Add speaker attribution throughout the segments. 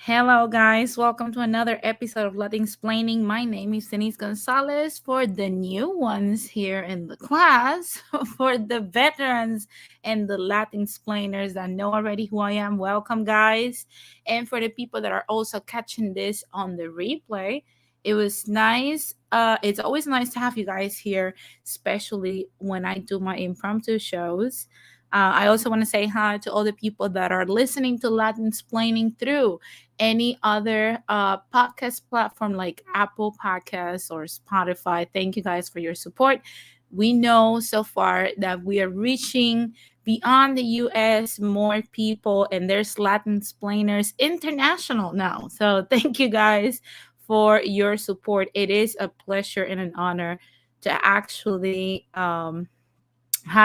Speaker 1: Hello, guys. Welcome to another episode of Latin Explaining. My name is Denise Gonzalez. For the new ones here in the class, for the veterans and the Latin explainers that know already who I am, welcome, guys. And for the people that are also catching this on the replay, it was nice. It's always nice to have you guys here, especially when I do my impromptu shows. I also want to say hi to all the people that are listening to Latin explaining through any other podcast platform like Apple Podcasts or Spotify. Thank you guys for your support. We know so far that we are reaching beyond the US more people, and there's Latin explainers international now. So thank you guys for your support. It is a pleasure and an honor to actually have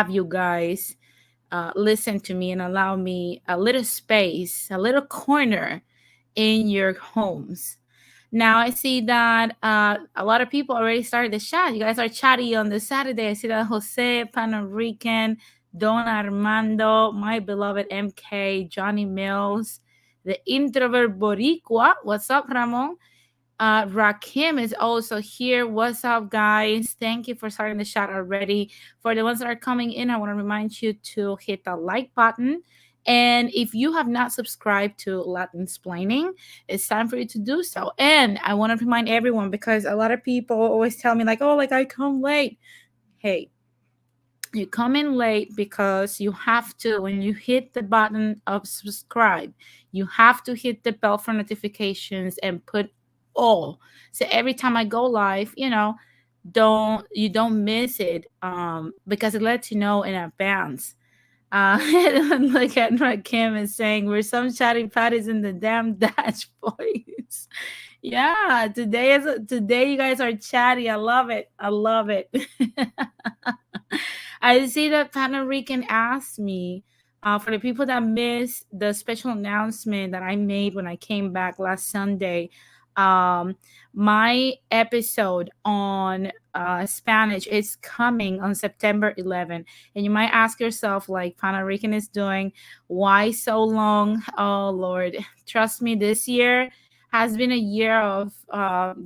Speaker 1: you guys listen to me and allow me a little space, a little corner in your homes. Now I see that a lot of people already started the chat. You guys are chatty on the Saturday. I see that Jose, Puerto Rican, Don Armando, my beloved MK, Johnny Mills, the introvert Boricua. What's up, Ramon? Rakim is also here. What's up, guys? Thank you for starting the chat already. For the ones that are coming in, I want to remind you to hit the like button. And if you have not subscribed to Latin Explaining, it's time for you to do so. And I want to remind everyone because a lot of people always tell me, like, oh, like I come late. Hey, you come in late because you have to, when you hit the button of subscribe, you have to hit the bell for notifications and put all. So every time I go live, don't miss it because it lets you know in advance. Look at what Kim is saying. We're some chatty patties in the damn dash boys. Yeah, today you guys are chatty. I love it. I love it. I see that Puerto Rican asked me for the people that missed the special announcement that I made when I came back last Sunday. Um, my episode on Spanish is coming on September 11th, and you might ask yourself, like Puerto Rican is doing, why so long? Oh Lord, trust me, this year has been a year of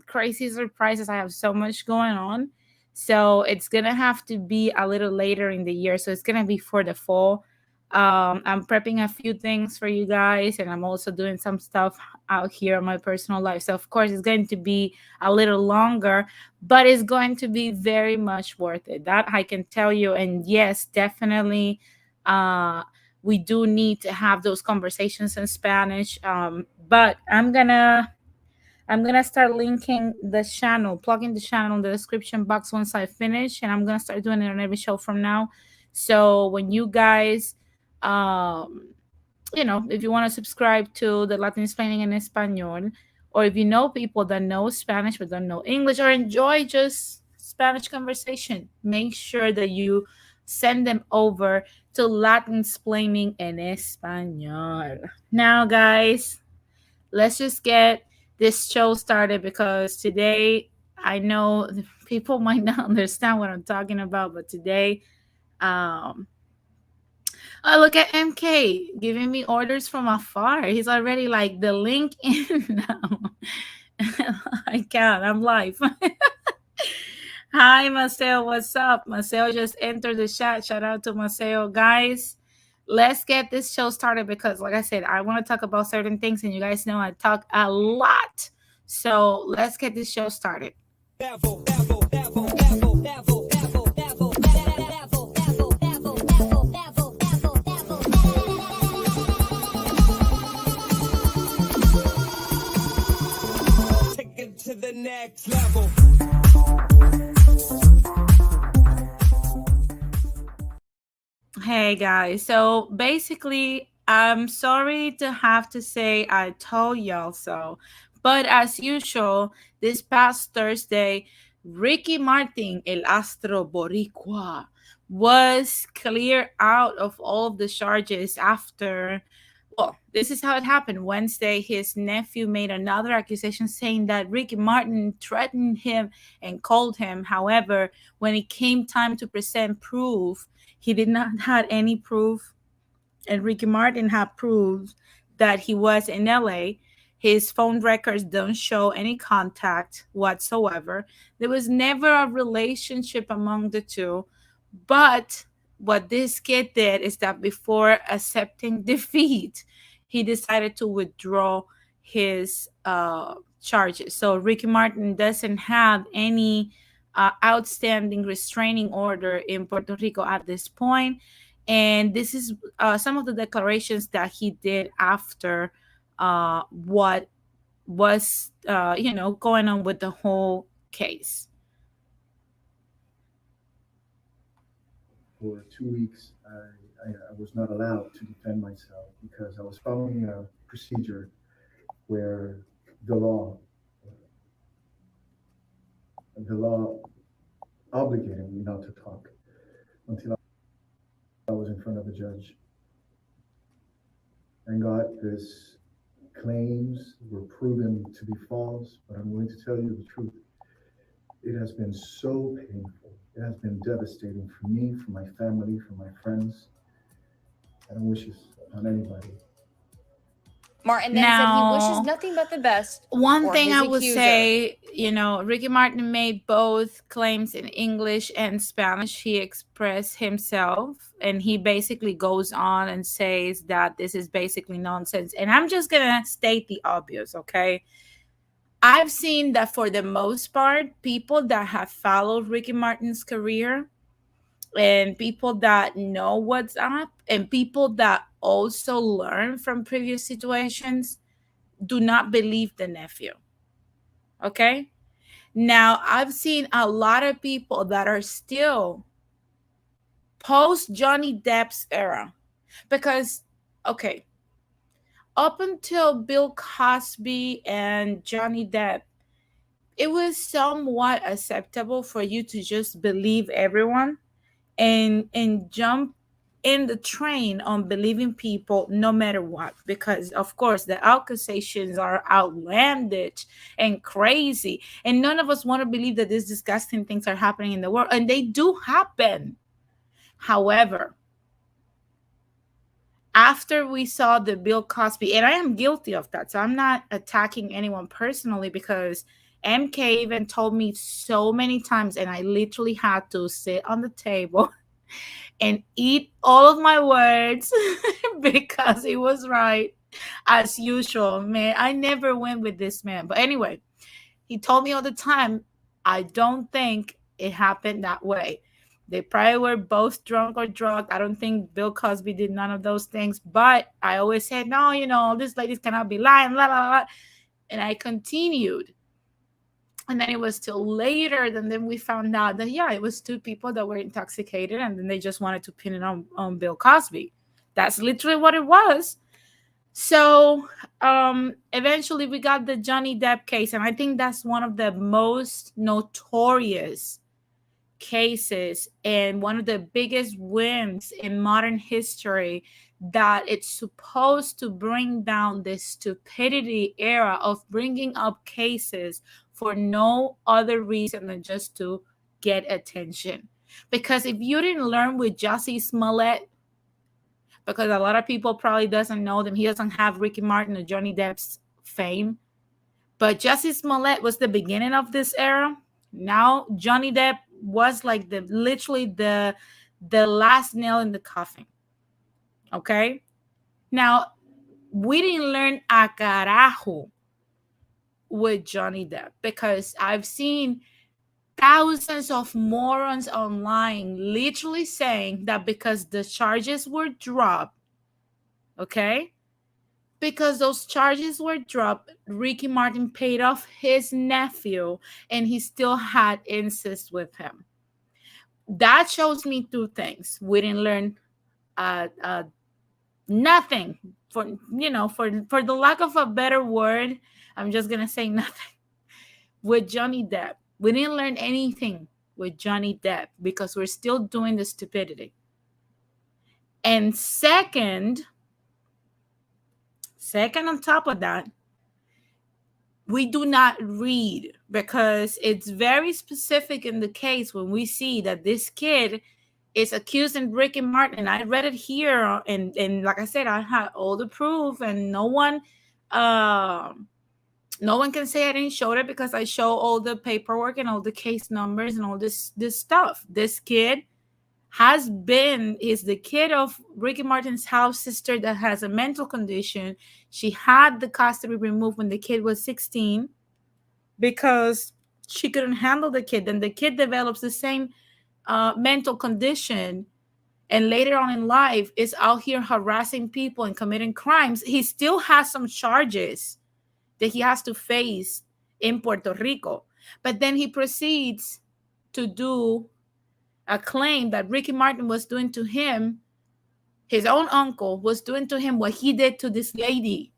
Speaker 1: crazy surprises. I have so much going on. So it's gonna have to be a little later in the year. So it's gonna be for the fall. I'm prepping a few things for you guys, and I'm also doing some stuff out here in my personal life. So of course it's going to be a little longer, but it's going to be very much worth it. That I can tell you. And yes, definitely we do need to have those conversations in Spanish. But I'm gonna start linking the channel, plugging the channel in the description box once I finish, and I'm gonna start doing it on every show from now. So when you guys, um, if you want to subscribe to the Latin Explaining in Espanol, or if you know people that know Spanish but don't know English, or enjoy just Spanish conversation, make sure that you send them over to Latin Explaining in Espanol. Now, guys, let's just get this show started because today I know people might not understand what I'm talking about, but today, um, oh, look at MK giving me orders from afar. He's already like the link in now. I can't. I'm live. Hi, Marcel. What's up? Marcel just entered the chat. Shout out to Marcel, guys. Let's get this show started because, like I said, I want to talk about certain things, and you guys know I talk a lot. So let's get this show started. Take it to the next level. Hey guys, so basically, I'm sorry to have to say I told y'all so, but as usual, this past Thursday, Ricky Martin, El Astro Boricua, was cleared out of all of the charges after. Well, this is how it happened. Wednesday, his nephew made another accusation saying that Ricky Martin threatened him and called him. However, when it came time to present proof, he did not have any proof, and Ricky Martin had proved that he was in LA. His phone records don't show any contact whatsoever. There was never a relationship among the two. But what this kid did is that before accepting defeat, he decided to withdraw his charges. So Ricky Martin doesn't have any outstanding restraining order in Puerto Rico at this point. And this is some of the declarations that he did after what was, going on with the whole case.
Speaker 2: For 2 weeks, I was not allowed to defend myself because I was following a procedure where the law the law obligated me not to talk until I was in front of a judge. Thank God this claims were proven to be false, but I'm going to tell you the truth. It has been so painful. It has been devastating for me, for my family, for my friends. I don't wish this upon anybody.
Speaker 3: Martin then said he wishes
Speaker 1: Now,
Speaker 3: nothing but the best
Speaker 1: one
Speaker 3: for
Speaker 1: thing
Speaker 3: his
Speaker 1: I would
Speaker 3: accuser.
Speaker 1: say, Ricky Martin made both claims in English and Spanish. He expressed himself and he basically goes on and says that this is basically nonsense. And I'm just going to state the obvious, okay? I've seen that for the most part, people that have followed Ricky Martin's career and people that know what's up and people that also learn from previous situations do not believe the nephew. Okay. Now, I've seen a lot of people that are still post Johnny Depp's era because, okay, up until Bill Cosby and Johnny Depp, it was somewhat acceptable for you to just believe everyone and jump in the train on believing people no matter what, because of course the accusations are outlandish and crazy, and none of us want to believe that these disgusting things are happening in the world, and they do happen. However, after we saw the Bill Cosby, and I am guilty of that, so I'm not attacking anyone personally, because MK even told me so many times, and I literally had to sit on the table and eat all of my words because he was right as usual. Man, I never went with this man. But anyway, he told me all the time, I don't think it happened that way. They probably were both drunk or drugged. I don't think Bill Cosby did none of those things. But I always said, no, these ladies cannot be lying, blah, blah, blah. And I continued. And then it was till later, and then we found out that, yeah, it was two people that were intoxicated, and then they just wanted to pin it on Bill Cosby. That's literally what it was. So eventually we got the Johnny Depp case, and I think that's one of the most notorious cases and one of the biggest wins in modern history, that it's supposed to bring down the stupidity era of bringing up cases for no other reason than just to get attention. Because if you didn't learn with Jussie Smollett, because a lot of people probably doesn't know them, he doesn't have Ricky Martin or Johnny Depp's fame, but Jussie Smollett was the beginning of this era. Now Johnny Depp was like the last nail in the coffin. Okay. Now we didn't learn a carajo with Johnny Depp, because I've seen thousands of morons online literally saying that because the charges were dropped, okay, because those charges were dropped, Ricky Martin paid off his nephew and he still had incest with him. That shows me two things. We didn't learn uh, uh, nothing, for the lack of a better word. I'm just gonna say nothing with Johnny Depp. We didn't learn anything with Johnny Depp because we're still doing the stupidity. And second on top of that, we do not read, because it's very specific in the case when we see that this kid is accusing Ricky Martin. And I read it here, and like I said, I had all the proof, and no one No one can say I didn't show it because I show all the paperwork and all the case numbers and all this stuff. This kid is the kid of Ricky Martin's house sister that has a mental condition. She had the custody removed when the kid was 16 because she couldn't handle the kid. Then the kid develops the same mental condition, and later on in life is out here harassing people and committing crimes. He still has some charges that he has to face in Puerto Rico. But then he proceeds to do a claim that Ricky Martin was doing to him, his own uncle was doing to him what he did to this lady.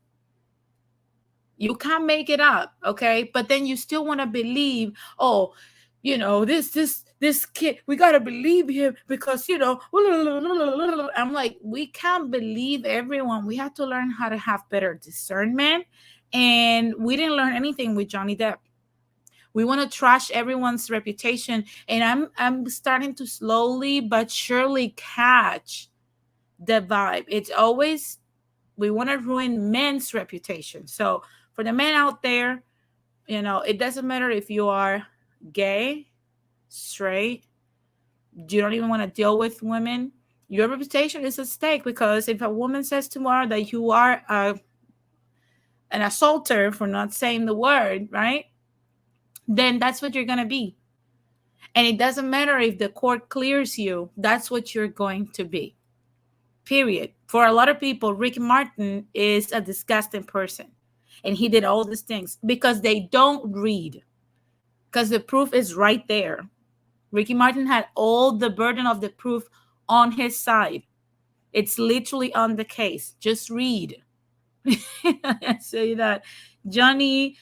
Speaker 1: You can't make it up, okay? But then you still want to believe, oh, this kid, we gotta believe him because I'm like, we can't believe everyone. We have to learn how to have better discernment, and we didn't learn anything with Johnny Depp. We want to trash everyone's reputation, and I'm starting to slowly but surely catch the vibe. It's always we want to ruin men's reputation. So for the men out there, it doesn't matter if you are gay, straight, you don't even want to deal with women. Your reputation is at stake, because if a woman says tomorrow that you are an assaulter, for not saying the word, right? Then that's what you're going to be. And it doesn't matter if the court clears you, that's what you're going to be. Period. For a lot of people, Ricky Martin is a disgusting person. And he did all these things because they don't read. Because the proof is right there. Ricky Martin had all the burden of the proof on his side. It's literally on the case. Just read. Say that. Johnny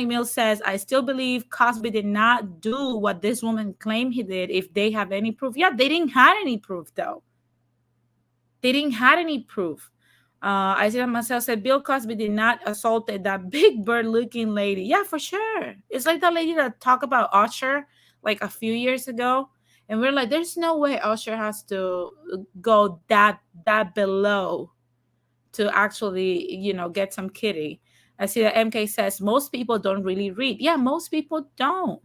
Speaker 1: Mills says, I still believe Cosby did not do what this woman claimed he did if they have any proof. Yeah, they didn't have any proof, though. They didn't have any proof. Isaiah Marcel said, Bill Cosby did not assaulted that big bird looking lady. Yeah, for sure. It's like that lady that talked about Usher like a few years ago. And we're like, there's no way Usher has to go that below to actually, get some kitty. I see that MK says most people don't really read. Yeah, most people don't.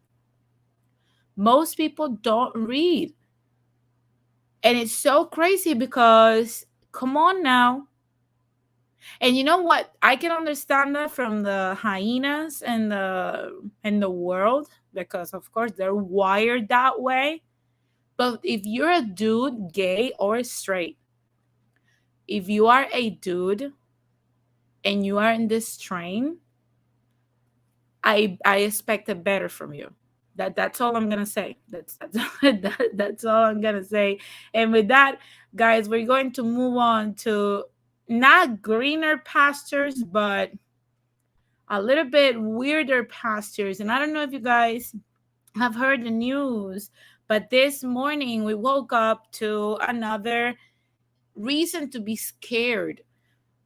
Speaker 1: Most people don't read. And it's so crazy because, come on now. And you know what? I can understand that from the hyenas and the world, because of course they're wired that way. But if you're a dude, gay or straight, if you are a dude and you are in this train, I expect it better from you. That's all I'm gonna say. That's all I'm gonna say. And with that, guys, we're going to move on to not greener pastures, but a little bit weirder pastures. And I don't know if you guys have heard the news, but this morning we woke up to another reason to be scared.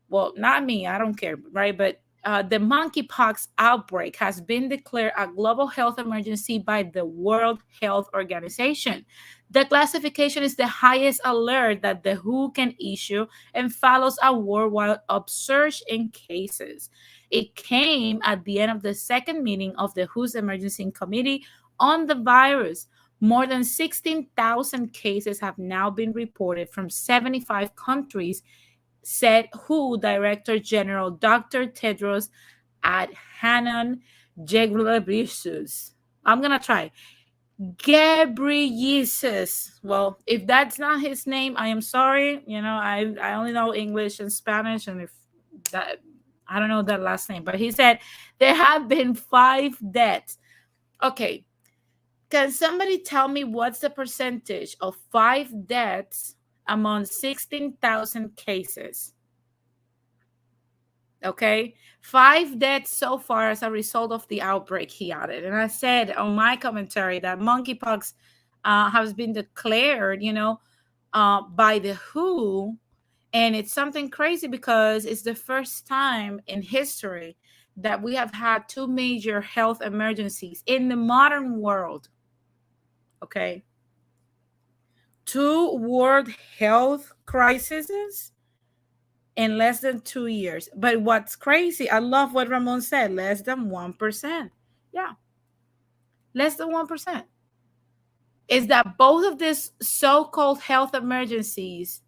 Speaker 1: Well, not me, I don't care, right? But the monkeypox outbreak has been declared a global health emergency by the World Health Organization. The classification is the highest alert that the WHO can issue and follows a worldwide upsurge in cases. It came at the end of the second meeting of the WHO's Emergency Committee on the virus. More than 16,000 cases have now been reported from 75 countries, said WHO Director General Dr. Tedros Adhanom Ghebreyesus. I'm going to try. Ghebreyesus. Well, if that's not his name, I am sorry. I only know English and Spanish, and if that, I don't know that last name. But he said there have been 5 deaths. Okay. Can somebody tell me what's the percentage of 5 deaths among 16,000 cases? Okay, 5 deaths so far as a result of the outbreak, he added. And I said on my commentary that monkeypox has been declared, by the WHO. And it's something crazy because it's the first time in history that we have had 2 major health emergencies in the modern world. Okay. 2 world health crises in less than 2 years. But what's crazy, I love what Ramon said, less than 1%. Yeah, less than 1%. Is that both of these so-called health emergencies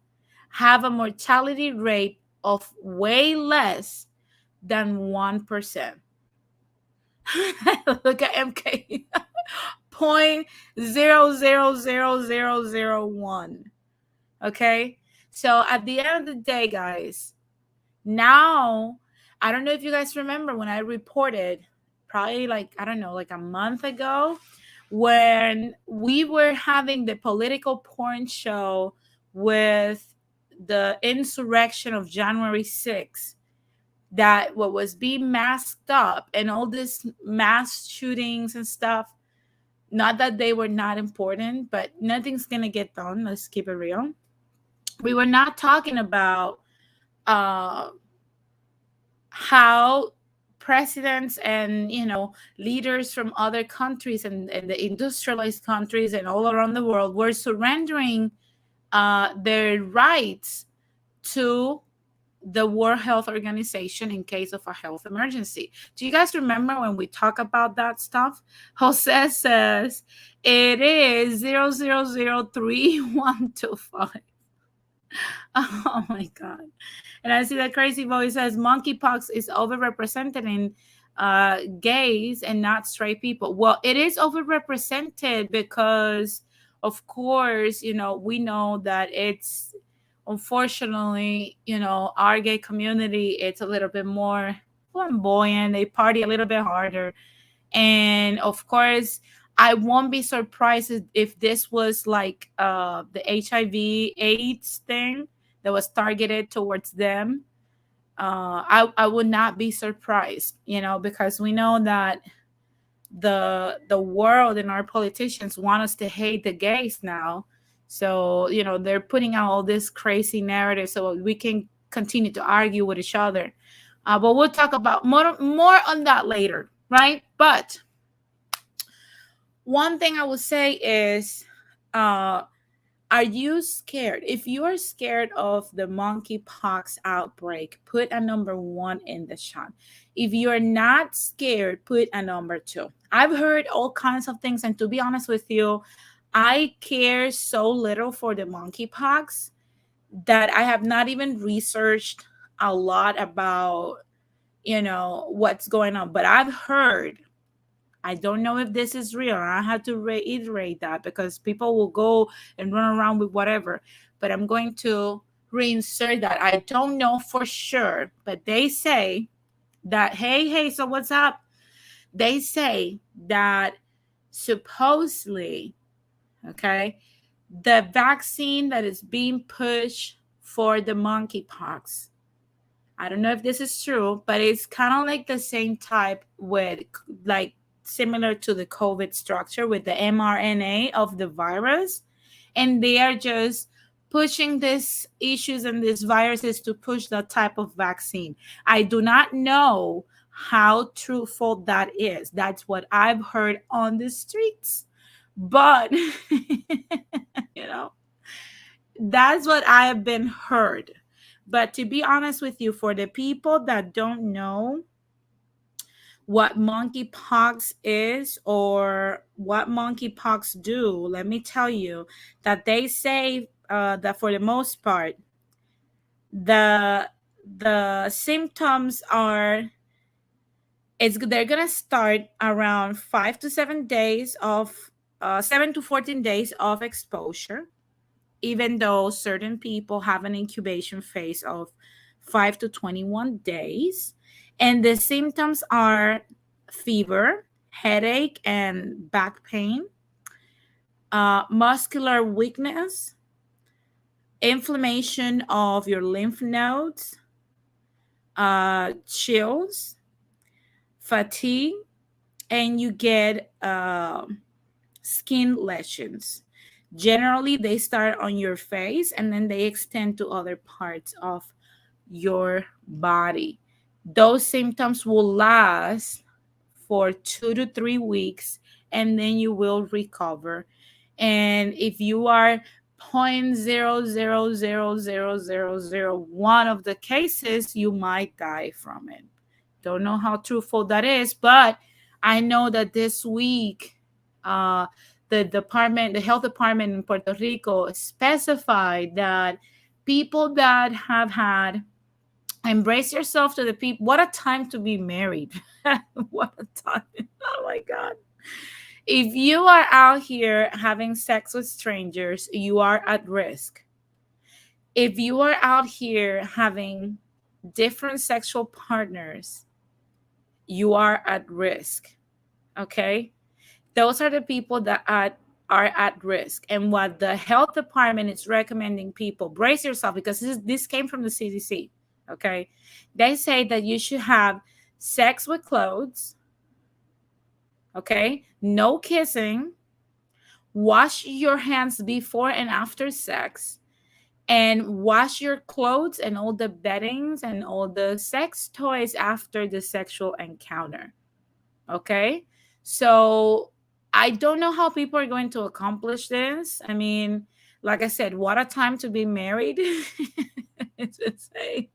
Speaker 1: have a mortality rate of way less than 1%. Look at MK. 0.000001. Okay? So at the end of the day, guys, now I don't know if you guys remember when I reported probably like I don't know, like a month ago, when we were having the political porn show with the insurrection of January 6th, that what was being masked up and all these mass shootings and stuff. Not that they were not important, but nothing's gonna get done. Let's keep it real. We were not talking about uh, how presidents and leaders from other countries and the industrialized countries and all around the world were surrendering their rights to the World Health Organization in case of a health emergency. Do you guys remember when we talk about that stuff? Jose says it is 0003-125. Oh my God. And I see that Crazy Boy says monkeypox is overrepresented in gays and not straight people. Well, it is overrepresented because, of course, we know that it's unfortunately, our gay community, it's a little bit more flamboyant. They party a little bit harder. And of course, I won't be surprised if this was like the HIV AIDS thing that was targeted towards them. I would not be surprised, because we know that the world and our politicians want us to hate the gays now. So, they're putting out all this crazy narrative so we can continue to argue with each other. But we'll talk about more on that later, right? But one thing I would say is, are you scared? If you are scared of the monkeypox outbreak, put a number 1 in the chat. If you're not scared, put a number 2. I've heard all kinds of things, and to be honest with you, I care so little for the monkeypox that I have not even researched a lot about, what's going on. But I've heard, I don't know if this is real. I have to reiterate that because people will go and run around with whatever. But I'm going to reinsert that. I don't know for sure, but they say that, hey, so what's up? They say that supposedly, okay, the vaccine that is being pushed for the monkeypox, I don't know if this is true, but it's kind of like the same type with, like, similar to the COVID structure with the mRNA of the virus. And they are just pushing these issues and these viruses to push that type of vaccine. I do not know how truthful that is. That's what I've heard on the streets. But, that's what I have been heard. But to be honest with you, for the people that don't know what monkeypox is or what monkeypox do, let me tell you that they say that for the most part, the symptoms are, they're gonna start around 5 to 7 days of 7 to 14 days of exposure, even though certain people have an incubation phase of 5 to 21 days. And the symptoms are fever, headache, and back pain, muscular weakness, inflammation of your lymph nodes, chills, fatigue, and you get skin lesions. Generally, they start on your face and then they extend to other parts of your body. Those symptoms will last for 2 to 3 weeks and then you will recover. And if you are 0.0000001 of the cases you might die from it. Don't know how truthful that is, but I know that this week, uh, the health department in Puerto Rico specified that people that have had, embrace yourself to the people. What a time to be married. What a time. Oh my God. If you are out here having sex with strangers, you are at risk. If you are out here having different sexual partners, you are at risk. Okay? Those are the people that are at risk. And what the health department is recommending people, brace yourself, because this came from the CDC. Okay? They say that you should have sex with clothes. Okay? No kissing. Wash your hands before and after sex, and wash your clothes and all the beddings and all the sex toys after the sexual encounter. Okay? So I don't know how people are going to accomplish this. I mean, like I said, what a time to be married. It's insane.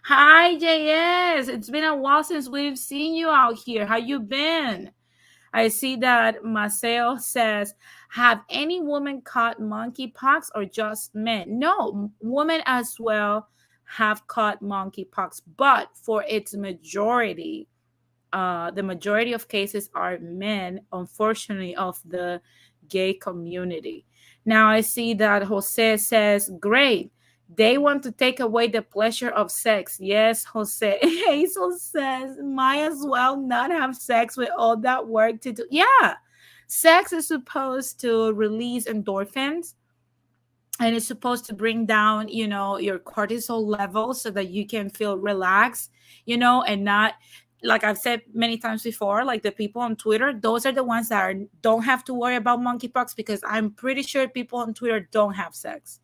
Speaker 1: Hi, JS. It's been a while since we've seen you out here. How you been? I see that Maceo says, have any women caught monkeypox or just men? No, women as well have caught monkeypox, but for its majority, the majority of cases are men, unfortunately, of the gay community. Now I see that Jose says, great. They want to take away the pleasure of sex. Yes, Jose. Hazel says, might as well not have sex with all that work to do. Yeah. Sex is supposed to release endorphins, and it's supposed to bring down, your cortisol levels so that you can feel relaxed, and not, like I've said many times before, like the people on Twitter, those are the ones that don't have to worry about monkeypox, because I'm pretty sure people on Twitter don't have sex.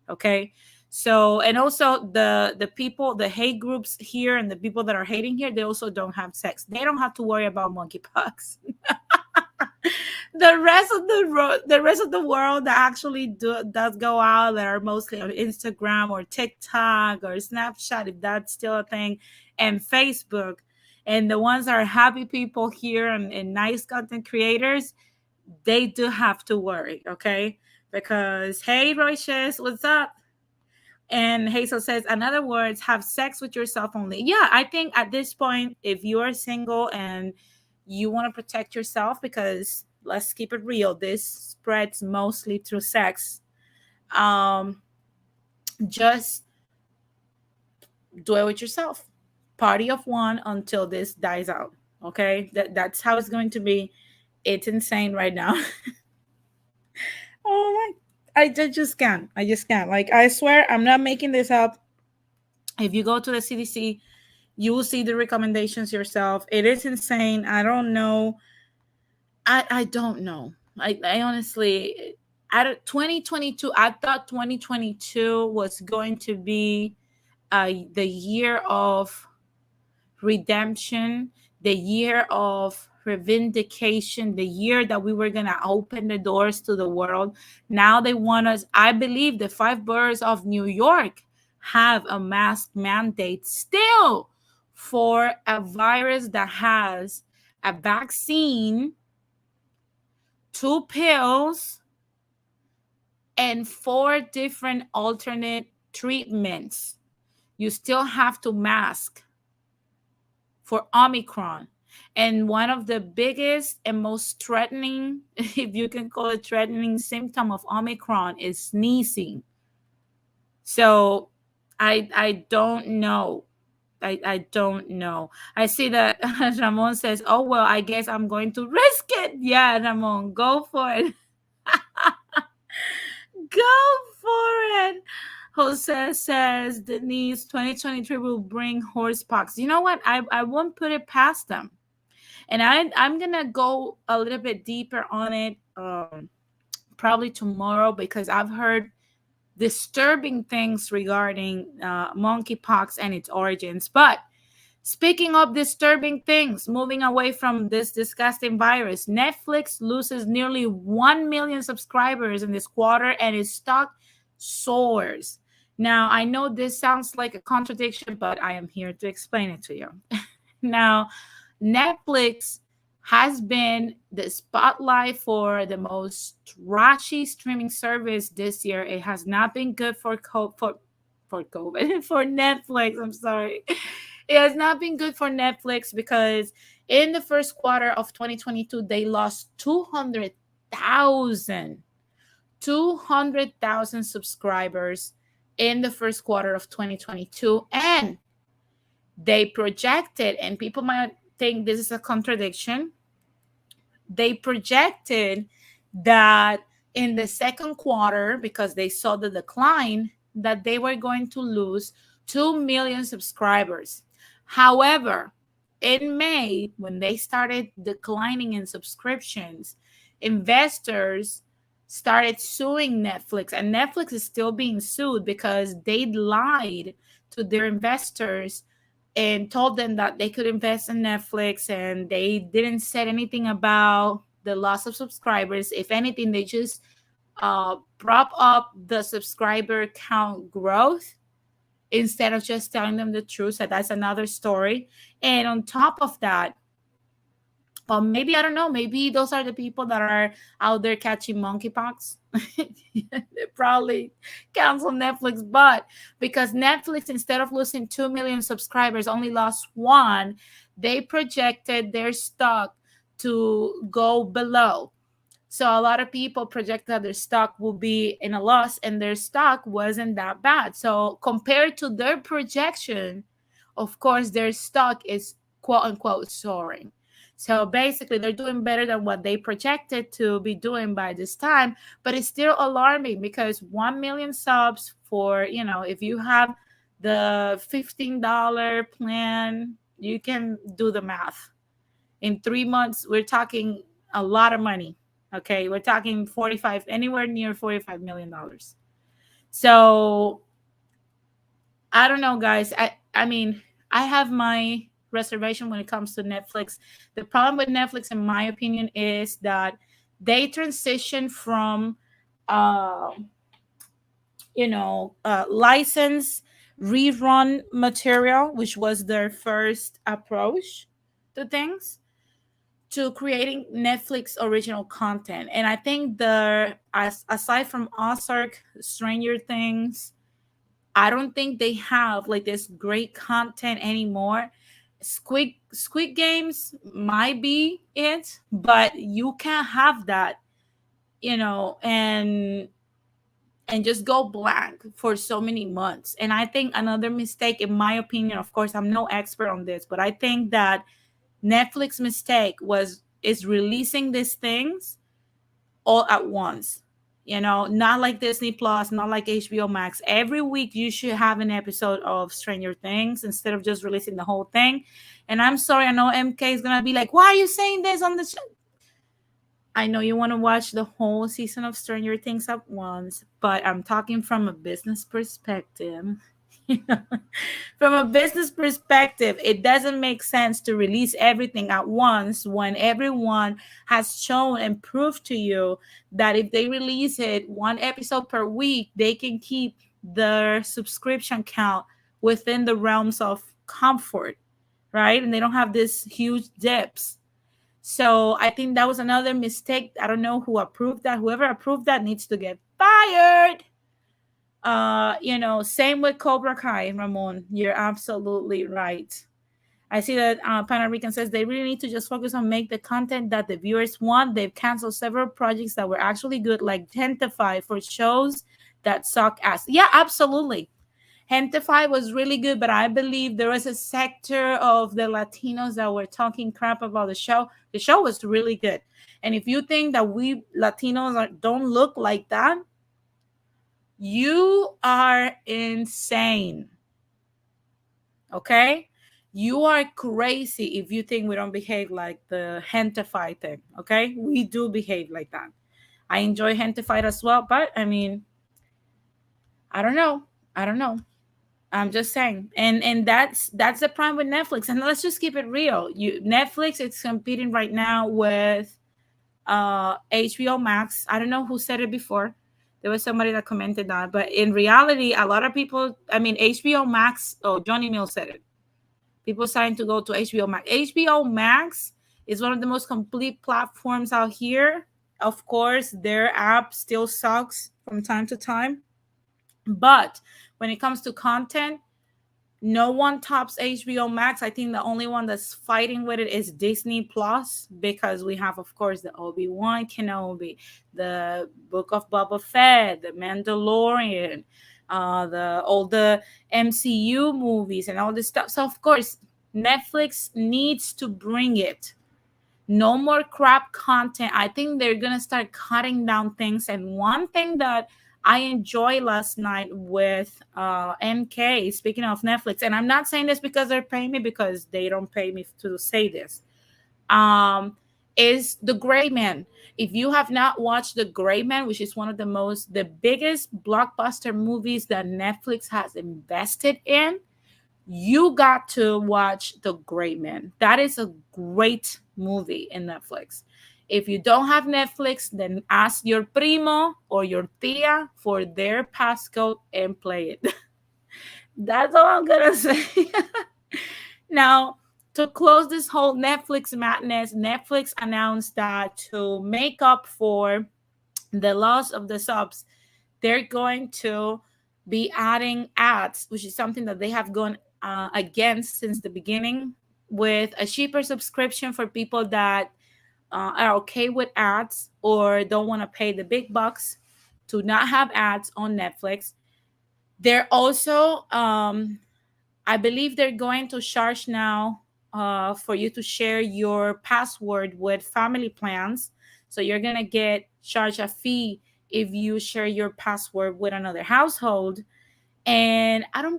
Speaker 1: Okay. So, and also the people, the hate groups here and the people that are hating here, they also don't have sex. They don't have to worry about monkeypox. The rest of the world that actually does go out, that are mostly on Instagram or TikTok or Snapchat, if that's still a thing, and Facebook, and the ones that are happy people here and nice content creators, they do have to worry. Okay. Because, hey, Royces, what's up? And Hazel says, in other words, have sex with yourself only. Yeah, I think at this point, if you are single and you want to protect yourself, because let's keep it real, this spreads mostly through sex. Just do it with yourself. Party of one until this dies out. Okay, that's how it's going to be. It's insane right now. Oh my! I just can't. I just can't. Like, I swear, I'm not making this up. If you go to the CDC, you will see the recommendations yourself. It is insane. I don't know. I don't know. I honestly, 2022, I thought 2022 was going to be the year of redemption, the year of reivindication, the year that we were going to open the doors to the world. Now they want us, I believe the 5 boroughs of New York have a mask mandate still for a virus that has a vaccine, 2 pills, and 4 different alternate treatments. You still have to mask for Omicron. And one of the biggest and most threatening, if you can call it threatening, symptom of Omicron is sneezing. So I don't know. I don't know. I see that Ramon says, oh, well, I guess I'm going to risk it. Yeah, Ramon, go for it. Go for it. Jose says Denise 2023 will bring horsepox. You know what? I won't put it past them. And I'm going to go a little bit deeper on it probably tomorrow, because I've heard disturbing things regarding monkeypox and its origins. But Speaking of disturbing things, moving away from this disgusting virus, Netflix loses nearly 1 million subscribers in this quarter and its stock soars. Now, I know this sounds like a contradiction, but I am here to explain it to you. Now, Netflix has been the spotlight for the most trashy streaming service this year. It has not been good for COVID for Netflix. I'm sorry. It has not been good for Netflix because in the first quarter of 2022 they lost 200,000 subscribers in the first quarter of 2022, and they projected, and people might think this is a contradiction, they projected that in the second quarter, because they saw the decline, that they were going to lose 2 million subscribers. However, in May, when they started declining in subscriptions, investors started suing Netflix, and Netflix is still being sued because they lied to their investors and told them that they could invest in Netflix, and they didn't say anything about the loss of subscribers. If anything, they just prop up the subscriber count growth instead of just telling them the truth. So that's another story. And on top of that, or maybe, I don't know, maybe those are the people that are out there catching monkeypox. They probably cancel Netflix, but because Netflix, instead of losing 2 million subscribers, only lost one, they projected their stock to go below. So a lot of people project that their stock will be in a loss, and their stock wasn't that bad. So compared to their projection, of course, their stock is quote unquote soaring. So basically, they're doing better than what they projected to be doing by this time. But it's still alarming because 1 million subs for, if you have the $15 plan, you can do the math. In 3 months, we're talking a lot of money. Okay, we're talking 45, anywhere near $45 million. So I don't know, guys. I mean, I have my reservation when it comes to Netflix. The problem with Netflix, in my opinion, is that they transition from, uh, license rerun material, which was their first approach to things, to creating Netflix original content. And I think aside from Ozark, Stranger Things, I don't think they have like this great content anymore. Squid Games might be it, but you can't have that, and just go blank for so many months. And I think another mistake, in my opinion, of course, I'm no expert on this, but I think that Netflix mistake is releasing these things all at once. Not like Disney Plus, not like HBO Max. Every week you should have an episode of Stranger Things instead of just releasing the whole thing. And I'm sorry, I know MK is gonna be like, "Why are you saying this on the show?" I know you want to watch the whole season of Stranger Things at once, but I'm talking from a business perspective. You know, from a business perspective, it doesn't make sense to release everything at once when everyone has shown and proved to you that if they release it one episode per week, they can keep their subscription count within the realms of comfort, right? And they don't have these huge dips. So I think that was another mistake. I don't know who approved that. Whoever approved that needs to get fired. Same with Cobra Kai, Ramon. You're absolutely right. I see that Pan Rican says they really need to just focus on make the content that the viewers want. They've canceled several projects that were actually good, like Gentify, for shows that suck ass. Yeah, absolutely. Gentify was really good, but I believe there was a sector of the Latinos that were talking crap about the show. The show was really good. And if you think that we Latinos don't look like that, you are insane. Okay? You are crazy if you think we don't behave like the Gentify thing. Okay? We do behave like that. I enjoy Gentify as well, but I mean, I don't know. I'm just saying, and that's the problem with Netflix. And let's just keep it real. You Netflix is competing right now with HBO Max. I don't know who said it before. There was somebody that commented that, but in reality, a lot of people. I mean, HBO Max. Oh, Johnny Mills said it. People starting to go to HBO Max. HBO Max is one of the most complete platforms out here. Of course, their app still sucks from time to time, but when it comes to content, no one tops HBO Max. I think the only one that's fighting with it is Disney Plus, because we have, of course, the Obi-Wan Kenobi, the Book of Boba Fett, the Mandalorian, the all the MCU movies and all this stuff. So of course, Netflix needs to bring it. No more crap content. I think they're gonna start cutting down things. And one thing that I enjoyed last night with MK, speaking of Netflix, and I'm not saying this because they're paying me, because they don't pay me to say this, um, is The Gray Man. If you have not watched The Gray Man, which is one of the biggest blockbuster movies that Netflix has invested in, you got to watch The Gray Man. That is a great movie in Netflix. If you don't have Netflix, then ask your primo or your tia for their passcode and play it. That's all I'm gonna say. Now, to close this whole Netflix madness, Netflix announced that to make up for the loss of the subs, they're going to be adding ads, which is something that they have gone against since the beginning, with a cheaper subscription for people that are okay with ads or don't want to pay the big bucks to not have ads on Netflix. They're also, I believe they're going to charge now for you to share your password with family plans. So you're going to get charged a fee if you share your password with another household. And I don't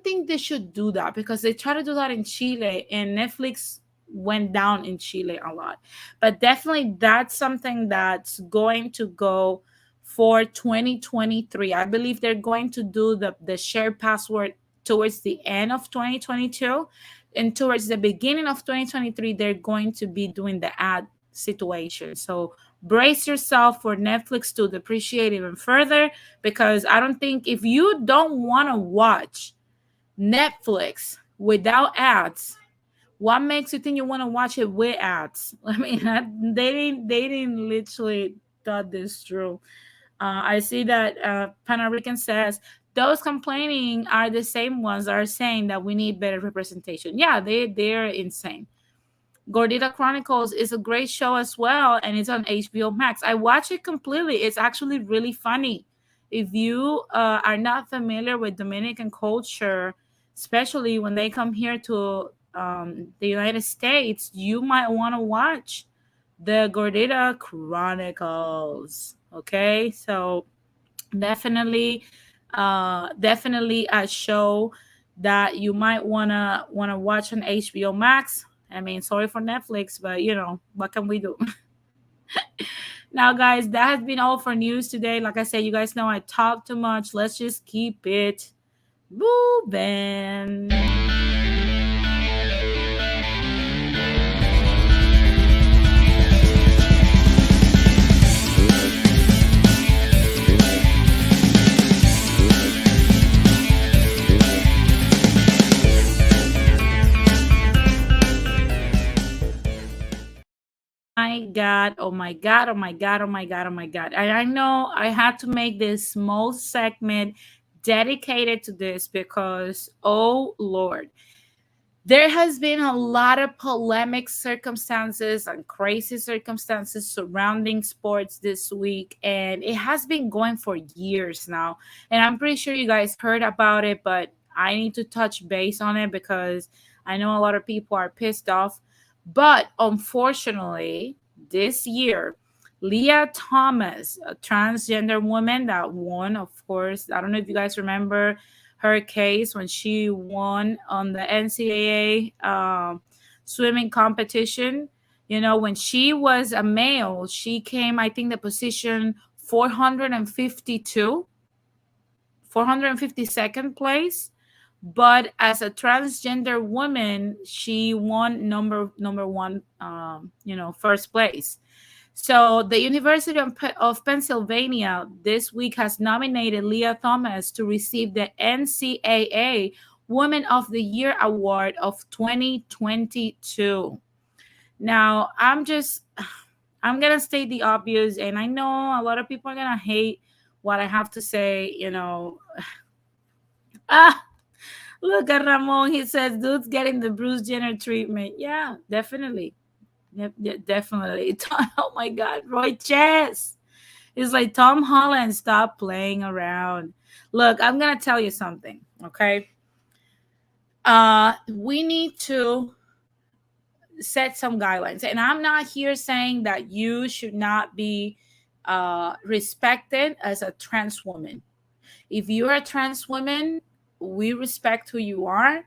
Speaker 1: think they should do that, because they try to do that in Chile and Netflix went down in Chile a lot. But definitely that's something that's going to go for 2023. I believe they're going to do the shared password towards the end of 2022, and towards the beginning of 2023 they're going to be doing the ad situation. So brace yourself for Netflix to depreciate even further, because I don't think, if you don't want to watch Netflix without ads, what makes you think you want to watch it with ads? I mean, they didn't literally thought this through. I see that Pan Rican says those complaining are the same ones that are saying that we need better representation. Yeah, they're insane. Gordita Chronicles is a great show as well, and it's on HBO Max. I watch it completely. It's actually really funny. If you are not familiar with Dominican culture, especially when they come here to the United States, you might want to watch the Gordita Chronicles. Okay, so definitely, definitely a show that you might wanna watch on HBO Max. I mean, sorry for Netflix, but what can we do? Now, guys, that has been all for news today. Like I said, you guys know I talk too much. Let's just keep it moving. My God, oh my God, oh my God, oh my God, oh my God. And I know I had to make this small segment dedicated to this because, oh Lord, there has been a lot of polemic circumstances and crazy circumstances surrounding sports this week, and it has been going for years now. And I'm pretty sure you guys heard about it, but I need to touch base on it because I know a lot of people are pissed off. But unfortunately, this year, Leah Thomas, a transgender woman that won, of course, I don't know if you guys remember her case when she won on the NCAA swimming competition. When she was a male, she came, I think, the position 452, 452nd place. but as a transgender woman, she won number one, first place. So the University of Pennsylvania this week has nominated Leah Thomas to receive the NCAA Woman of the Year Award of 2022. Now, I'm gonna state the obvious, and I know a lot of people are gonna hate what I have to say. Ah, look at Ramon. He says, "Dude's getting the Bruce Jenner treatment." Yeah, definitely. Yep, yeah, definitely. Oh my God, Roy Chess. It's like Tom Holland, stop playing around. Look, I'm gonna tell you something, okay? We need to set some guidelines, and I'm not here saying that you should not be respected as a trans woman. If you're a trans woman, we respect who you are.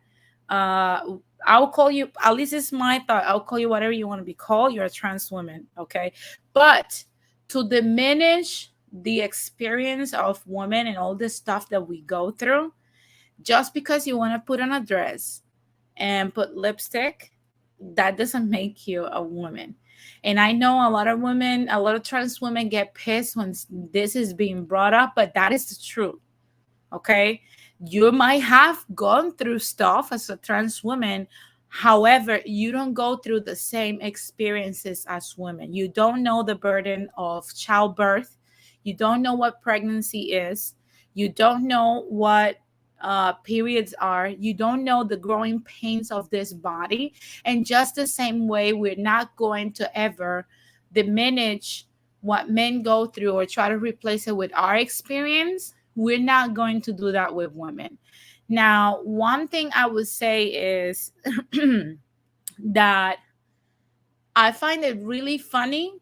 Speaker 1: Uh, I'll call you, at least it's my thought, I'll call you whatever you want to be called. You're a trans woman, okay? But to diminish the experience of women and all the stuff that we go through, just because you want to put on a dress and put lipstick, that doesn't make you a woman. And I know a lot of women, a lot of trans women get pissed when this is being brought up, but that is the truth. Okay, you might have gone through stuff as a trans woman. However, you don't go through the same experiences as women. You don't know the burden of childbirth. You don't know what pregnancy is. You don't know what periods are. You don't know the growing pains of this body. And just the same way, we're not going to ever diminish what men go through or try to replace it with our experience. We're not going to do that with women. Now, one thing I would say is that I find it really funny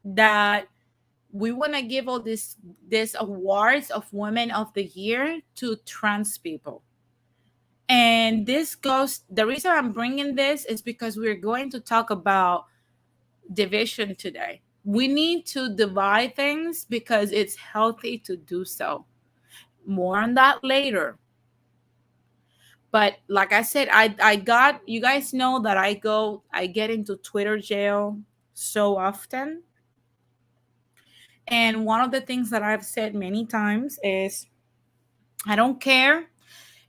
Speaker 1: that we want to give all this awards of Women of the Year to trans people. And this goes, the reason I'm bringing this is because we're going to talk about division today. We need to divide things because it's healthy to do so. More on that later. But like I said, I got, you guys know that I get into Twitter jail so often. And one of the things that I've said many times is I don't care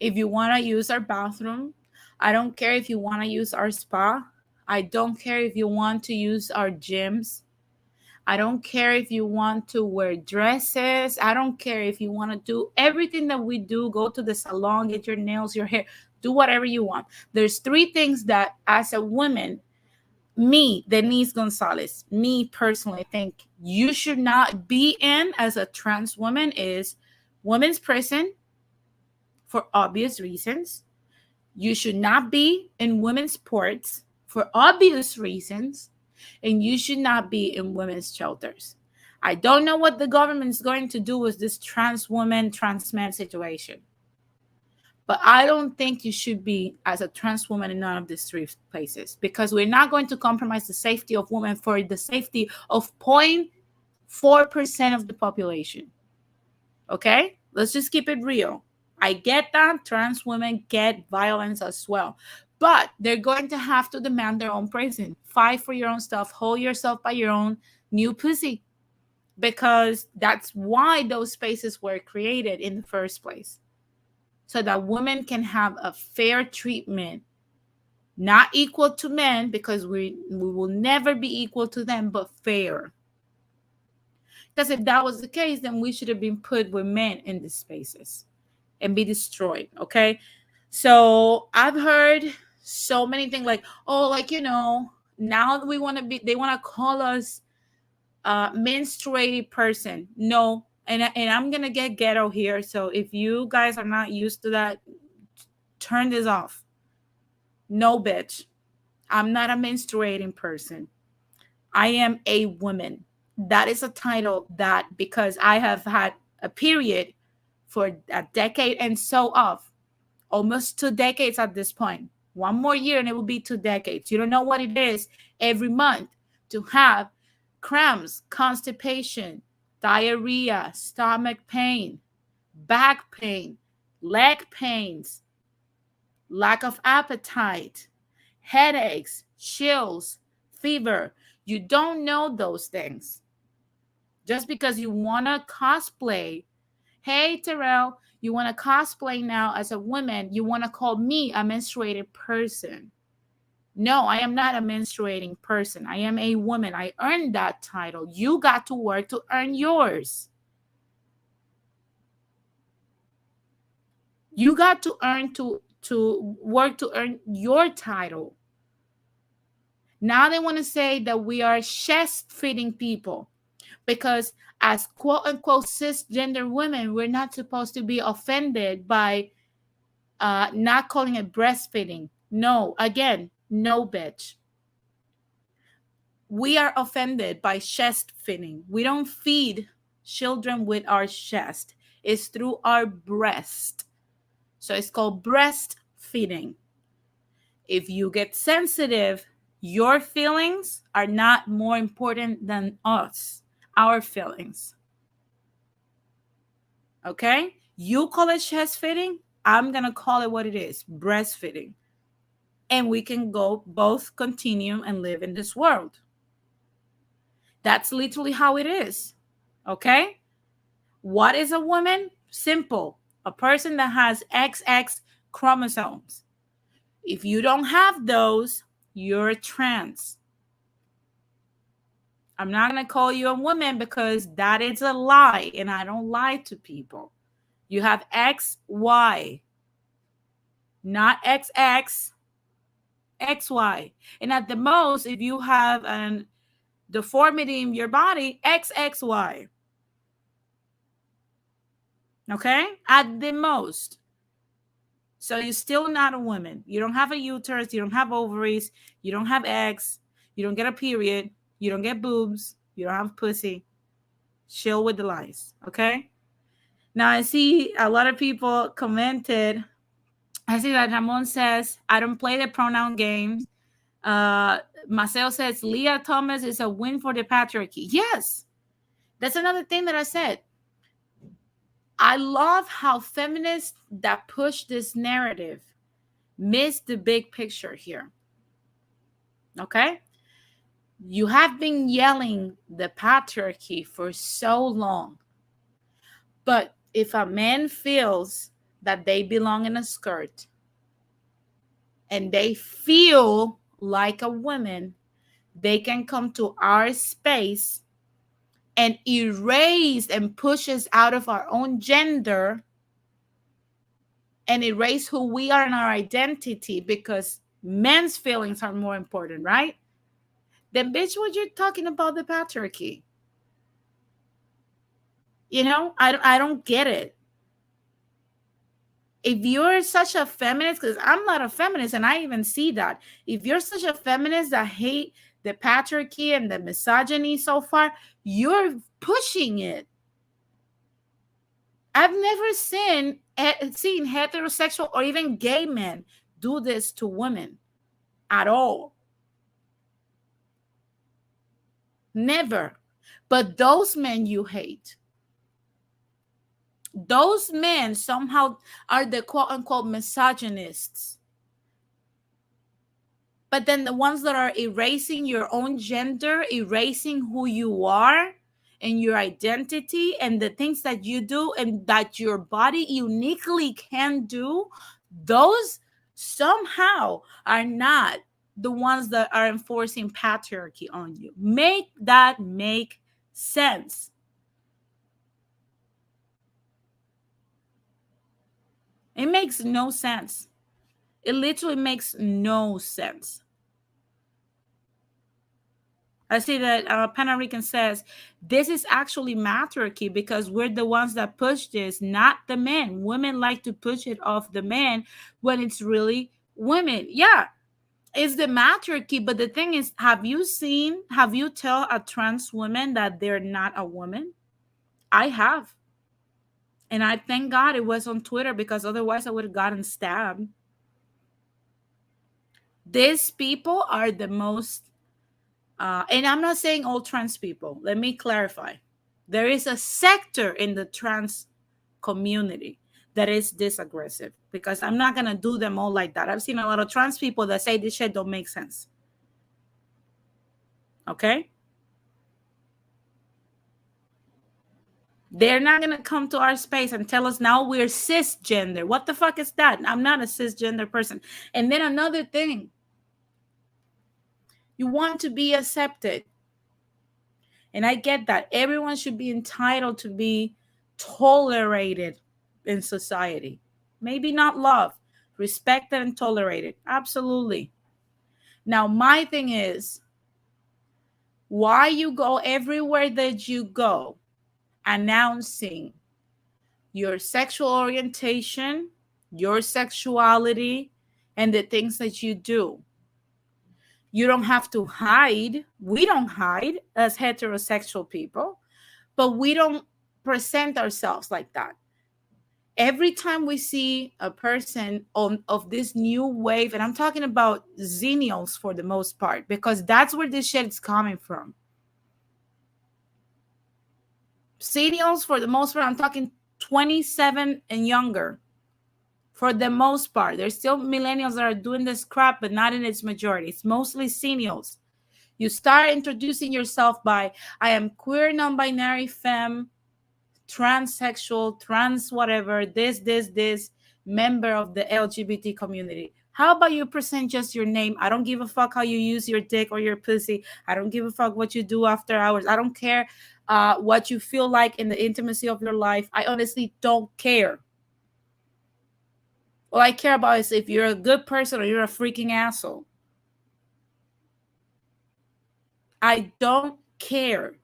Speaker 1: if you want to use our bathroom. I don't care if you want to use our spa. I don't care if you want to use our gyms. I don't care if you want to wear dresses. I don't care if you want to do everything that we do, go to the salon, get your nails, your hair, do whatever you want. There's three things that as a woman, me, Denise Gonzalez, me personally think you should not be in as a trans woman is women's prison for obvious reasons. You should not be in women's sports for obvious reasons, and you should not be in women's shelters. I don't know what the government is going to do with this trans woman, trans man situation, but I don't think you should be as a trans woman in none of these three places because we're not going to compromise the safety of women for the safety of 0.4% of the population. Okay? Let's just keep it real. I get that trans women get violence as well, but they're going to have to demand their own prison. Fight for your own stuff. Hold yourself by your own new pussy, because that's why those spaces were created in the first place, so that women can have a fair treatment, not equal to men, because we will never be equal to them, but fair. Because if that was the case, then we should have been put with men in these spaces and be destroyed. Okay. So I've heard so many things like, oh, like, now we want to be, they want to call us menstruated person. No. And I'm going to get ghetto here. So if you guys are not used to that, turn this off. No, bitch. I'm not a menstruating person. I am a woman. That is a title that, because I have had a period for a decade and so off, almost 2 decades at this point. One more year and it will be 2 decades. You don't know what it is every month to have cramps, constipation, diarrhea, stomach pain, back pain, leg pains, lack of appetite, headaches, chills, fever. You don't know those things. Just because you want to cosplay, hey, Terrell, you want to cosplay now as a woman, you want to call me a menstruated person. No, I am not a menstruating person. I am a woman. I earned that title. You got to work to earn yours. You got to earn to work to earn your title. Now they want to say that we are chest fitting people because as quote unquote cisgender women, we're not supposed to be offended by not calling it breastfeeding. No, again, no, bitch. We are offended by chest feeding. We don't feed children with our chest. It's through our breast. So it's called breastfeeding. If you get sensitive, your feelings are not more important than us, our feelings. Okay? You call it chest feeding. I'm going to call it what it is, breastfeeding. And we can go both continue and live in this world. That's literally how it is. Okay? What is a woman? Simple. A person that has XX chromosomes. If you don't have those, you're trans. I'm not going to call you a woman because that is a lie, and I don't lie to people. You have XY, not XX, XY. And at the most, if you have an deformity in your body, XXY. Okay? At the most. So you're still not a woman. You don't have a uterus. You don't have ovaries. You don't have eggs. You don't get a period. You don't get boobs. You don't have pussy. Chill with the lies. Okay? Now I see a lot of people commented. I see that Ramon says, I don't play the pronoun games. Marcel says, Leah Thomas is a win for the patriarchy. Yes. That's another thing that I said. I love how feminists that push this narrative miss the big picture here. Okay? You have been yelling the patriarchy for so long. But if a man feels that they belong in a skirt and they feel like a woman, they can come to our space and erase and push us out of our own gender and erase who we are in our identity because men's feelings are more important, right? Then, bitch, what you're talking about the patriarchy? You know, I don't get it. If you're such a feminist, because I'm not a feminist, and I even see that. If you're such a feminist that hate the patriarchy and the misogyny so far, you're pushing it. I've never seen heterosexual or even gay men do this to women at all. Never. But those men you hate, those men somehow are the quote unquote misogynists. But then the ones that are erasing your own gender, erasing who you are and your identity and the things that you do and that your body uniquely can do, those somehow are not the ones that are enforcing patriarchy on you. Make that make sense. It makes no sense. It literally makes no sense. I see that Pan Rican says, this is actually matriarchy because we're the ones that push this, not the men. Women like to push it off the men when it's really women. Yeah, it's the matriarchy. But the thing is, have you tell a trans woman that they're not a woman? I have. And I thank God it was on Twitter because otherwise I would have gotten stabbed. These people are the most, and I'm not saying all trans people. Let me clarify. There is a sector in the trans community that is this aggressive, because I'm not going to do them all like that. I've seen a lot of trans people that say this shit don't make sense. Okay? They're not going to come to our space and tell us now we're cisgender. What the fuck is that? I'm not a cisgender person. And then another thing, you want to be accepted. And I get that. Everyone should be entitled to be tolerated in society. Maybe not loved, respected and tolerated. Absolutely. Now, my thing is, why you go everywhere that you go announcing your sexual orientation, your sexuality, and the things that you do? You don't have to hide. We don't hide as heterosexual people, but we don't present ourselves like that. Every time we see a person of this new wave, and I'm talking about xennials for the most part, because that's where this shit is coming from. Xennials for the most part, I'm talking 27 and younger. For the most part, there's still millennials that are doing this crap, but not in its majority. It's mostly xennials. You start introducing yourself by, I am queer, non-binary, femme, transsexual, trans whatever, this, member of the LGBT community. How about you present just your name? I don't give a fuck how you use your dick or your pussy. I don't give a fuck what you do after hours. I don't care what you feel like in the intimacy of your life. I honestly don't care. All I care about is if you're a good person or you're a freaking asshole. I don't care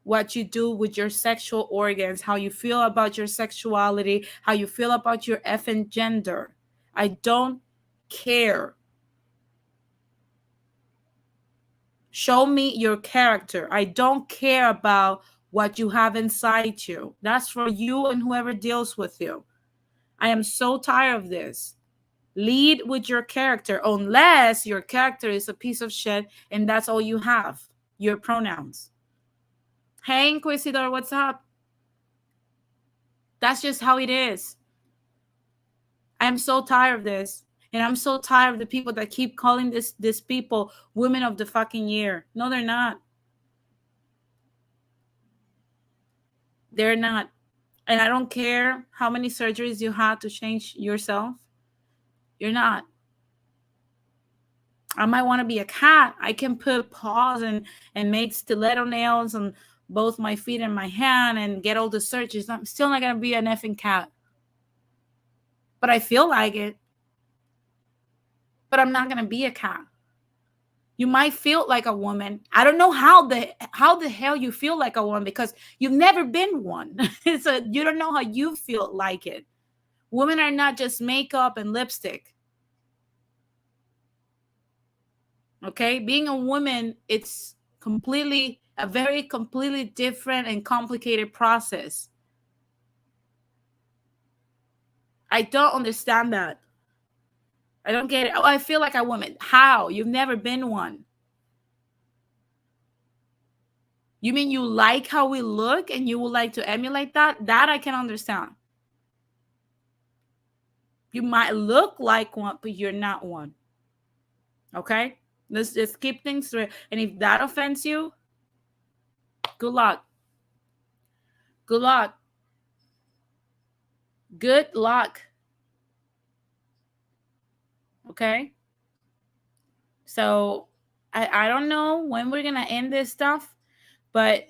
Speaker 1: what you do with your sexual organs, how you feel about your sexuality, how you feel about your effing gender. I don't care. Show me your character. I don't care about what you have inside you. That's for you and whoever deals with you. I am so tired of this. Lead with your character, unless your character is a piece of shit and that's all you have, your pronouns. Hey, Inquisidor, what's up? That's just how it is. I'm so tired of this. And I'm so tired of the people that keep calling this people women of the fucking year. No, they're not. They're not. And I don't care how many surgeries you had to change yourself. You're not. I might want to be a cat. I can put paws and make stiletto nails on both my feet and my hand and get all the surgeries. I'm still not going to be an effing cat. But I feel like it. But I'm not going to be a cat. You might feel like a woman. I don't know how the hell you feel like a woman, because you've never been one. So you don't know how you feel like it. Women are not just makeup and lipstick. Okay? Being a woman, it's a very completely different and complicated process. I don't understand that. I don't get it. Oh, I feel like a woman. How? You've never been one. You mean you like how we look and you would like to emulate that? That I can understand. You might look like one, but you're not one. Okay? Let's just keep things straight. And if that offends you, good luck. Good luck. Good luck. Okay? So I don't know when we're going to end this stuff, but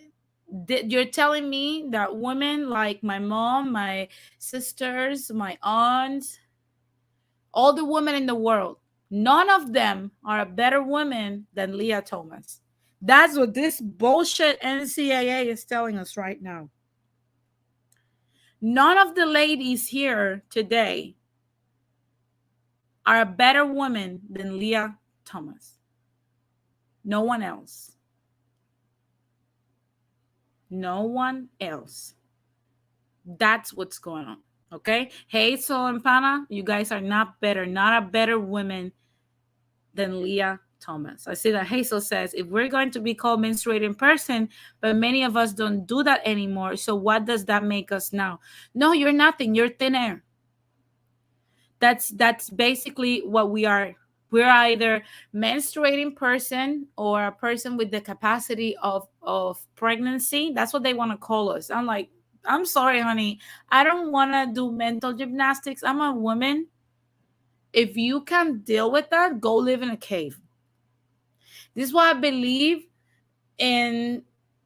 Speaker 1: you're telling me that women like my mom, my sisters, my aunts, all the women in the world, none of them are a better woman than Leah Thomas. That's what this bullshit NCAA is telling us right now. None of the ladies here today are a better woman than Leah Thomas. No one else. No one else. That's what's going on. Okay? Hey, Sol and Pana, you guys are not a better women than Leah Thomas. I see that Hazel says, if we're going to be called menstruating person, but many of us don't do that anymore. So what does that make us now? No, you're nothing. You're thin air. That's basically what we are. We're either menstruating person or a person with the capacity of pregnancy. That's what they want to call us. I'm like, I'm sorry, honey. I don't want to do mental gymnastics. I'm a woman. If you can deal with that, go live in a cave. This is why I believe in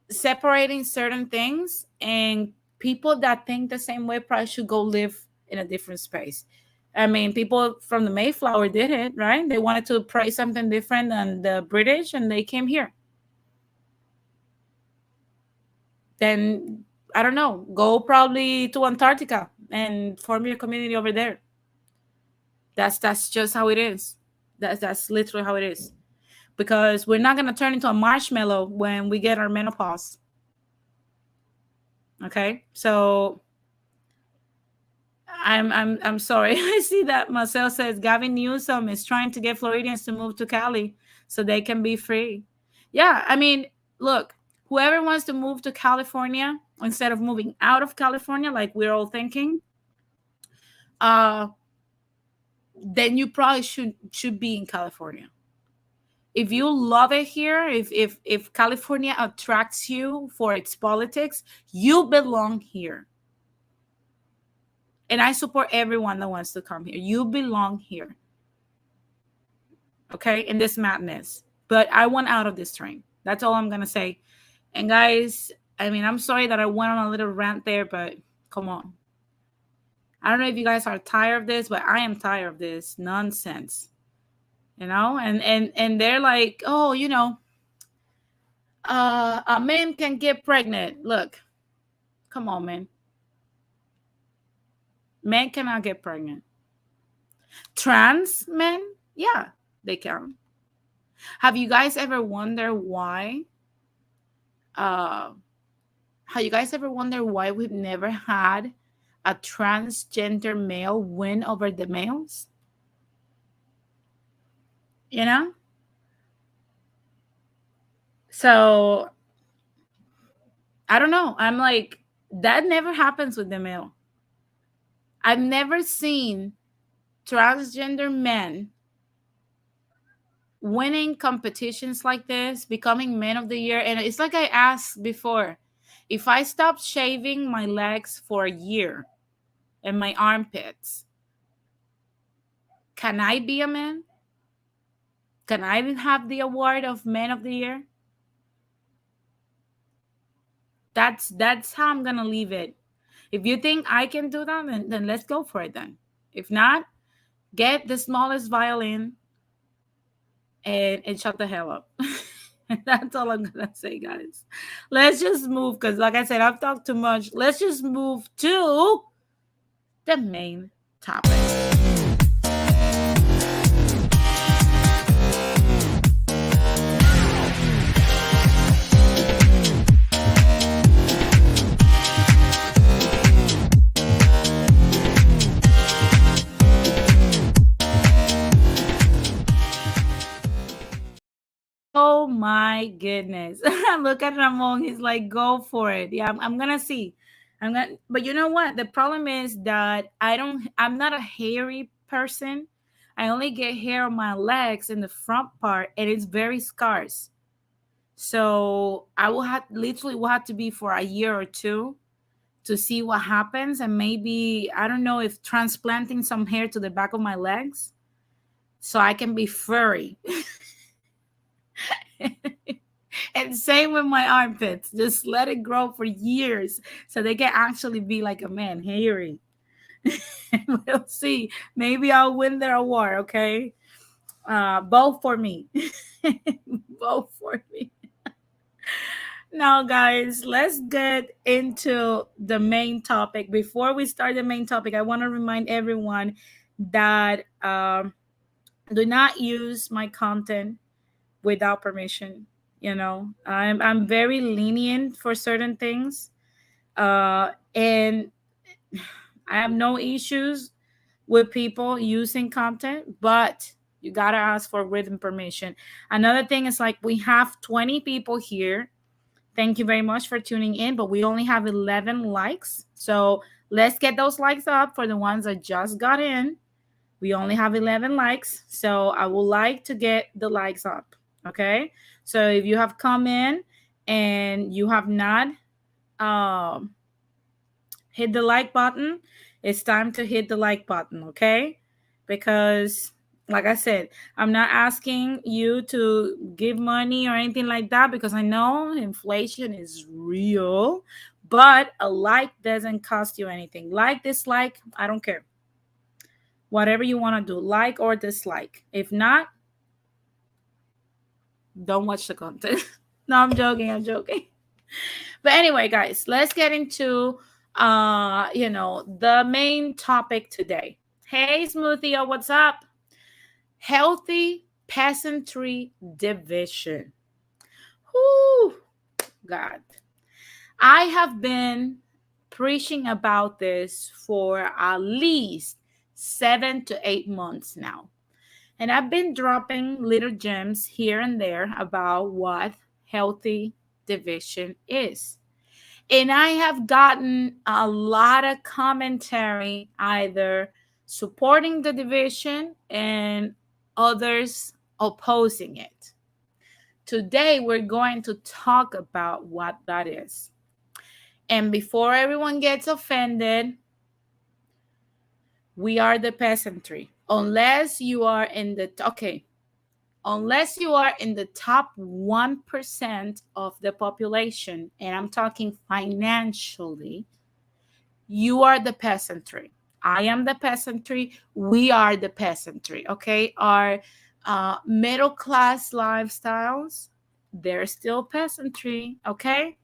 Speaker 1: separating certain things, and people that think the same way probably should go live in a different space. I mean, people from the Mayflower did it, right? They wanted to pray something different than the British, and they came here. Then, I don't know, go probably to Antarctica and form your community over there. That's just how it is. That's literally how it is. Because we're not gonna turn into a marshmallow when we get our menopause. Okay, so I'm sorry. I see that Marcel says Gavin Newsom is trying to get Floridians to move to Cali so they can be free. Yeah, I mean, look, whoever wants to move to California instead of moving out of California, like we're all thinking, uh, then you probably should be in California. If you love it here, if California attracts you for its politics, you belong here. And I support everyone that wants to come here. You belong here. Okay, in this madness. But I want out of this train. That's all I'm gonna say. And guys, I mean, I'm sorry that I went on a little rant there, but come on. I don't know if you guys are tired of this, but I am tired of this nonsense. You know, and they're like, oh, a man can get pregnant. Look, come on, man. Men cannot get pregnant. Trans men, yeah, they can. Have you guys ever wondered why? Have you guys ever wondered why we've never had a transgender male win over the males? You know? So I don't know. I'm like, that never happens with the male. I've never seen transgender men winning competitions like this, becoming men of the year. And it's like I asked before, if I stopped shaving my legs for a year and my armpits, can I be a man? Can I have the award of man of the year? That's how I'm gonna leave it. If you think I can do that, then let's go for it then. If not, get the smallest violin and shut the hell up. That's all I'm gonna say, guys. Let's just move, because like I said, I've talked too much. Let's just move to the main topic. Oh my goodness. Look at Ramon. He's like, go for it. Yeah, I'm gonna see. But you know what? The problem is that I'm not a hairy person. I only get hair on my legs in the front part, and it's very scarce. So I will have to be for a year or two to see what happens. And maybe, I don't know, if transplanting some hair to the back of my legs so I can be furry. And same with my armpits. Just let it grow for years so they can actually be like a man, hairy. We'll see. Maybe I'll win their award, okay? Both for me. Both for me. Now, guys, let's get into the main topic. Before we start the main topic, I want to remind everyone that do not use my content without permission. I'm very lenient for certain things, and I have no issues with people using content, but You gotta ask for written permission. Another thing is like we have 20 people here. Thank you very much for tuning in, but we only have 11 likes. So let's get those likes up for the ones that just got in. We only have 11 likes. So I would like to get the likes up. Okay. So if you have come in and you have not um, hit the like button, it's time to hit the like button. Okay. Because like I said, I'm not asking you to give money or anything like that because I know inflation is real, but a like doesn't cost you anything. Like, dislike, I don't care. Whatever you want to do, like or dislike. If not, don't watch the content. No, I'm joking. I'm joking. But anyway, guys, let's get into the main topic today. Hey, Smoothie, what's up? Healthy peasantry division. Whoo, God. I have been preaching about this for at least 7 to 8 months now. And I've been dropping little gems here and there about what healthy division is. And I have gotten a lot of commentary either supporting the division and others opposing it. Today, we're going to talk about what that is. And before everyone gets offended, we are the peasantry. Unless you are in the top 1% of the population, and I'm talking financially, you are the peasantry. I am the peasantry. We are the peasantry. Okay. Our middle class lifestyles, they're still peasantry. Okay.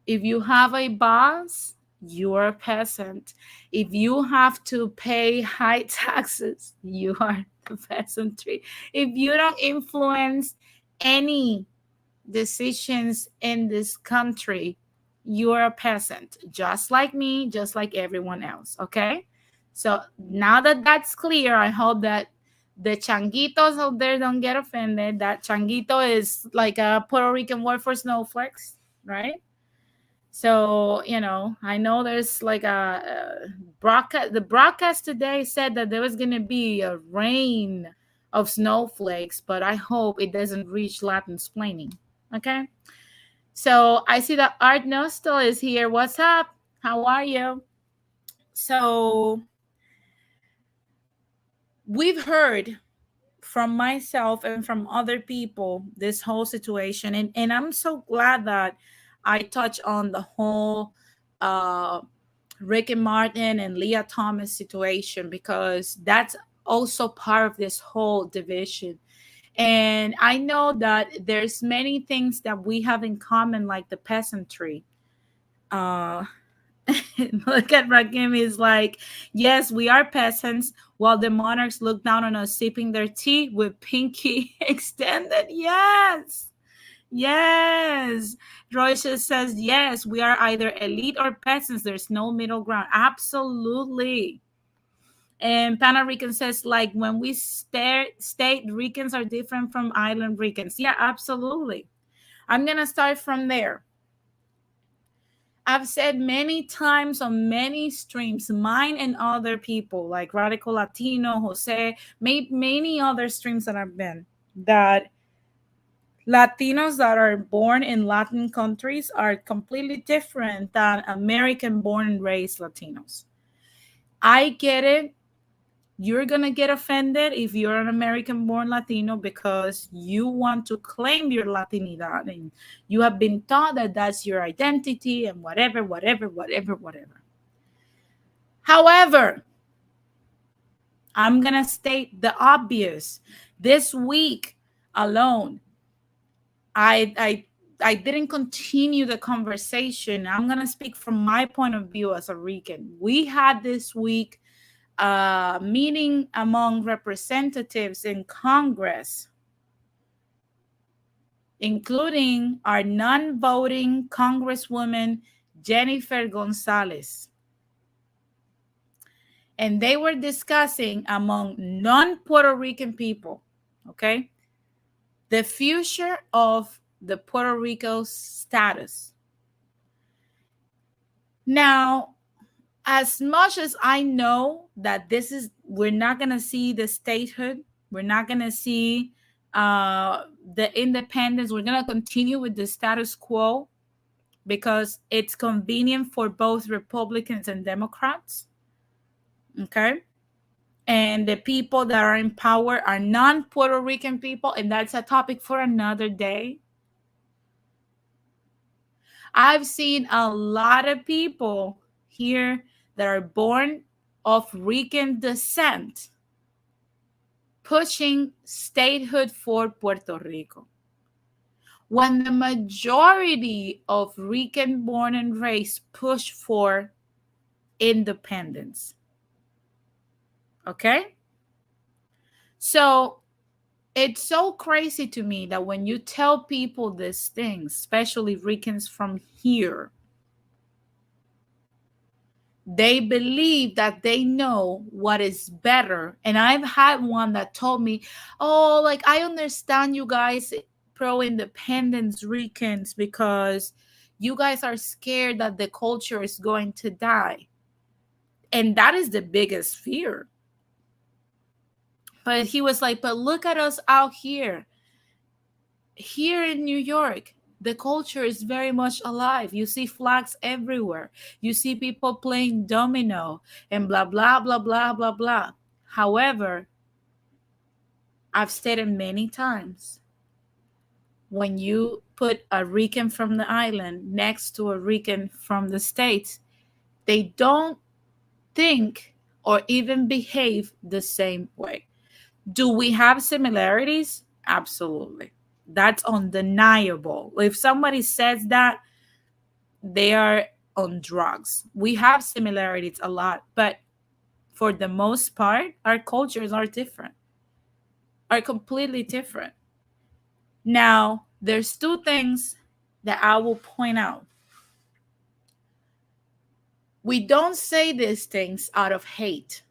Speaker 1: If you have a boss, you are a peasant. If you have to pay high taxes, you are the peasantry. If you don't influence any decisions in this country, you're a peasant, just like me, just like everyone else. Okay. So now that that's clear, I hope that the changuitos out there don't get offended. That changuito is like a Puerto Rican word for snowflakes, right? So, I know there's like a broadcast. The broadcast today said that there was going to be a rain of snowflakes, but I hope it doesn't reach Latin splaining. Okay. So I see that Art Nostal is here. What's up? How are you? So we've heard from myself and from other people this whole situation. And I'm so glad that I touch on the whole uh, Rick and Martin and Leah Thomas situation because that's also part of this whole division. And I know that there's many things that we have in common, like the peasantry. Uh, Look at Rakim. He's like, yes, we are peasants, while the monarchs look down on us, sipping their tea with pinky extended. Yes. Yes. Royce says, yes, we are either elite or peasants. There's no middle ground. Absolutely. And Pana Rican says, like, when we state Ricans are different from island Ricans. Yeah, absolutely. I'm going to start from there. I've said many times on many streams, mine and other people like Radical Latino, Jose, many other streams that I've been, that Latinos that are born in Latin countries are completely different than American born and raised Latinos. I get it. You're going to get offended if you're an American born Latino because you want to claim your Latinidad and you have been taught that that's your identity and whatever. However, I'm going to state the obvious. This week alone, I didn't continue the conversation. I'm going to speak from my point of view as a Rican. We had this week meeting among representatives in Congress, including our non-voting Congresswoman, Jennifer Gonzalez. and they were discussing among non-Puerto Rican people, okay, the future of the Puerto Rico status. Now, as much as I know that we're not going to see the statehood, we're not going to see the independence, we're going to continue with the status quo because it's convenient for both Republicans and Democrats. Okay. And the people that are in power are non-Puerto Rican people, and that's a topic for another day. I've seen a lot of people here that are born of Rican descent pushing statehood for Puerto Rico, when the majority of Rican born and raised push for independence. Okay? So it's so crazy to me that when you tell people these things, especially Ricans from here, they believe that they know what is better. And I've had one that told me, oh, like, I understand you guys pro-independence Ricans because you guys are scared that the culture is going to die. And that is the biggest fear. But he was like, but look at us out here. Here in New York, the culture is very much alive. You see flags everywhere. You see people playing domino and blah, blah, blah, blah, blah, blah. However, I've said it many times. When you put a Rican from the island next to a Rican from the States, they don't think or even behave the same way. Do we have similarities? Absolutely. That's undeniable. If somebody says that, they are on drugs. We have similarities a lot, but for the most part, our cultures are different, are completely different. Now, there's two things that I will point out. We don't say these things out of hate.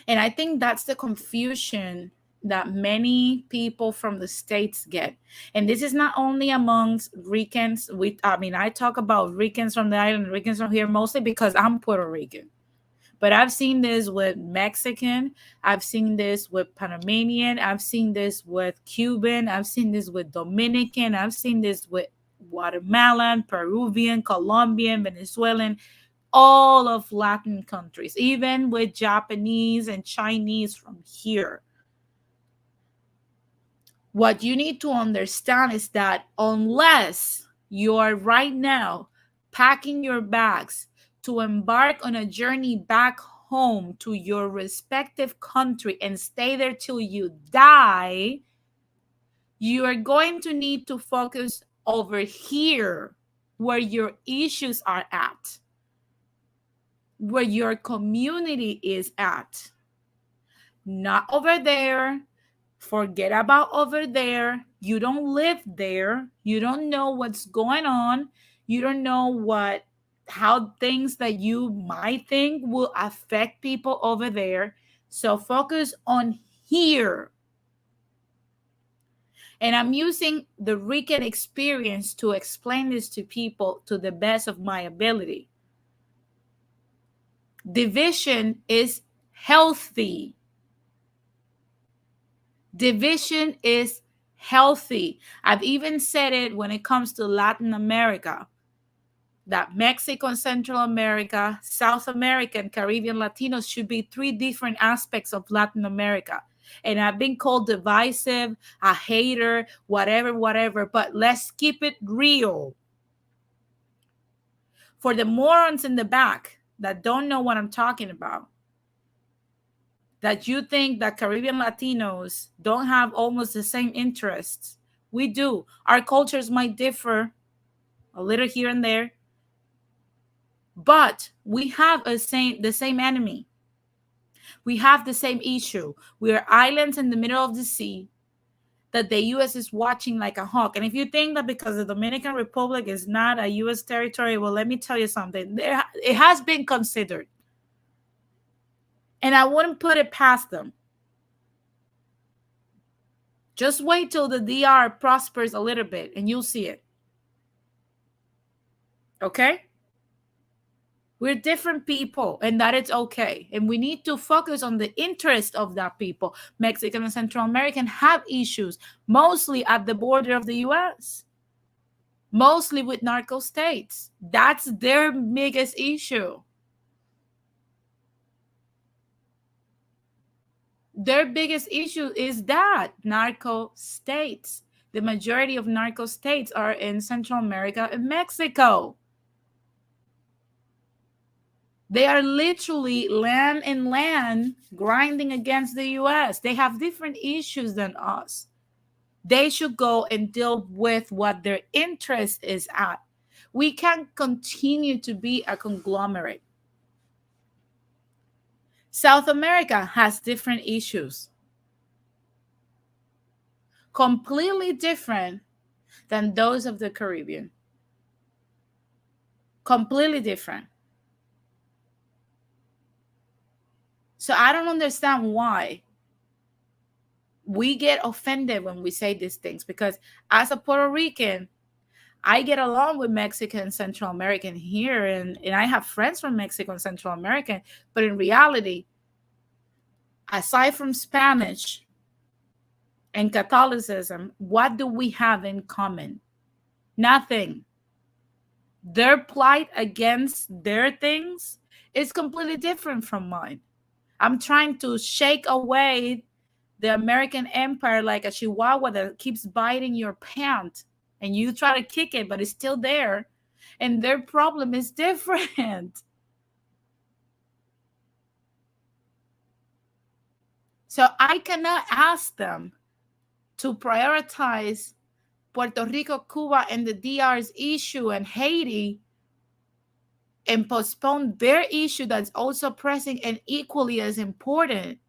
Speaker 1: And I think that's the confusion that many people from the States get. And this is not only amongst Ricans. I talk about Ricans from the island, Ricans from here, mostly because I'm Puerto Rican. But I've seen this with Mexican. I've seen this with Panamanian. I've seen this with Cuban. I've seen this with Dominican. I've seen this with Guatemalan, Peruvian, Colombian, Venezuelan, all of Latin countries, even with Japanese and Chinese from here. What you need to understand is that unless you are right now packing your bags to embark on a journey back home to your respective country and stay there till you die, you are going to need to focus over here where your issues are at, where your community is at, not over there. Forget about over there. You don't live there. You don't know what's going on. You don't know how things that you might think will affect people over there. So focus on here. And I'm using the Rican experience to explain this to people to the best of my ability. Division is healthy. Division is healthy. I've even said it when it comes to Latin America, that Mexico and Central America, South America, and Caribbean Latinos should be three different aspects of Latin America. And I've been called divisive, a hater, whatever, but let's keep it real. For the morons in the back that don't know what I'm talking about, that you think that Caribbean Latinos don't have almost the same interests. We do. Our cultures might differ a little here and there, but we have the same enemy. We have the same issue. We are islands in the middle of the sea that the U.S. is watching like a hawk. And if you think that because the Dominican Republic is not a U.S. territory, well, let me tell you something. It has been considered. And I wouldn't put it past them. Just wait till the DR prospers a little bit and you'll see it. Okay? We're different people, and that it's okay. And we need to focus on the interest of that people. Mexican and Central American have issues, mostly at the border of the US, mostly with narco states. That's their biggest issue. Their biggest issue is that narco states. The majority of narco states are in Central America and Mexico. They are literally land and land grinding against the US. They have different issues than us. They should go and deal with what their interest is at. We can't continue to be a conglomerate. South America has different issues, completely different than those of the Caribbean. Completely different. So I don't understand why we get offended when we say these things, because as a Puerto Rican, I get along with Mexican and Central American here, and I have friends from Mexico and Central American, but in reality, aside from Spanish and Catholicism, what do we have in common? Nothing. Their plight against their things is completely different from mine. I'm trying to shake away the American empire like a chihuahua that keeps biting your pant, and you try to kick it, but it's still there. And their problem is different. So I cannot ask them to prioritize Puerto Rico, Cuba, and the DR's issue and Haiti and postpone their issue that's also pressing and equally as important.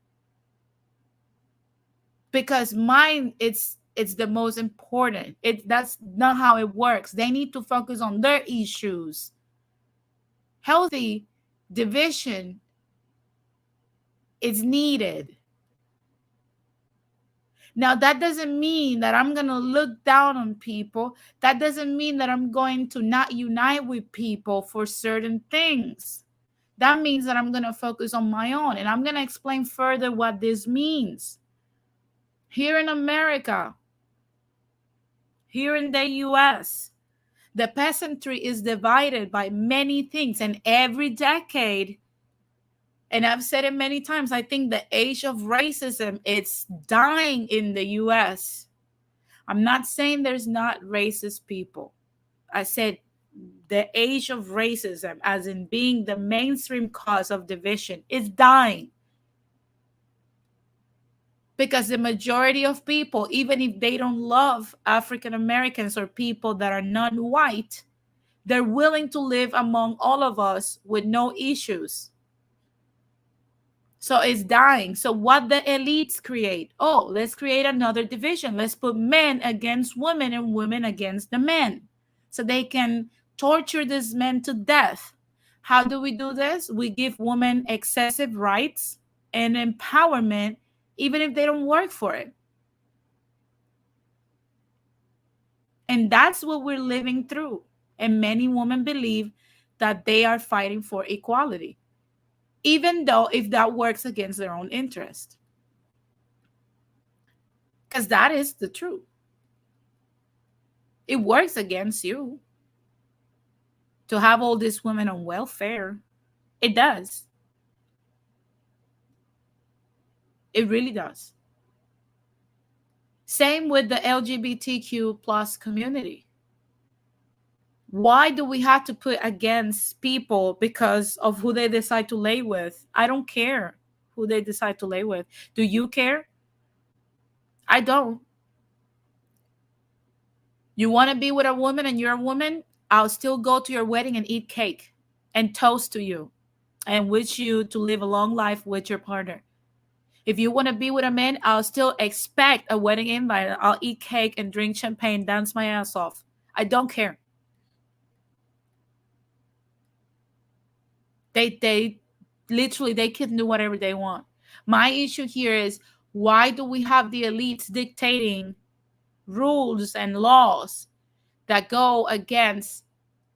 Speaker 1: Because mine, it's the most important. That's not how it works. They need to focus on their issues. Healthy division is needed. Now, that doesn't mean that I'm going to look down on people. That doesn't mean that I'm going to not unite with people for certain things. That means that I'm going to focus on my own. And I'm going to explain further what this means. Here in America, here in the US, the peasantry is divided by many things. And every decade, and I've said it many times, I think the age of racism, it's dying in the US. I'm not saying there's not racist people. I said the age of racism, as in being the mainstream cause of division, is dying. Because the majority of people, even if they don't love African Americans or people that are non-white, they're willing to live among all of us with no issues. So it's dying. So what the elites create? Oh, let's create another division. Let's put men against women and women against the men, so they can torture these men to death. How do we do this? We give women excessive rights and empowerment, even if they don't work for it. And that's what we're living through. And many women believe that they are fighting for equality, even though if that works against their own interest. Because that is the truth. It works against you to have all these women on welfare. It does. It really does. Same with the LGBTQ plus community. Why do we have to put against people because of who they decide to lay with? I don't care who they decide to lay with. Do you care? I don't. You want to be with a woman and you're a woman? I'll still go to your wedding and eat cake and toast to you and wish you to live a long life with your partner. If you want to be with a man, I'll still expect a wedding invite. I'll eat cake and drink champagne, dance my ass off. I don't care. They literally they can do whatever they want. My issue here is, why do we have the elites dictating rules and laws that go against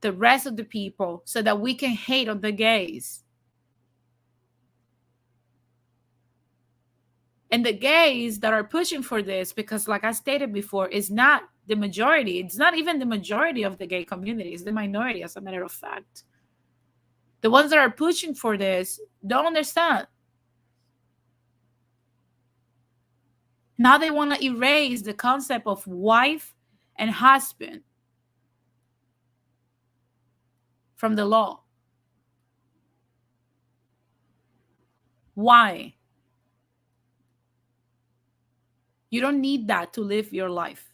Speaker 1: the rest of the people so that we can hate on the gays? And the gays that are pushing for this, because like I stated before, is not the majority. It's not even the majority of the gay community. It's the minority, as a matter of fact. The ones that are pushing for this don't understand. Now they want to erase the concept of wife and husband from the law. Why? You don't need that to live your life.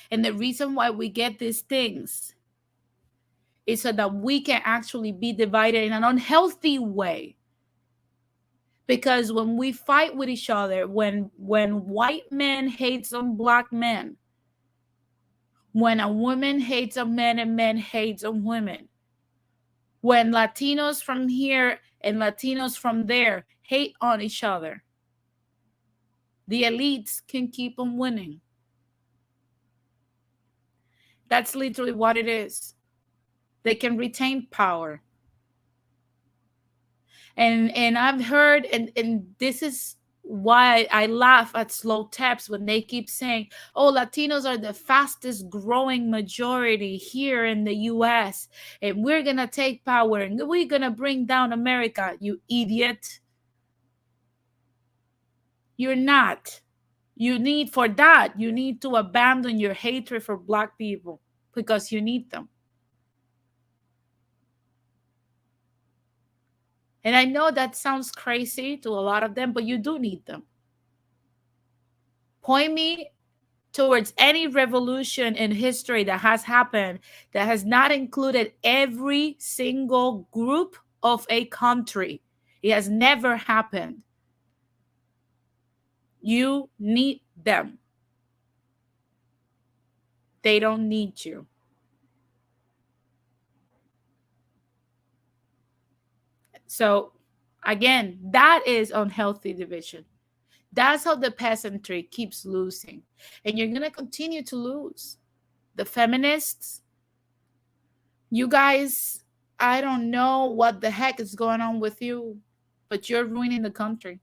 Speaker 1: And the reason why we get these things is so that we can actually be divided in an unhealthy way. Because when we fight with each other, when white men hates on black men, when a woman hates a man and men hates on women, when Latinos from here and Latinos from there hate on each other, the elites can keep on winning. That's literally what it is. They can retain power. And I've heard, and this is why I laugh at slow taps when they keep saying, oh, Latinos are the fastest growing majority here in the US, and we're gonna take power and we're gonna bring down America. You idiot. You're not. You need to abandon your hatred for black people, because you need them. And I know that sounds crazy to a lot of them, but you do need them. Point me towards any revolution in history that has happened that has not included every single group of a country. It has never happened. You need them. They don't need you. So again, that is unhealthy division. That's how the peasantry keeps losing. And you're going to continue to lose. The feminists, you guys, I don't know what the heck is going on with you, but you're ruining the country.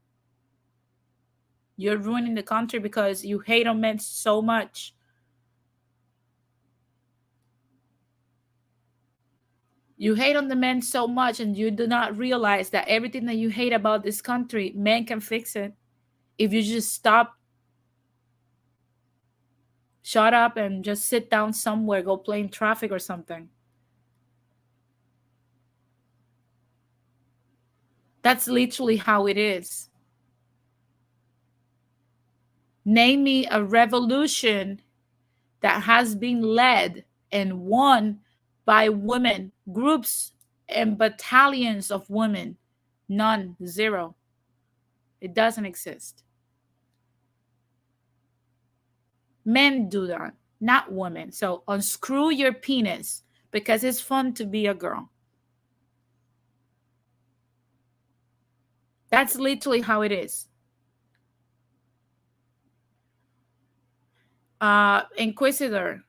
Speaker 1: You're ruining the country because you hate on men so much. You hate on the men so much, and you do not realize that everything that you hate about this country, men can fix it. If you just stop, shut up, and just sit down somewhere, go play in traffic or something. That's literally how it is. Name me a revolution that has been led and won by women, groups and battalions of women. None, zero. It doesn't exist. Men do that, not women. So unscrew your penis, because it's fun to be a girl. That's literally how it is. Inquisitor,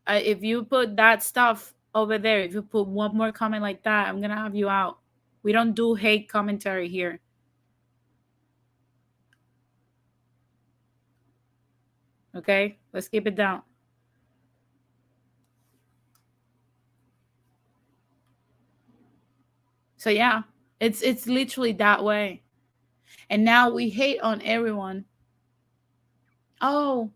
Speaker 1: if you put that stuff over there, if you put one more comment like that, I'm gonna have you out. We don't do hate commentary here. Okay, let's keep it down. So yeah, it's literally that way. And now we hate on everyone. Oh,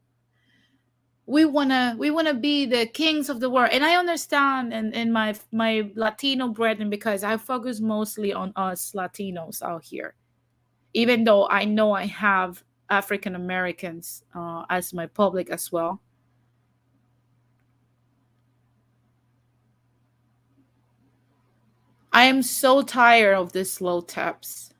Speaker 1: we wanna be the kings of the world. And I understand, and my Latino brethren, because I focus mostly on us Latinos out here, even though I know I have African Americans as my public as well. I am so tired of the slow taps.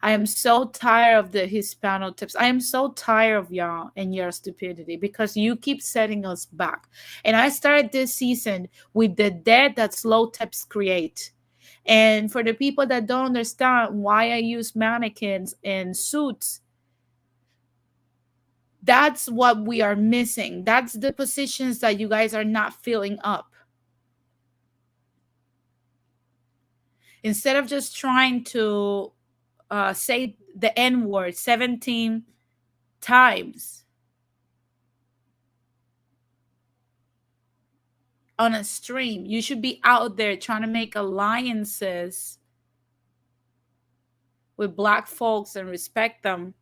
Speaker 1: I am so tired of the Hispano tips. I am so tired of y'all and your stupidity, because you keep setting us back. And I started this season with the debt that slow tips create. And for the people that don't understand why I use mannequins and suits, that's what we are missing. That's the positions that you guys are not filling up. Instead of just trying to say the N word 17 times on a stream, you should be out there trying to make alliances with Black folks and respect them,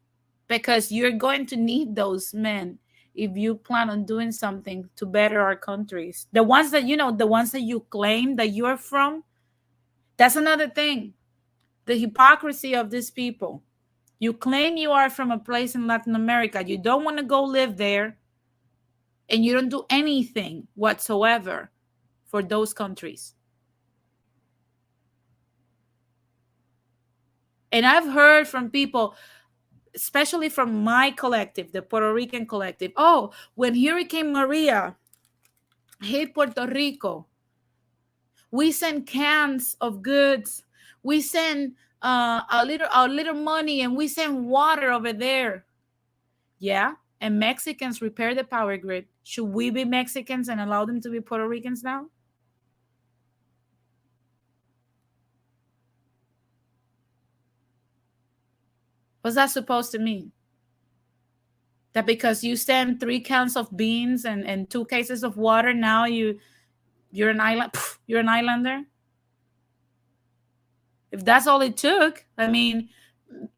Speaker 1: because you're going to need those men if you plan on doing something to better our countries. The ones that, the ones that you claim that you're from, that's another thing. The hypocrisy of these people. You claim you are from a place in Latin America. You don't want to go live there, and you don't do anything whatsoever for those countries. And I've heard from people, especially from my collective, the Puerto Rican collective, oh, when Hurricane Maria hit Puerto Rico, we send cans of goods, we send a little money, and we send water over there. Yeah, and Mexicans repair the power grid. Should we be Mexicans and allow them to be Puerto Ricans now? What's that supposed to mean? That because you send 3 cans of beans and 2 cases of water, now you're an island, you're an islander? If that's all it took, I mean,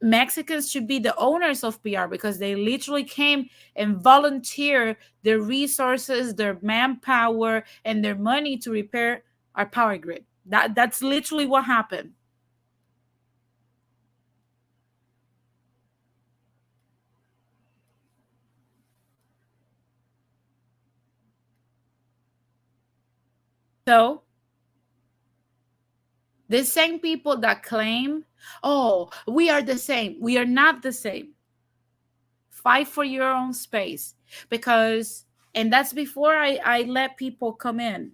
Speaker 1: Mexicans should be the owners of PR, because they literally came and volunteer their resources, their manpower, and their money to repair our power grid. That's literally what happened. So the same people that claim, oh, we are the same, we are not the same. Fight for your own space, because, and that's before I let people come in.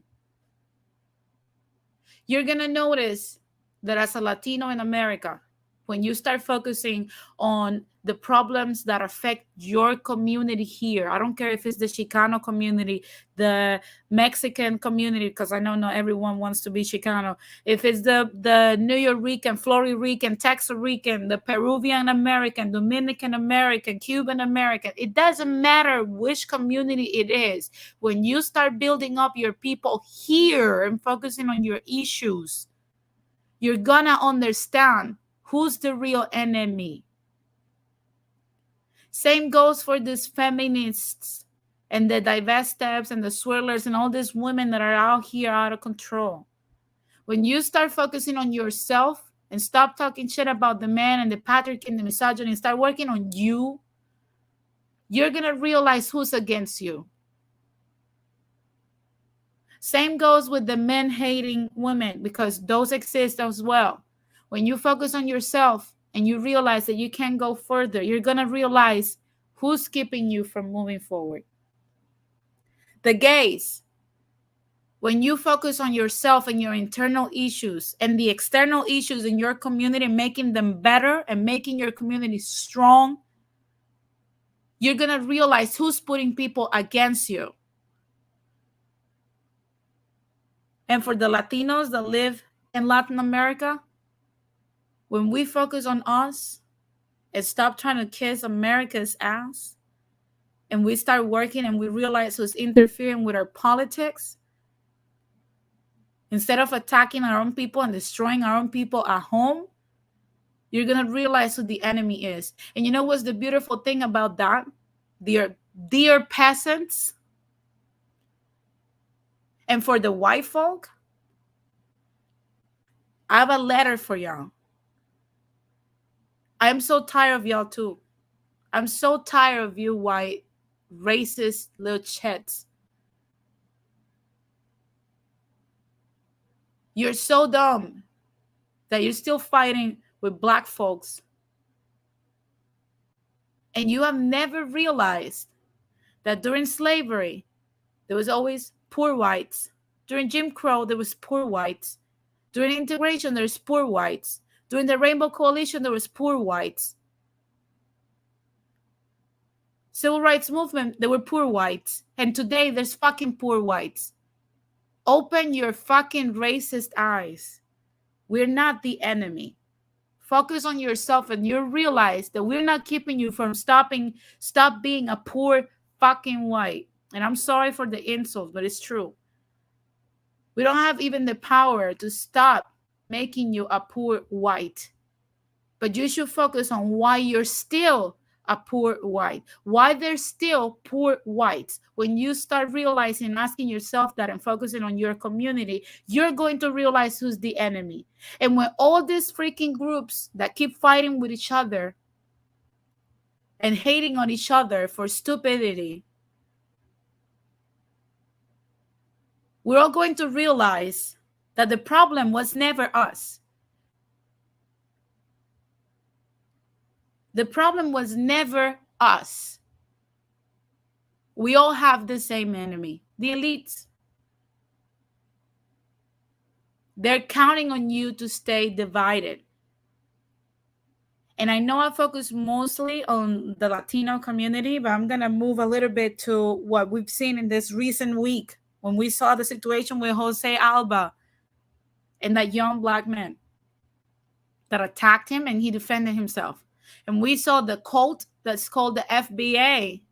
Speaker 1: You're going to notice that as a Latino in America, when you start focusing on the problems that affect your community here, I don't care if it's the Chicano community, the Mexican community, because I know not everyone wants to be Chicano, if it's the New York, Florida Rican, Texas Rican, the Peruvian American, Dominican American, Cuban American, it doesn't matter which community it is. When you start building up your people here and focusing on your issues, you're gonna understand who's the real enemy. Same goes for these feminists and the diverse steps and the swirlers and all these women that are out here out of control. When you start focusing on yourself and stop talking shit about the man and the patriarchy and the misogyny and start working on you, you're going to realize who's against you. Same goes with the men hating women, because those exist as well. When you focus on yourself and you realize that you can't go further, you're going to realize who's keeping you from moving forward. The gays, when you focus on yourself and your internal issues and the external issues in your community, making them better and making your community strong, you're going to realize who's putting people against you. And for the Latinos that live in Latin America, when we focus on us and stop trying to kiss America's ass, and we start working and we realize who's interfering with our politics, instead of attacking our own people and destroying our own people at home, you're going to realize who the enemy is. And you know what's the beautiful thing about that? Dear peasants, and for the white folk, I have a letter for y'all. I'm so tired of y'all too. I'm so tired of you white racist little chets. You're so dumb that you're still fighting with black folks. And you have never realized that during slavery, there was always poor whites. During Jim Crow, there was poor whites. During integration, there's poor whites. During the Rainbow Coalition, there was poor whites. Civil rights movement, there were poor whites. And today, there's fucking poor whites. Open your fucking racist eyes. We're not the enemy. Focus on yourself and you realize that we're not keeping you from stop being a poor fucking white. And I'm sorry for the insult, but it's true. We don't have even the power to stop making you a poor white. But you should focus on why you're still a poor white. Why there's still poor whites. When you start realizing, asking yourself that and focusing on your community, you're going to realize who's the enemy. And when all these freaking groups that keep fighting with each other and hating on each other for stupidity, we're all going to realize that the problem was never us. The problem was never us. We all have the same enemy, the elites. They're counting on you to stay divided. And I know I focus mostly on the Latino community, but I'm going to move a little bit to what we've seen in this recent week when we saw the situation with Jose Alba and that young black man that attacked him and he defended himself. And we saw the cult that's called the FBA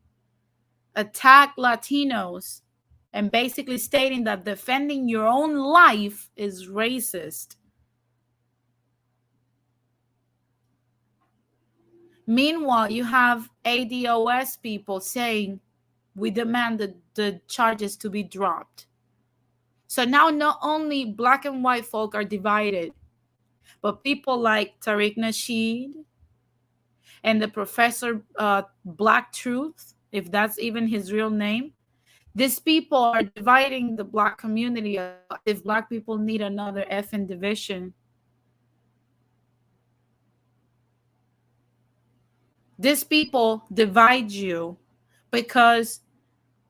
Speaker 1: attack Latinos and basically stating that defending your own life is racist. Meanwhile, you have ADOS people saying, we demand the charges to be dropped. So now not only black and white folk are divided, but people like Tariq Nasheed and the Professor Black Truth, if that's even his real name, these people are dividing the black community if black people need another effing division. These people divide you because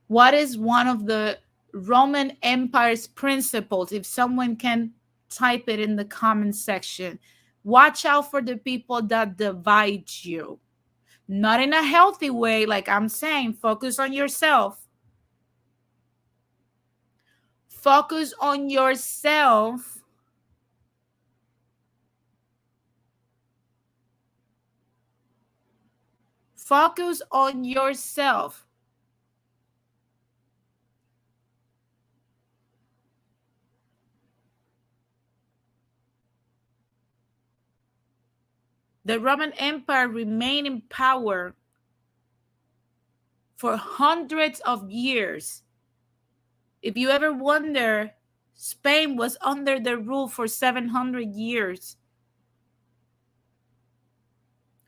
Speaker 1: what is one of the Roman Empire's principles? If someone can type it in the comment section, watch out for the people that divide you. Not in a healthy way, like I'm saying, focus on yourself. Focus on yourself. Focus on yourself. The Roman Empire remained in power for hundreds of years. If you ever wonder, Spain was under their rule for 700 years.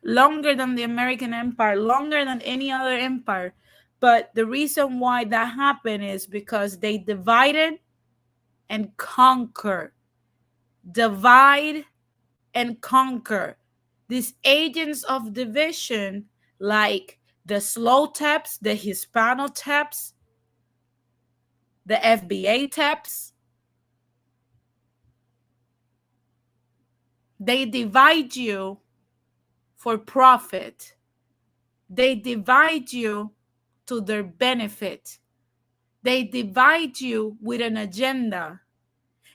Speaker 1: Longer than the American Empire, longer than any other empire. But the reason why that happened is because they divided and conquer. Divide and conquer. These agents of division, like the slow taps, the Hispano taps, the FBA taps, they divide you for profit. They divide you to their benefit. They divide you with an agenda,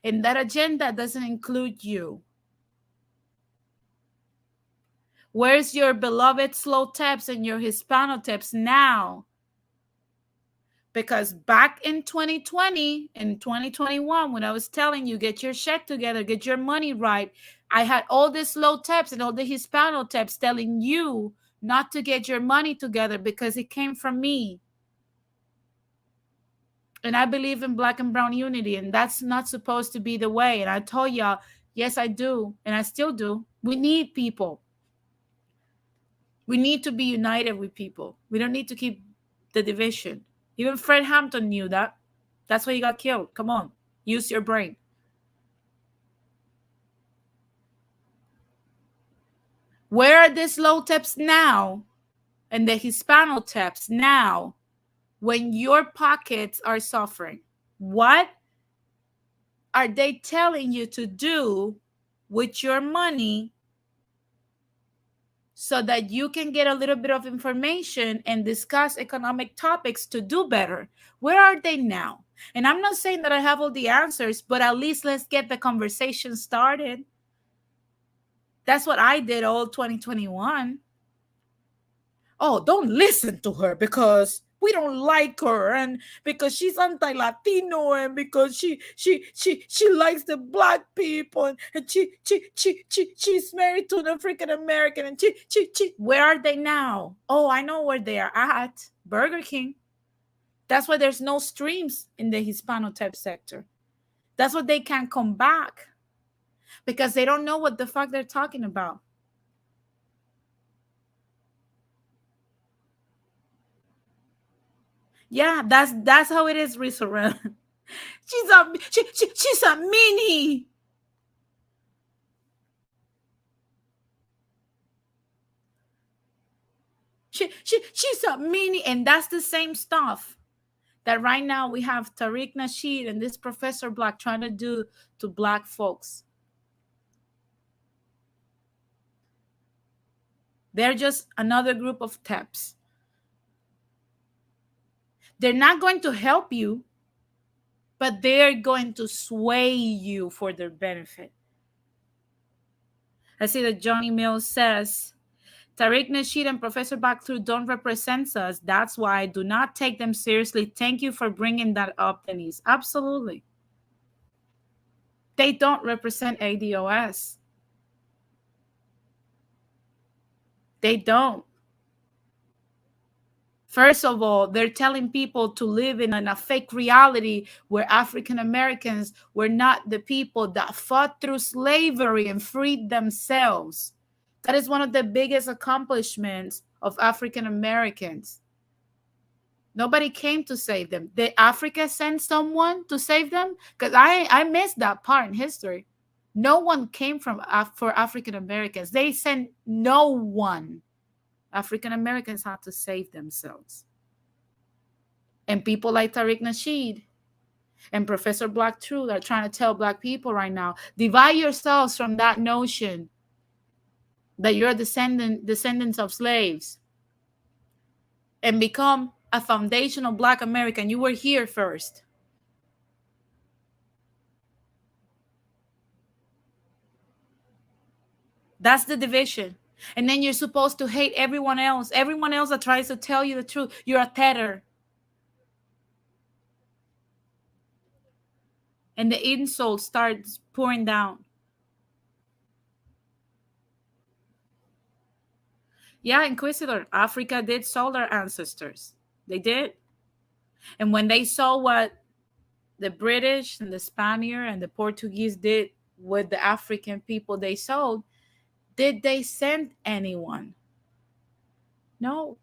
Speaker 1: and that agenda doesn't include you. Where's your beloved slow taps and your Hispano taps now? Because back in 2020 and 2021, when I was telling you, get your shit together, get your money right, I had all the slow taps and all the Hispano taps telling you not to get your money together because it came from me. And I believe in black and brown unity, and that's not supposed to be the way. And I told y'all, yes, I do, and I still do. We need people. We need to be united with people. We don't need to keep the division. Even Fred Hampton knew that. That's why he got killed. Come on, use your brain. Where are the slow taps now and the Hispano taps now when your pockets are suffering? What? are they telling you to do with your money so that you can get a little bit of information and discuss economic topics to do better? Where are they now? And I'm not saying that I have all the answers, but at least let's get the conversation started. That's what I did all 2021. Oh, don't listen to her because we don't like her, and because she's anti-Latino, and because she likes the black people, and she's married to an African American, and she. Where are they now? Oh, I know where they are at. Burger King. That's why there's no streams in the Hispano type sector. That's why they can't come back, because they don't know what the fuck they're talking about. Yeah, that's how it is, Rizzo. She's a mini. She's a mini, and that's the same stuff that right now we have Tariq Nasheed and this Professor Black trying to do to black folks. They're just another group of taps. They're not going to help you, but they're going to sway you for their benefit. I see that Johnny Mills says, Tariq Nasheed and Professor Bakhtur don't represent us. That's why I do not take them seriously. Thank you for bringing that up, Denise. Absolutely. They don't represent ADOS. They don't. First of all, they're telling people to live in a fake reality where African Americans were not the people that fought through slavery and freed themselves. That is one of the biggest accomplishments of African Americans. Nobody came to save them. Did Africa send someone to save them? Because I missed that part in history. No one came for African Americans. They sent no one. African Americans had to save themselves. And people like Tariq Nasheed and Professor Black Truth are trying to tell black people right now, divide yourselves from that notion that you're descendants of slaves and become a foundational black American. You were here first. That's the division. And then you're supposed to hate everyone else that tries to tell you the truth. You're a tether. And the insult starts pouring down. Yeah, Inquisitor, Africa did sell their ancestors. They did. And when they saw what the British and the Spaniard and the Portuguese did with the African people they sold, did they send anyone? No.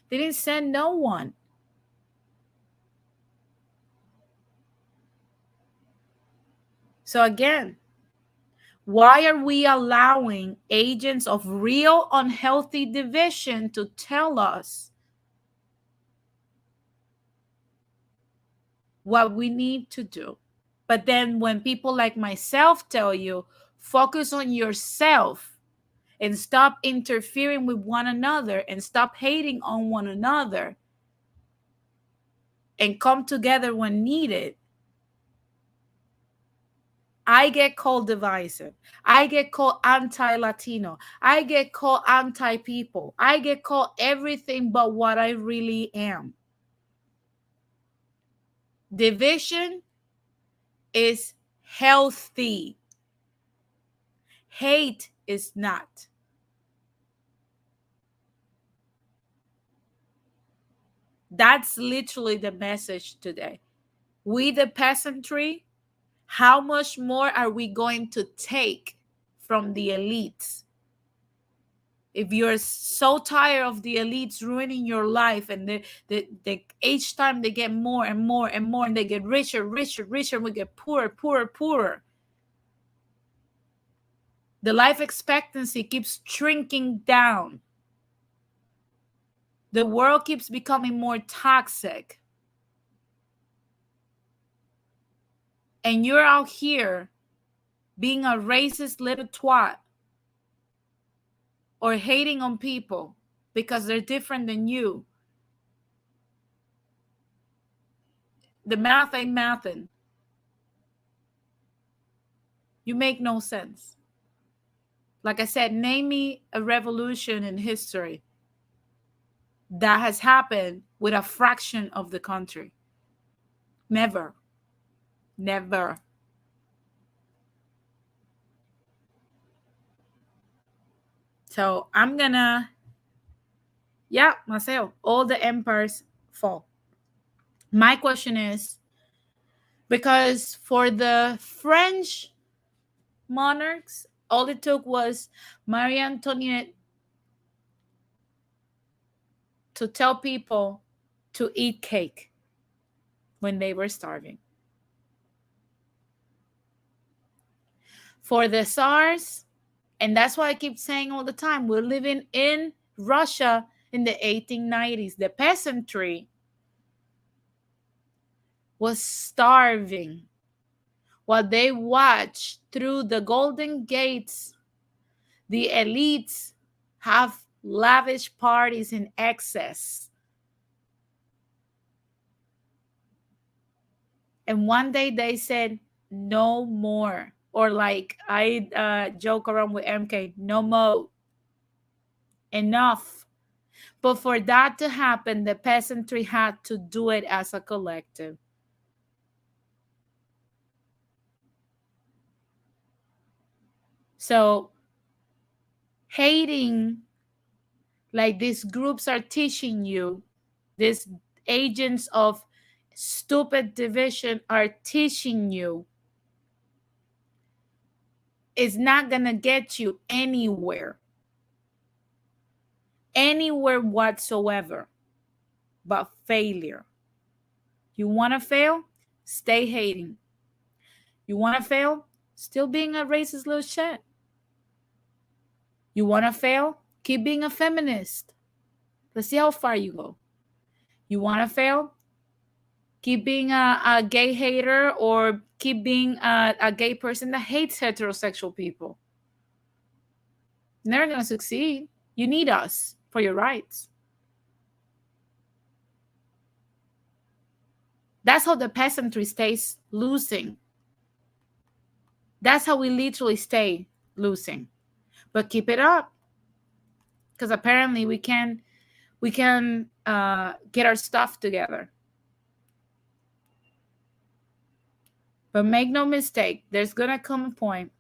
Speaker 1: They didn't send no one. So again, why are we allowing agents of real unhealthy division to tell us what we need to do? But then when people like myself tell you, focus on yourself and stop interfering with one another and stop hating on one another and come together when needed, I get called divisive. I get called anti-Latino. I get called anti-people. I get called everything but what I really am. Division is healthy. Hate is not. That's literally the message today. We, the peasantry, how much more are we going to take from the elites? If you're so tired of the elites ruining your life, and each time they get more and more and more, and they get richer, and we get poorer. The life expectancy keeps shrinking down. The world keeps becoming more toxic. and you're out here being a racist little twat or hating on people because they're different than you, the math ain't mathin'. You make no sense. Like I said, name me a revolution in history that has happened with a fraction of the country. Never. Never. So I'm gonna, yeah, Marcel, all the empires fall. My question is, because for the French monarchs, all it took was Marie Antoinette to tell people to eat cake when they were starving. For the Tsars, and that's why I keep saying all the time, we're living in Russia in the 1890s. The peasantry was starving while they watched through the golden gates the elites have lavish parties in excess. And one day they said, no more. Or like I joke around with MK, no more. Enough. But for that to happen, the peasantry had to do it as a collective. So hating, like these groups are teaching you, these agents of stupid division are teaching you, is not going to get you anywhere whatsoever, but failure. You want to fail? Stay hating. You want to fail? Still being a racist little shit. You want to fail? Keep being a feminist. Let's see how far you go. You want to fail? Keep being a gay hater, or keep being a gay person that hates heterosexual people. Never going to succeed. You need us for your rights. That's how the peasantry stays losing. That's how we literally stay losing. But keep it up, because apparently we can get our stuff together. But make no mistake, there's gonna come a point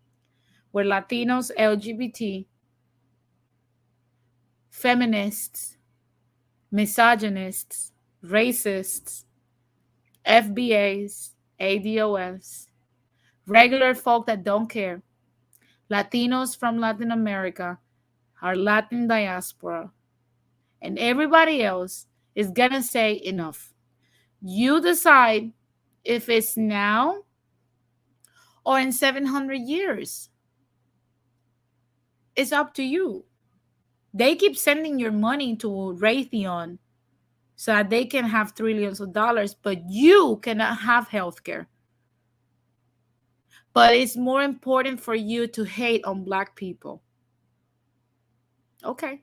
Speaker 1: where Latinos, LGBT, feminists, misogynists, racists, FBAs, ADOS, regular folk that don't care, Latinos from Latin America, our Latin diaspora, and everybody else is gonna say enough. You decide if it's now or in 700 years. It's up to you. They keep sending your money to Raytheon so that they can have trillions of dollars, but you cannot have healthcare. But it's more important for you to hate on Black people. Okay.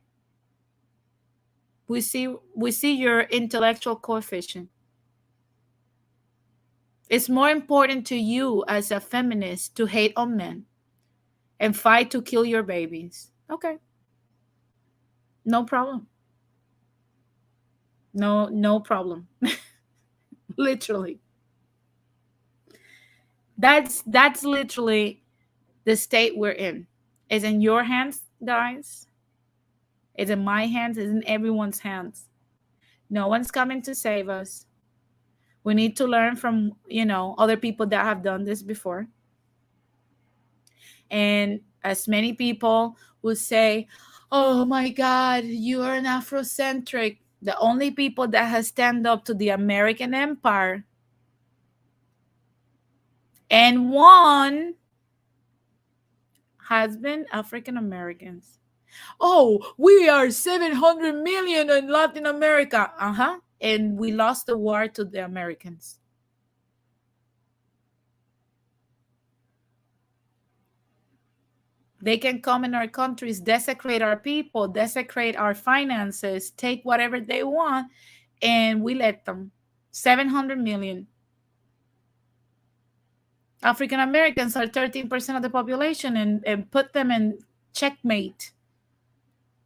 Speaker 1: We see your intellectual coefficient. It's more important to you as a feminist to hate on men and fight to kill your babies. Okay. No problem. No problem. Literally. That's literally the state we're in. It's in your hands, guys. It's in my hands. It's in everyone's hands. No one's coming to save us. We need to learn from, other people that have done this before. And as many people would say, oh my God, you are an Afrocentric. The only people that have stand up to the American empire and won has been African Americans. Oh, we are 700 million in Latin America. And we lost the war to the Americans. They can come in our countries, desecrate our people, desecrate our finances, take whatever they want, and we let them. 700 million. African Americans are 13% of the population, and put them in checkmate.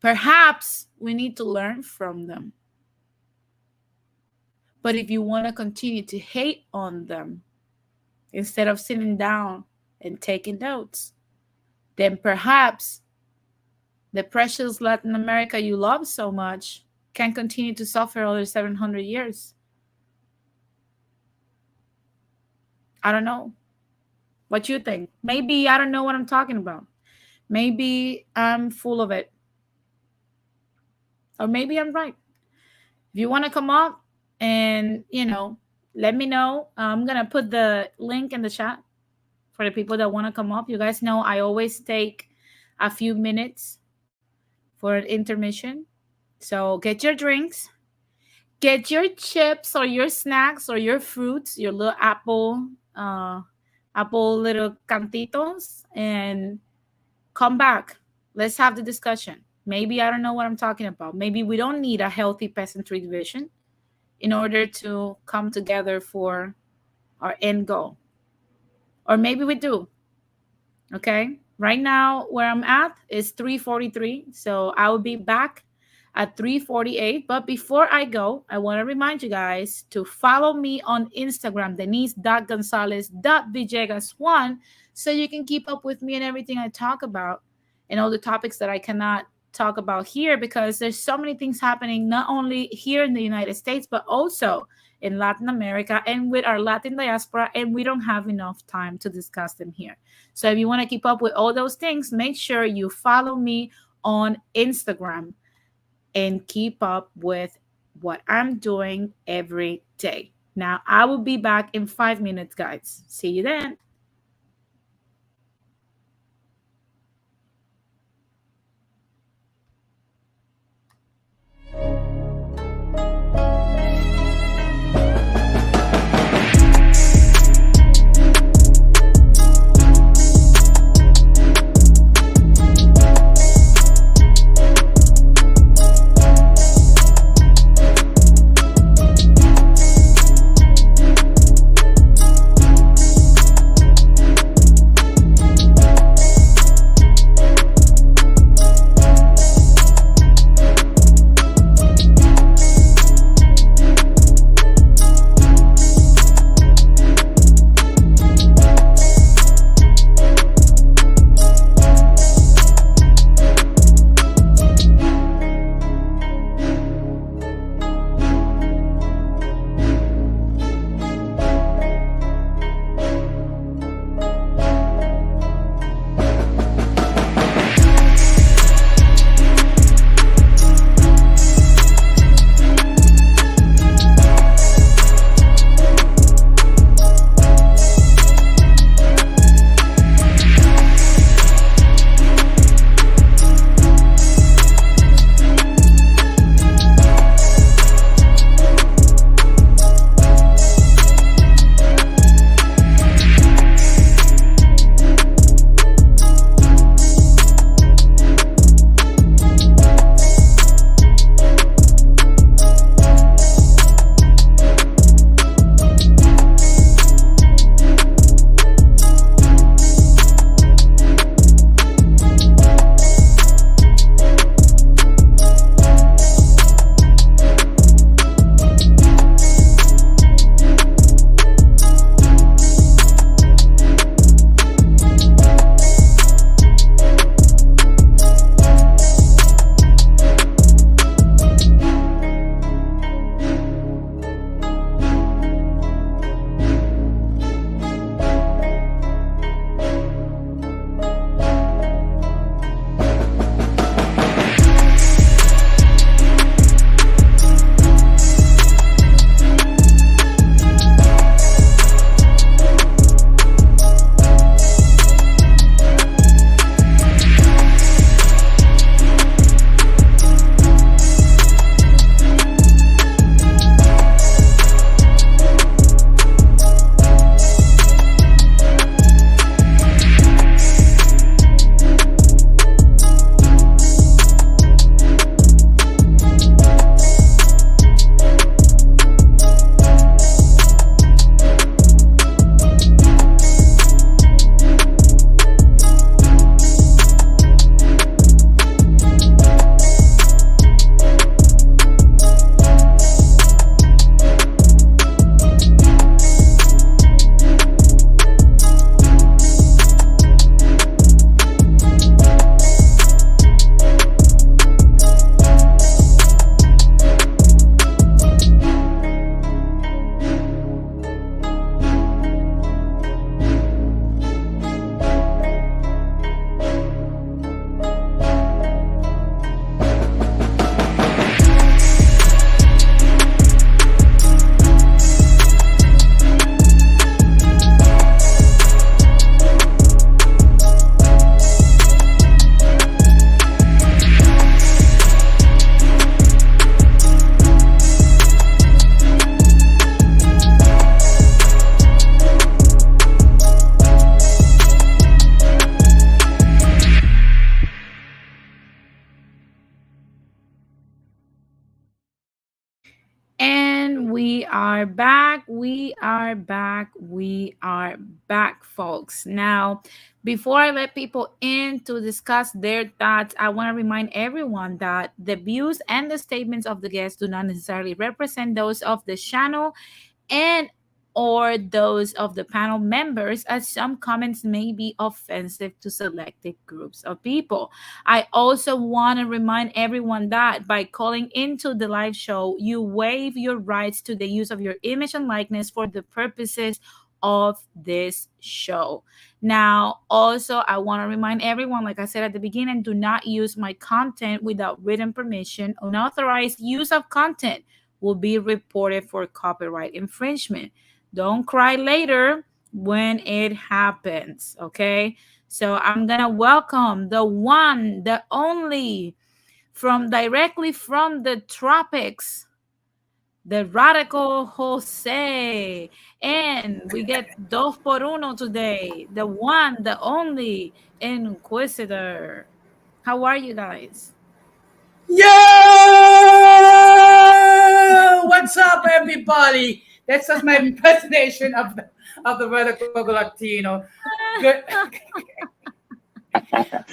Speaker 1: Perhaps we need to learn from them. But if you want to continue to hate on them instead of sitting down and taking notes, then perhaps the precious Latin America you love so much can continue to suffer other 700 years. I don't know. What you think? Maybe I don't know what I'm talking about. Maybe I'm full of it. Or maybe I'm right. If you want to come up and, let me know. I'm going to put the link in the chat for the people that want to come up. You guys know I always take a few minutes for an intermission. So get your drinks, get your chips or your snacks or your fruits, your little apple little cantitos, and come back. Let's have the discussion. Maybe I don't know what I'm talking about. Maybe we don't need a healthy peasantry division in order to come together for our end goal. Or maybe we do. Okay? Right now, where I'm at is 3:43. So I will be back at 3:48. But before I go, I want to remind you guys to follow me on Instagram, denise.gonzalez.villegas1, so you can keep up with me and everything I talk about and all the topics that I cannot talk about here, because there's so many things happening, not only here in the United States, but also in Latin America and with our Latin diaspora, and we don't have enough time to discuss them here. So if you want to keep up with all those things, make sure you follow me on Instagram and keep up with what I'm doing every day. Now, I will be back in 5 minutes, guys. See you then. We are back. We are back. We are back, folks. Now, before I let people in to discuss their thoughts, I want to remind everyone that the views and the statements of the guests do not necessarily represent those of the channel and or those of the panel members, as some comments may be offensive to selected groups of people. I also want to remind everyone that by calling into the live show, you waive your rights to the use of your image and likeness for the purposes of this show. Now, also, I want to remind everyone, like I said at the beginning, do not use my content without written permission. Unauthorized use of content will be reported for copyright infringement. Don't cry later when it happens, okay? So I'm gonna welcome the one, the only, from directly from the tropics, the radical Jose. And we get dos por uno today, the one, the only Inquisitor. How are you guys?
Speaker 4: Yo! What's up, everybody? That's just my impersonation of the radical Latino. Good.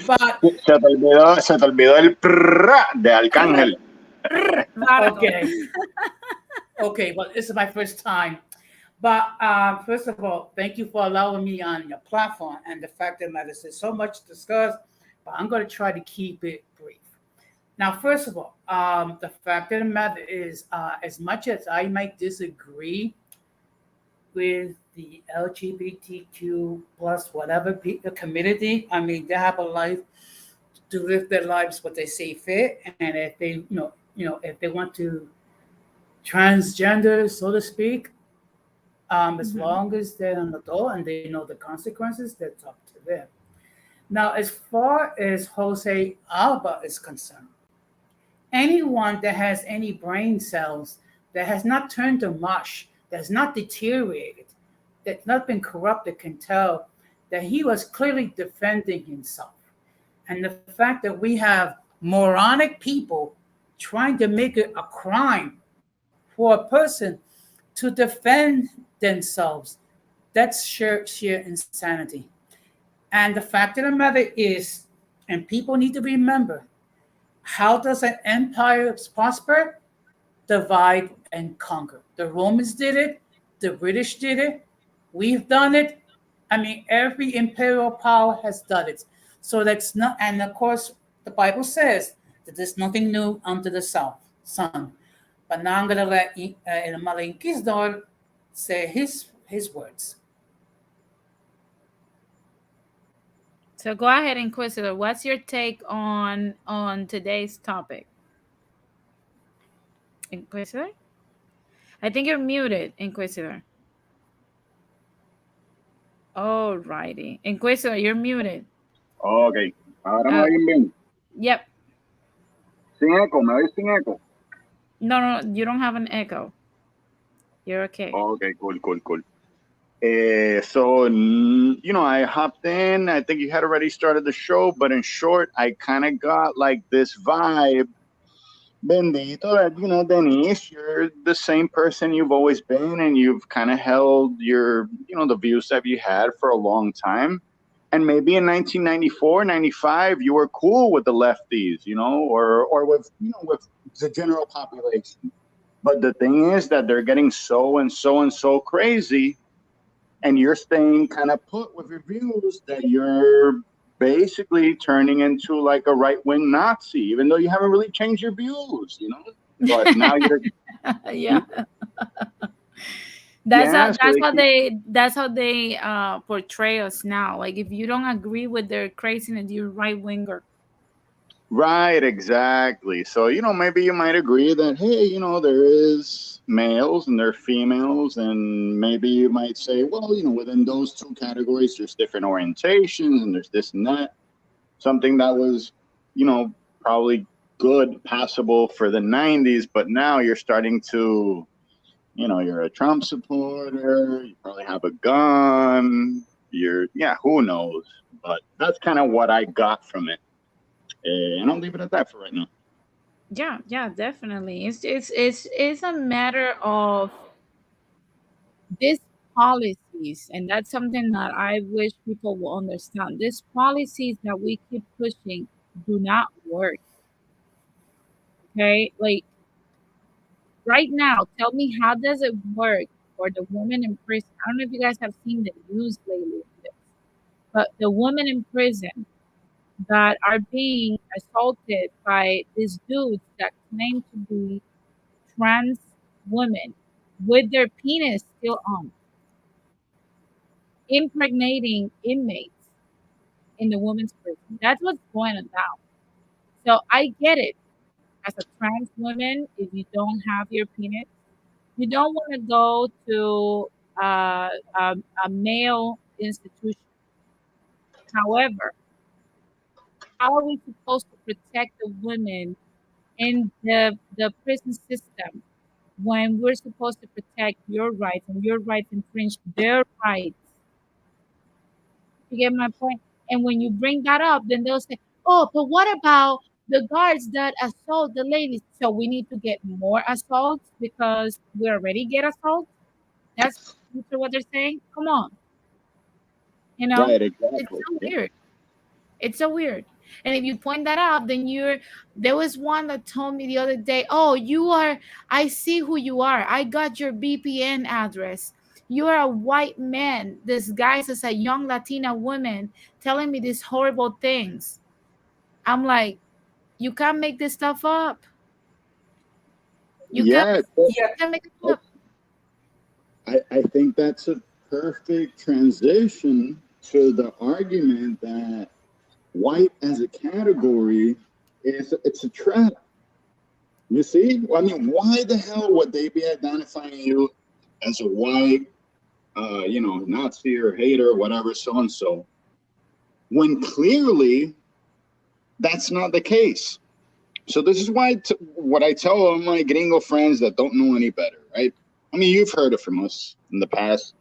Speaker 4: But
Speaker 5: Se te olvidó el prrr de Arcángel.
Speaker 4: Okay, well, this is my first time. But first of all, thank you for allowing me on your platform. And the fact that there's so much to discuss, but I'm going to try to keep it brief. Now, first of all, the fact of the matter is, as much as I might disagree with the LGBTQ plus whatever the community, I mean, they have a life to live their lives what they see fit, and if they, if they want to transgender, so to speak, as long as they're an adult and they know the consequences, that's up to them. Now, as far as Jose Alba is concerned, anyone that has any brain cells that has not turned to mush, that has not deteriorated, that's not been corrupted, can tell that he was clearly defending himself. And the fact that we have moronic people trying to make it a crime for a person to defend themselves, that's sheer insanity. And the fact of the matter is, and people need to remember, how does an empire prosper? Divide and conquer. The Romans did it. The British did it. We've done it. I mean, every imperial power has done it. So that's not, and of course, the Bible says that there's nothing new under the sun. But now I'm going to let El Malinquisdor say his words.
Speaker 1: So go ahead, Inquisitor. What's your take on today's topic? Inquisitor? I think you're muted, Inquisitor. Alrighty. Inquisitor, you're muted.
Speaker 5: Ok. Ahora me oyen bien.
Speaker 1: Yep.
Speaker 5: Sin eco. ¿Me oís sin eco?
Speaker 1: No, you don't have an echo. You're okay.
Speaker 5: Okay, cool. So, I hopped in. I think you had already started the show, but in short, I kind of got like this vibe. Bendito, that, Denise, you're the same person you've always been, and you've kind of held your, the views that you had for a long time. And maybe in 1994, 95, you were cool with the lefties, or with, with the general population. But the thing is that they're getting so crazy, and you're staying kind of put with your views that you're basically turning into like a right-wing Nazi, even though you haven't really changed your views, But now you're
Speaker 1: yeah. That's how they portray us now. Like if you don't agree with their craziness, you're right winger.
Speaker 5: Right, exactly. So, maybe you might agree that, hey, there is males and there are females, and maybe you might say, well, within those two categories, there's different orientations and there's this and that. Something that was, probably good, passable for the 90s, but now you're starting to, you're a Trump supporter, you probably have a gun, who knows? But that's kind of what I got from it. And I'll leave it at that for right now.
Speaker 1: Yeah, definitely. It's a matter of these policies, and that's something that I wish people will understand. These policies that we keep pushing do not work. Okay, like right now, tell me, how does it work for the woman in prison? I don't know if you guys have seen the news lately on this, but the women in prison that are being assaulted by these dudes that claim to be trans women with their penis still on, impregnating inmates in the women's prison. That's what's going on now. So I get it. As a trans woman, if you don't have your penis, you don't want to go to a male institution. However, how are we supposed to protect the women in the prison system when we're supposed to protect your rights and your rights infringe their rights? You get my point? And when you bring that up, then they'll say, "Oh, but what about the guards that assault the ladies?" So we need to get more assaults because we already get assaults. That's what they're saying. Come on, you know,
Speaker 5: Right,
Speaker 1: it's
Speaker 5: exactly.
Speaker 1: so
Speaker 5: Yeah.
Speaker 1: weird. It's so weird. And if you point that out, then you're there was one that told me the other day, "Oh, you are I see who you are. I got your VPN address. You are a white man disguised as a young Latina woman telling me these horrible things." I'm like, "You can't make this stuff up. You can't
Speaker 5: Yeah,
Speaker 4: Yeah.
Speaker 1: make it
Speaker 5: that-
Speaker 1: up."
Speaker 5: I think that's a perfect transition to the argument that white as a category it's a trap. You see? Well, I mean, why the hell would they be identifying you as a white, Nazi or hater or whatever, so and so, when clearly that's not the case? So this is why what I tell all my gringo friends that don't know any better, right? I mean, you've heard it from us in the past.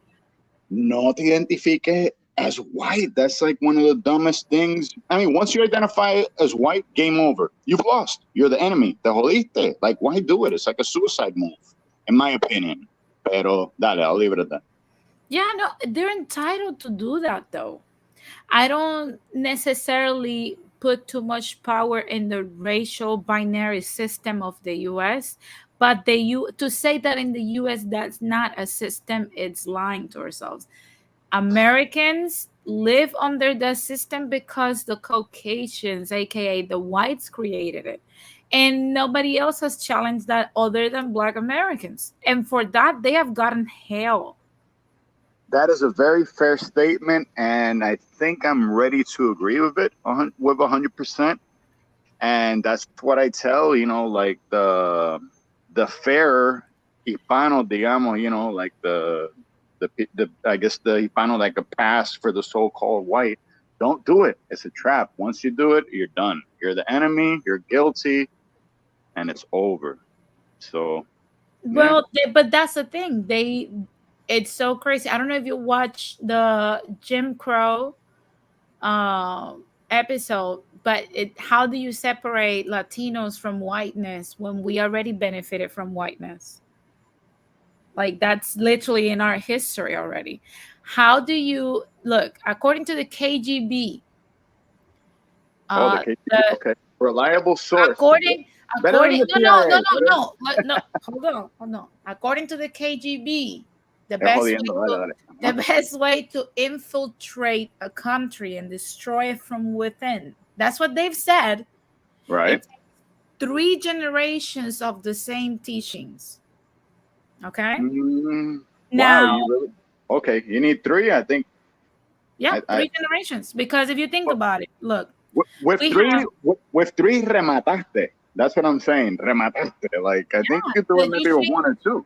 Speaker 5: No te identifique as white. That's like one of the dumbest things. I mean, once you identify as white, game over. You've lost. You're the enemy. Te jodiste. Like, why do it? It's like a suicide move, in my opinion. Pero, dale, I'll leave it at that.
Speaker 1: Yeah, no, they're entitled to do that though. I don't necessarily put too much power in the racial binary system of the US, but to say that in the US that's not a system, it's lying to ourselves. Americans live under the system because the Caucasians, aka the whites, created it. And nobody else has challenged that other than Black Americans. And for that, they have gotten hell.
Speaker 5: That is a very fair statement, and I think I'm ready to agree with it with 100%. And that's what I tell, like the fair Hispano, digamos, like the I guess the Hispano that could pass for the so-called white. Don't do it. It's a trap. Once you do it, you're done. You're the enemy. You're guilty, and it's over. So yeah.
Speaker 1: Well, but that's the thing. It's so crazy. I don't know if you watch the Jim Crow episode, but how do you separate Latinos from whiteness when we already benefited from whiteness? Like that's literally in our history already. How do you look according to the KGB?
Speaker 5: Oh, the
Speaker 1: The
Speaker 5: KGB. Okay, reliable source.
Speaker 1: according
Speaker 5: Better than
Speaker 1: according
Speaker 5: the
Speaker 1: no no no
Speaker 5: CIA. Better.
Speaker 1: no no no hold on. According to the KGB, the
Speaker 5: Es
Speaker 1: best way
Speaker 5: jodiendo. Dale,
Speaker 1: to
Speaker 5: dale.
Speaker 1: the
Speaker 5: Ajá.
Speaker 1: best way to infiltrate a country and destroy it from within. That's what they've said.
Speaker 5: Right.
Speaker 1: It takes 3 generations of the same teachings. Okay.
Speaker 5: Wow.
Speaker 1: Now,
Speaker 5: You really? Okay. You need three. I think.
Speaker 1: yeah,
Speaker 5: I
Speaker 1: 3 generations. Because if you think about it, look,
Speaker 5: with
Speaker 1: we
Speaker 5: three
Speaker 1: have
Speaker 5: with three remataste. That's what I'm saying. Remataste. Like I think you could do it maybe with one or two.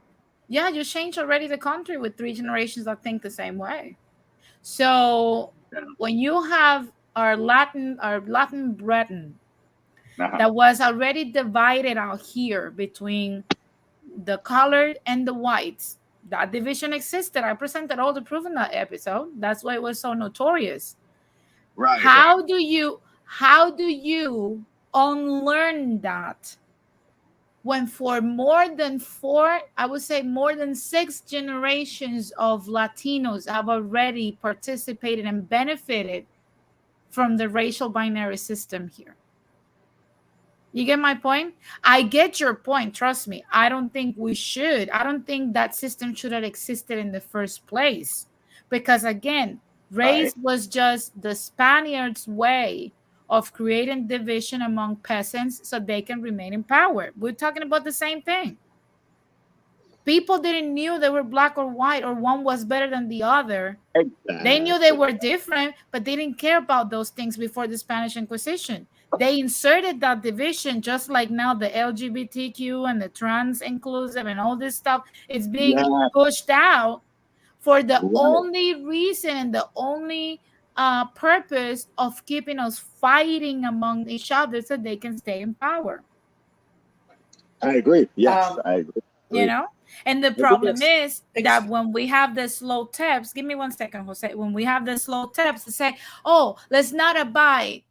Speaker 1: yeah, you change already the country with 3 generations that think the same way. So
Speaker 5: Yeah.
Speaker 1: when you have our Latin brethren
Speaker 5: Uh-huh.
Speaker 1: that was already divided out here between the colored and the whites, that division existed. I presented all the proof in that episode. That's why it was so notorious.
Speaker 5: Right. Right.
Speaker 1: How do you unlearn that when for more than four, I would say more than six generations of Latinos have already participated and benefited from the racial binary system here. You get my point? I get your point. Trust me. I don't think we should. I don't think that system should have existed in the first place. Because again,
Speaker 5: Right.
Speaker 1: race was just the Spaniards' way of creating division among peasants so they can remain in power. We're talking about the same thing. People didn't knew they were black or white or one was better than the other. They knew they
Speaker 5: Exactly.
Speaker 1: were different, but they didn't care about those things before the Spanish Inquisition. They inserted that division just like now the LGBTQ and the trans inclusive and all this stuff is being
Speaker 5: Yeah.
Speaker 1: pushed out for the
Speaker 5: Right.
Speaker 1: only reason and the only purpose of keeping us fighting among each other so they can stay in power.
Speaker 5: I agree. Yes,
Speaker 4: Um,
Speaker 5: I agree.
Speaker 1: You know, and the
Speaker 5: I agree.
Speaker 1: problem is
Speaker 4: ex-
Speaker 1: that when we have the slow taps, give me 1 second, Jose, when we have the slow taps to say, oh, let's not abide,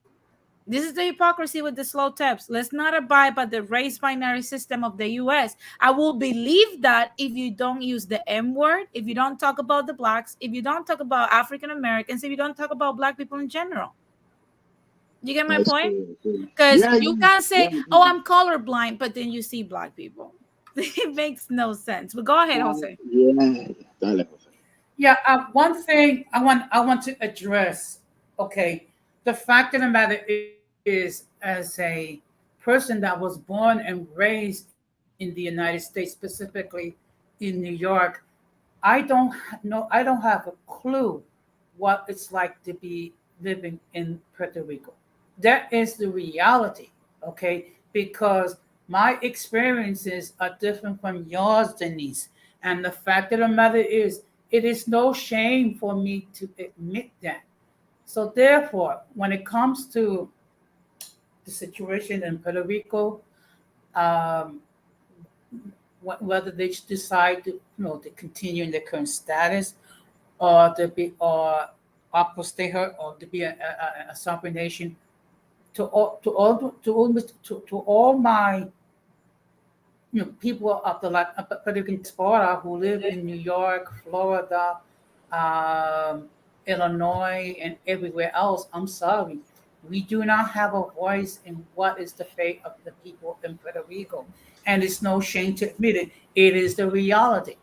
Speaker 1: this is the hypocrisy with the slow taps, let's not abide by the race binary system of the US. I will believe that if you don't use the M word, if you don't talk about the blacks, if you don't talk about African Americans, if you don't talk about black people in general. You get my
Speaker 5: I
Speaker 1: point?
Speaker 5: see. I see.
Speaker 1: Because
Speaker 5: Yeah,
Speaker 1: you
Speaker 5: yeah,
Speaker 1: can't
Speaker 5: yeah.
Speaker 1: say, oh, I'm colorblind, but then you see black people. It makes no sense. But go ahead, Jose.
Speaker 5: Yeah. Dale, Jose.
Speaker 4: yeah, one thing I want to address. Okay, the fact of the matter is, as a person that was born and raised in the United States, specifically in New York, I don't have a clue what it's like to be living in Puerto Rico. That is the reality, okay? Because my experiences are different from yours, Denise. And the fact of the matter is, it is no shame for me to admit that. So, therefore, when it comes to the situation in Puerto Rico, um, whether they decide to, to continue in their current status, or to be or apostate or to be a sovereign nation, to all my people of the Puerto Rican diaspora who live in New York, Florida, um, Illinois, and everywhere else. I'm sorry, we do not have a voice in what is the fate of the people in Puerto Rico, and it's no shame to admit it. It is the reality.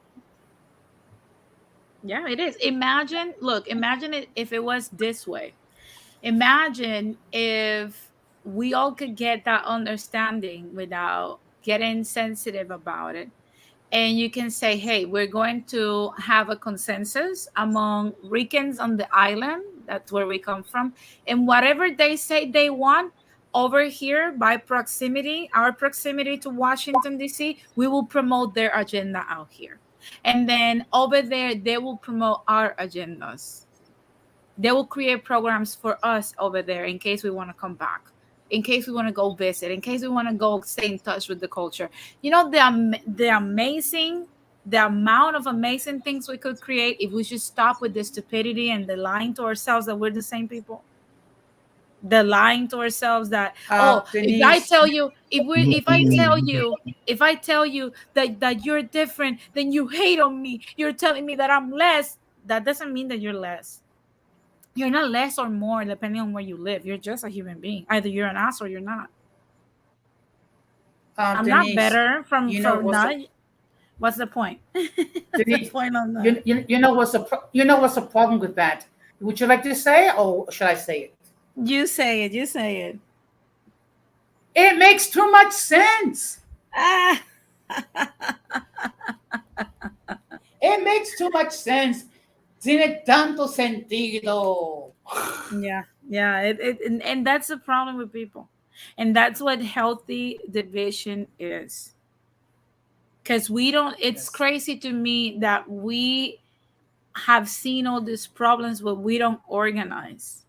Speaker 1: Yeah, it is. Imagine, look, imagine it if it was this way. Imagine if we all could get that understanding without getting sensitive about it. And you can say, hey, we're going to have a consensus among Ricans on the island. That's where we come from. And whatever they say they want over here by proximity, our proximity to Washington, D.C., we will promote their agenda out here. And then over there, they will promote our agendas. They will create programs for us over there in case we want to come back, in case we want to go visit, in case we want to go stay in touch with the culture. You know, the amazing, the amount of amazing things we could create if we just stop with the stupidity and the lying to ourselves that we're the same people. The lying to ourselves that, oh, if I
Speaker 4: Denise,
Speaker 1: tell you, if I tell you that you're different, then you hate on me. You're telling me that I'm less. That doesn't mean that you're less. You're not less or more depending on where you live. You're just a human being. Either you're an ass or you're not. I'm not
Speaker 4: Denise,
Speaker 1: better
Speaker 4: you know
Speaker 1: from
Speaker 4: what's the
Speaker 1: not. What's the point? What's the
Speaker 4: Denise,
Speaker 1: point on that?
Speaker 4: you know what's the problem with that? Would you like to say it, or should I say it?
Speaker 1: You say it. You say it.
Speaker 4: It makes too much sense.
Speaker 1: Ah.
Speaker 4: It makes too much sense. Tiene tanto sentido.
Speaker 1: Yeah, yeah. And that's the problem with people, and that's what healthy division is. Because we don't. It's
Speaker 4: Yes.
Speaker 1: crazy to me that we have seen all these problems, but we don't organize.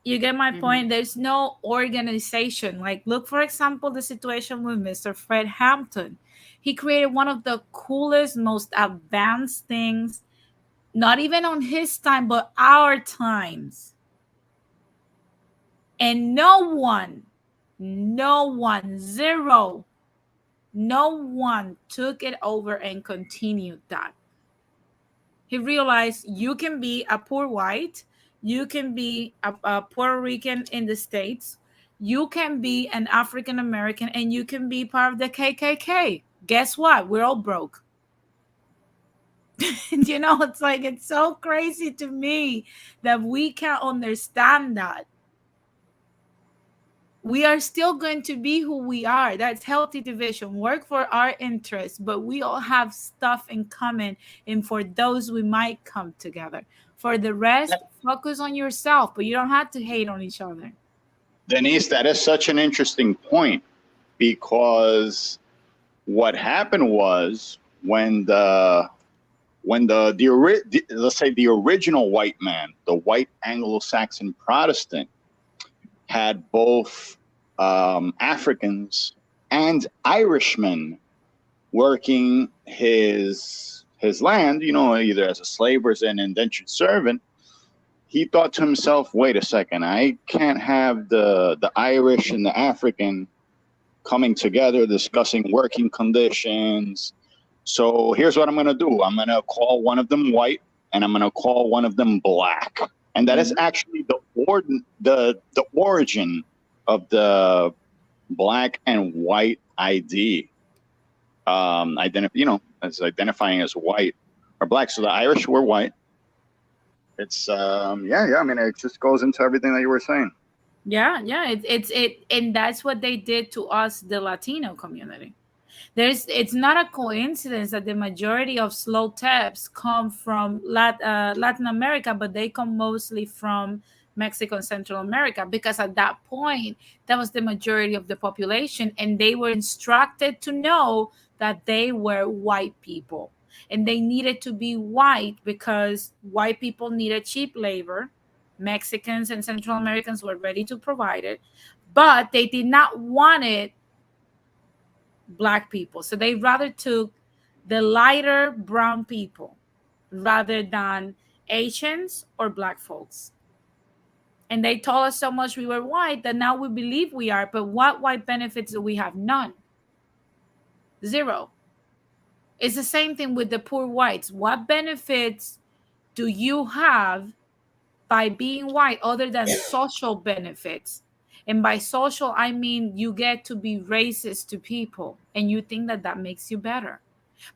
Speaker 1: You get my
Speaker 4: Hmm.
Speaker 1: point? There's no organization. Like, look, for example, the situation with Mr. Fred Hampton. He created one of the coolest, most advanced things, not even on his time, but our times. And no one, zero No one took it over and continued that. He realized you can be a poor white, you can be a Puerto Rican in the States, you can be an African American, and you can be part of the KKK. Guess what? We're all broke. It's like, it's so crazy to me that we can't understand that. We are still going to be who we are. That's healthy division. Work for our interests, but we all have stuff in common. And for those, we might come together. For the rest, focus on yourself, but you don't have to hate on each other.
Speaker 5: Denise, that is such an interesting point, because what happened was let's say the original white man, the white Anglo-Saxon Protestant, had both Africans and Irishmen working his land, either as a slave or as an indentured servant. He thought to himself, wait a second, I can't have the Irish and the African coming together discussing working conditions. So here's what I'm going to do. I'm going to call one of them white, and I'm going to call one of them black. And that is actually the origin of the black and white ID. As identifying as white or black. So the Irish were white. It's I mean, it just goes into everything that you were saying.
Speaker 1: Yeah, and that's what they did to us, the Latino community. It's not a coincidence that the majority of slow taps come from Latin America, but they come mostly from Mexico and Central America, because at that point, that was the majority of the population, and they were instructed to know that they were white people, and they needed to be white because white people needed cheap labor. Mexicans and Central Americans were ready to provide it, but they did not want it black people. So they rather took the lighter brown people rather than Asians or black folks. And they told us so much we were white that now we believe we are. But what white benefits do we have? None. Zero. It's the same thing with the poor whites. What benefits do you have by being white other than social benefits? And by social, I mean you get to be racist to people and you think that that makes you better.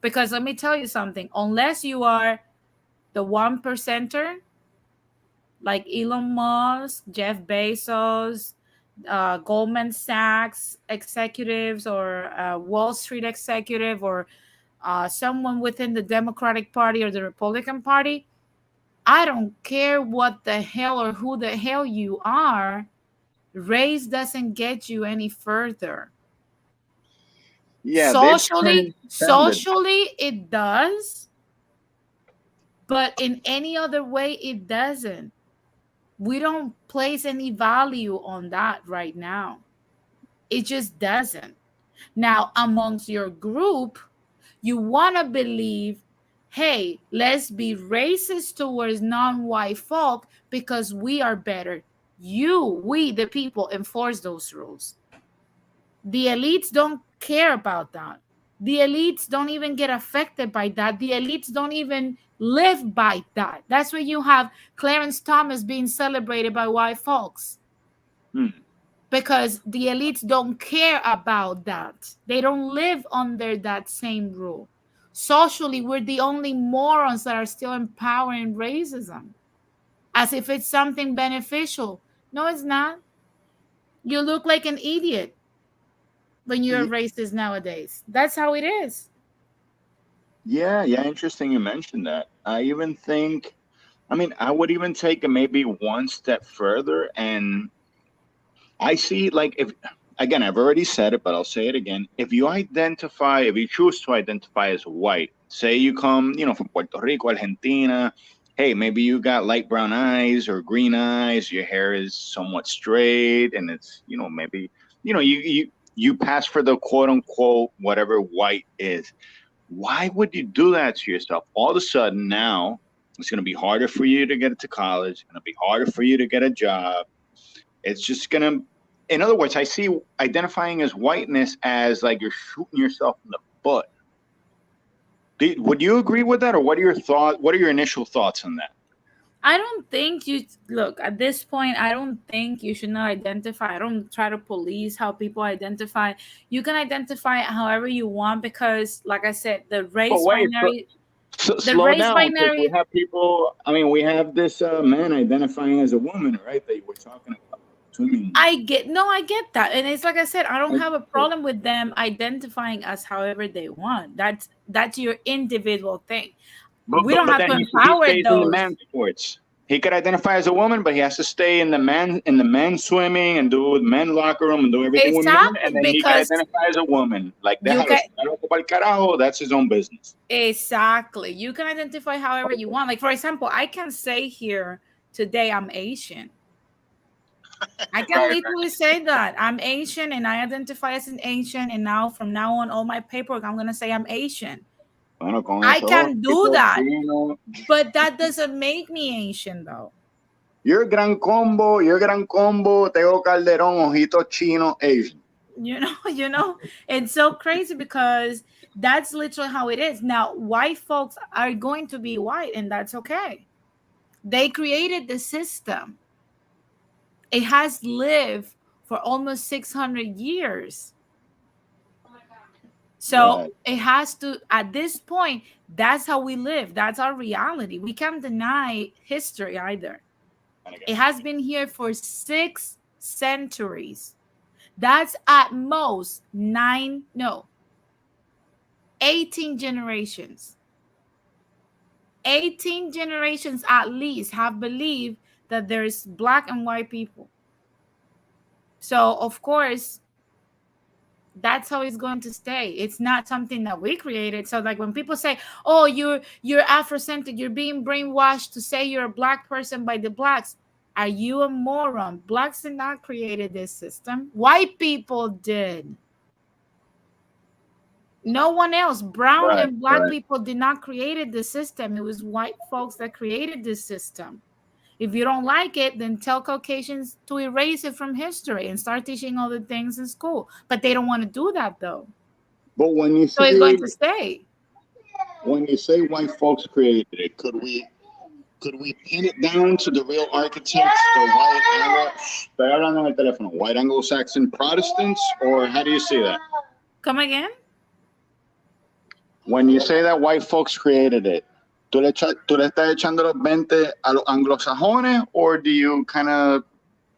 Speaker 1: Because let me tell you something, unless you are the 1%er, like Elon Musk, Jeff Bezos, Goldman Sachs executives, or Wall Street executive, or someone within the Democratic Party or the Republican Party, I don't care what the hell or who the hell you are. Race doesn't get you any further.
Speaker 5: Yeah,
Speaker 1: socially it does, but in any other way it doesn't. We don't place any value on that right now. It just doesn't. Now, amongst your group, you want to believe, hey, let's be racist towards non-white folk because we are better. We, the people, enforce those rules. The elites don't care about that. The elites don't even get affected by that. The elites don't even live by that. That's why you have Clarence Thomas being celebrated by white folks. Because the elites don't care about that. They don't live under that same rule. Socially, we're the only morons that are still empowering racism as if it's something beneficial. No, it's not. You look like an idiot when you're racist nowadays. That's how it is.
Speaker 5: Yeah, interesting you mentioned that. I would even take it maybe one step further, and I see, like, if, again, I've already said it, but I'll say it again. If you choose to identify as white, say you come, from Puerto Rico, Argentina, hey, maybe you got light brown eyes or green eyes, your hair is somewhat straight, and it's, maybe, you pass for the quote unquote whatever white is. Why would you do that to yourself? All of a sudden now, it's going to be harder for you to get into college. It's going to be harder for you to get a job. It's just going to in other words, I see identifying as whiteness as like you're shooting yourself in the foot. Would you agree with that, or what are your thoughts? What are your initial thoughts on that?
Speaker 1: I don't think you look at this point. I don't think you should not identify. I don't try to police how people identify. You can identify however you want because, like I said, the
Speaker 5: But
Speaker 1: race
Speaker 5: wait,
Speaker 1: binary, the
Speaker 5: slow
Speaker 1: race
Speaker 5: down, because we
Speaker 1: binary.
Speaker 5: have people. I mean, we have this man identifying as a woman, right? That you were talking about.
Speaker 1: I get that, and it's like I said, I don't have a problem with them identifying as however they want. That's your individual thing. We don't
Speaker 5: But
Speaker 1: have
Speaker 5: then
Speaker 1: to
Speaker 5: he
Speaker 1: empower
Speaker 5: stays in the
Speaker 1: those.
Speaker 5: men's sports. He could identify as a woman, but he has to stay in the men's swimming and do men locker room and do everything with men,
Speaker 1: Exactly,
Speaker 5: and then he can
Speaker 1: because
Speaker 5: identify as a woman. Like
Speaker 1: you can
Speaker 5: that's his own business.
Speaker 1: exactly you can identify however you want. Like for example, I can say here today I'm Asian. I can
Speaker 5: Right.
Speaker 1: literally say that I'm Asian and I identify as an Asian, and now from now on, all my paperwork, I'm gonna say I'm Asian.
Speaker 5: Bueno, con
Speaker 1: I
Speaker 5: eso,
Speaker 1: can do
Speaker 5: ojito
Speaker 1: that,
Speaker 5: chino.
Speaker 1: but that doesn't make me Asian, though.
Speaker 5: You're gran combo. You're gran combo. Tego Calderón, ojito chino, Asian.
Speaker 1: It's so crazy because that's literally how it is. Now, white folks are going to be white, and that's okay. They created the system. It has lived for almost 600 years. So
Speaker 5: Right.
Speaker 1: it has to, at this point, that's how we live. That's our reality. We can't deny history either. It has been here for 6 centuries. That's at most 18 generations. 18 generations at least have believed that there's black and white people. So, of course, that's how it's going to stay. It's not something that we created. So like when people say, oh, you're Afrocentric, you're being brainwashed to say you're a black person by the blacks, are you a moron? Blacks did not created this system. White people did. No one else. Brown
Speaker 5: Right.
Speaker 1: and black people did not created the system. It was white folks that created this system. If you don't like it, then tell Caucasians to erase it from history and start teaching other things in school. But they don't want to do that, though.
Speaker 5: But
Speaker 1: So it's going to stay.
Speaker 5: when you say white folks created it, could we pin it down to the real architects, the estoy hablando en el teléfono, white Anglo-Saxon Protestants, or how do you see that?
Speaker 1: Come again?
Speaker 5: When you say that white folks created it, ¿tú le estás echando los 20 a los anglosajones, or do you kind of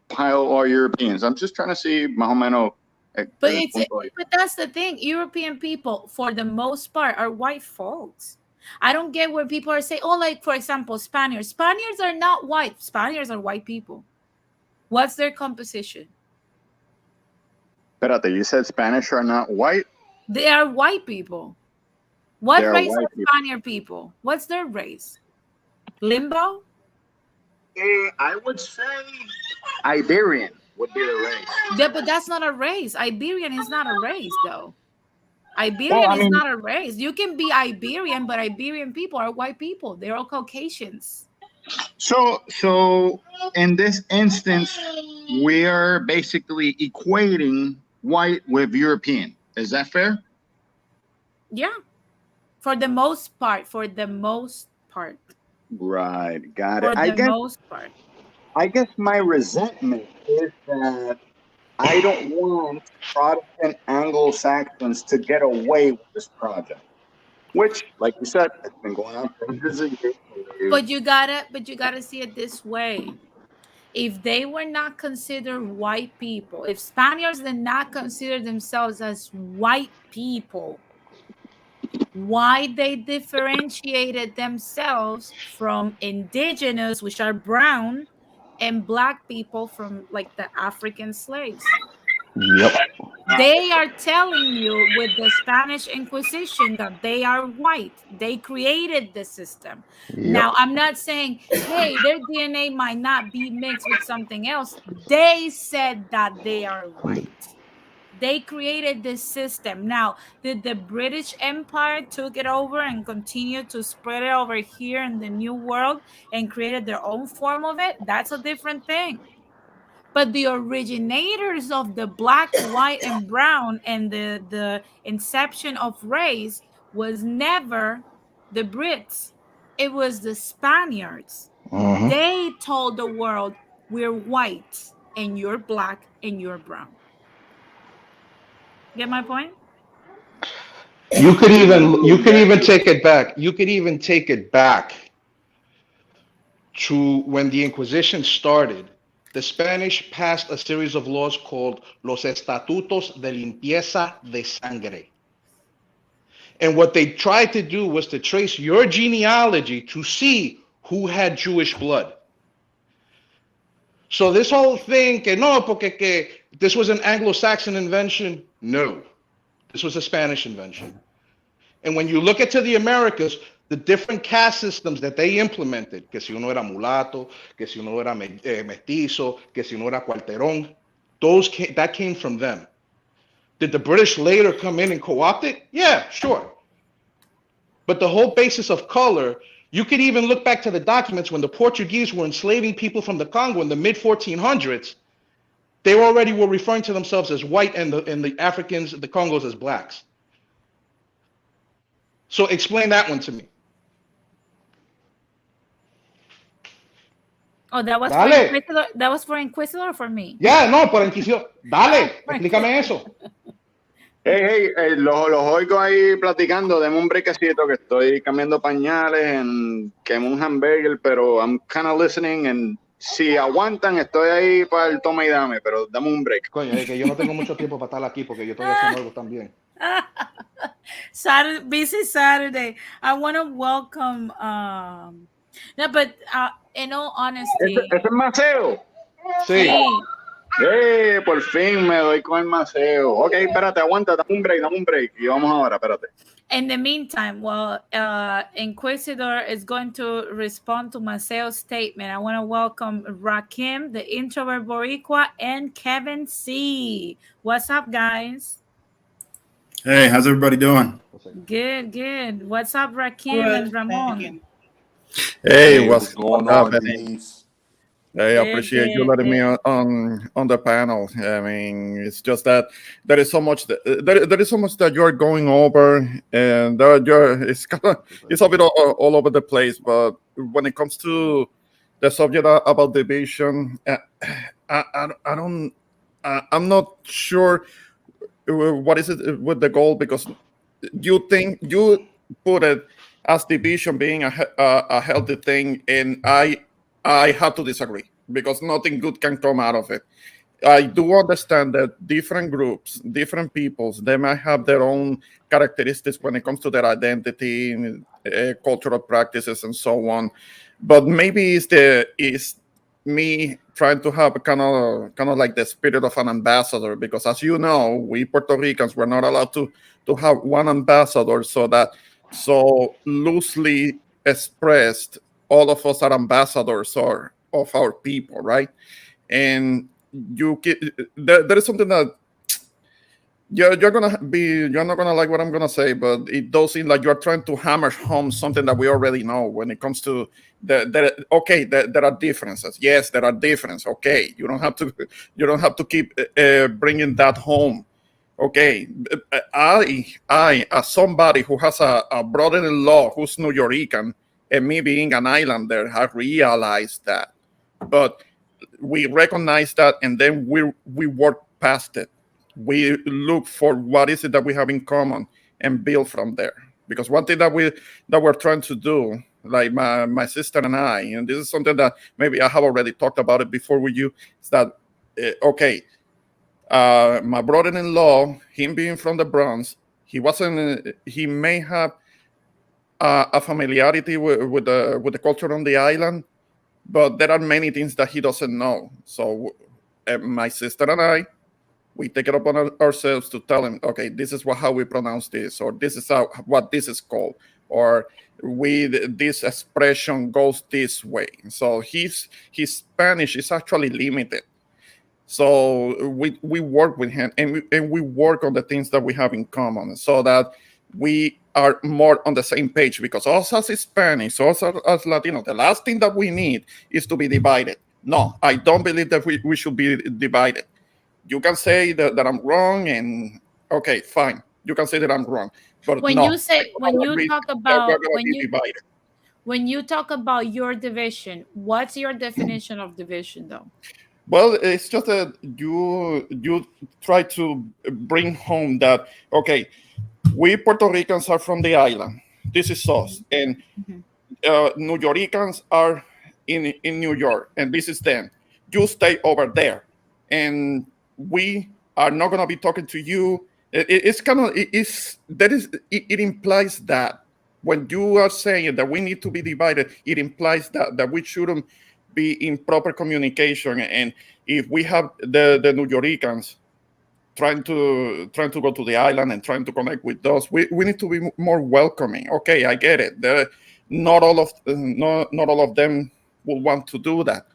Speaker 5: pile all Europeans? I'm just trying to see más o menos.
Speaker 1: But that's the thing. European people, for the most part, are white folks. I don't get where people are saying, oh, like, for example, Spaniards. Spaniards are not white. Spaniards are white people. What's their composition?
Speaker 5: Espérate, you said Spanish are not white?
Speaker 1: They are white people. What race are Spaniard people? What's their race? Limbo?
Speaker 5: I would say Iberian would be the race.
Speaker 1: Yeah, but that's not a race. Iberian is not a race, though. Iberian is not a race. You can be Iberian, but Iberian people are white people. They're all Caucasians.
Speaker 5: So in this instance, we are basically equating white with European. Is that fair?
Speaker 1: Yeah. For the most part.
Speaker 5: Right, got
Speaker 1: it.
Speaker 5: For the
Speaker 1: most part.
Speaker 5: I guess my resentment is that I don't want Protestant Anglo-Saxons to get away with this project, which, like you said, it's been going on for hundreds of years.
Speaker 1: But you gotta see it this way. If they were not considered white people, if Spaniards did not consider themselves as white people, why they differentiated themselves from indigenous, which are brown, and black people from like the African slaves?
Speaker 5: Yep.
Speaker 1: They are telling you with the Spanish Inquisition that they are white. They created the system. Yep. Now, I'm not saying, hey, their DNA might not be mixed with something else. They said that they are white. They created this system. Now, did the British Empire took it over and continued to spread it over here in the New World and created their own form of it? That's a different thing. But the originators of the black, white, and brown and the inception of race was never the Brits. It was the Spaniards. They told the world, we're white and you're black and you're brown. Get my point?
Speaker 6: You could even take it back. You could even take it back to when the Inquisition started. The Spanish passed a series of laws called Los Estatutos de Limpieza de Sangre. And what they tried to do was to trace your genealogy to see who had Jewish blood. So this whole thing, que no, porque que this was an Anglo-Saxon invention, no. This was a Spanish invention. And when you look into the Americas, the different caste systems that they implemented, que si uno era mulato, que si uno era mestizo, que si uno era cuarterón, that came from them. Did the British later come in and co-opt it? Yeah, sure. But the whole basis of color, you could even look back to the documents when the Portuguese were enslaving people from the Congo in the mid-1400s. They already were referring to themselves as white and the Africans, the Congos, as blacks. So explain that one to me.
Speaker 1: Oh, that was
Speaker 6: Dale.
Speaker 1: for Inquisitor. That was for Inquisitor or for me?
Speaker 6: Yeah, no, por Inquisición. Dale, explícame eso.
Speaker 5: Hey, los oigo ahí platicando. Deme un breakcito que estoy cambiando pañales, quemé un hamburger, pero I'm kind of listening, and si aguantan, estoy ahí para el toma y dame, pero dame un break.
Speaker 6: Coño, es que yo no tengo mucho tiempo para estar aquí porque yo estoy haciendo algo también.
Speaker 1: Saturday, busy Saturday. I want to welcome. No, but in all honesty,
Speaker 5: ¿Ese es Maceo?
Speaker 6: Sí.
Speaker 5: Por fin me doy con el Maceo. Ok, espérate, aguanta, dame un break. Y vamos ahora, espérate.
Speaker 1: In the meantime, while Inquisitor is going to respond to Maceo's statement, I want to welcome Rakim, the introvert Boricua, and Kevin C. What's up, guys?
Speaker 7: Hey, how's everybody doing?
Speaker 1: Good. What's up, Rakim and Ramon?
Speaker 7: Hey, what's
Speaker 8: going
Speaker 7: up?
Speaker 8: on, Denise?
Speaker 7: Hey, I appreciate you letting me on the panel. I mean, it's just that there is so much there is so much that you're going over, and it's it's a bit all over the place. But when it comes to the subject about division, I'm not sure what is it with the goal, because you think you put it as division being a healthy thing, and I have to disagree, because nothing good can come out of it. I do understand that different groups, different peoples, they might have their own characteristics when it comes to their identity, cultural practices, and so on. But maybe it's me trying to have kind of like the spirit of an ambassador, because as you know, we Puerto Ricans were not allowed to have one ambassador, so loosely expressed, all of us are ambassadors of our people, right? And there is something that you're not gonna like what I'm gonna say, but it does seem like you're trying to hammer home something that we already know when it comes to there are differences. Yes, there are differences. Okay, you don't have to keep bringing that home. Okay, I as somebody who has a brother-in-law who's New Yorican, and me being an islander, have realized that. But we recognize that, and then we work past it. We look for what is it that we have in common and build from there. Because one thing that we're trying to do, like my sister and I, and this is something that maybe I have already talked about it before with you, is that my brother-in-law, him being from the Bronx, he may have a familiarity with the culture on the island, but there are many things that he doesn't know. So my sister and I, we take it upon ourselves to tell him, okay, this is how we pronounce this, or this is what this is called, or this expression goes this way. So his Spanish is actually limited. So we work with him, and we work on the things that we have in common, so that we are more on the same page. Because us as Hispanics, us as Latinos, the last thing that we need is to be divided. No, I don't believe that we should be divided. You can say that I'm wrong, and okay, fine. You can say that I'm wrong, but
Speaker 1: When
Speaker 7: no,
Speaker 1: you
Speaker 7: I
Speaker 1: say, when
Speaker 7: don't
Speaker 1: you
Speaker 7: agree
Speaker 1: talk
Speaker 7: that we're
Speaker 1: about,
Speaker 7: gonna be divided.
Speaker 1: when you talk about your division, what's your definition of division, though?
Speaker 7: Well, it's just that you try to bring home that okay, we Puerto Ricans are from the island. This is us, and
Speaker 1: Mhm.
Speaker 7: New Yorkers are in New York, and this is them. You stay over there, and we are not gonna be talking to you. It's kind of it's that is it implies that when you are saying that we need to be divided, it implies that we shouldn't be in proper communication. And if we have the New Yorkers trying to go to the island and trying to connect with us, we need to be more welcoming. Okay, I get it. Not all of them will want to do that,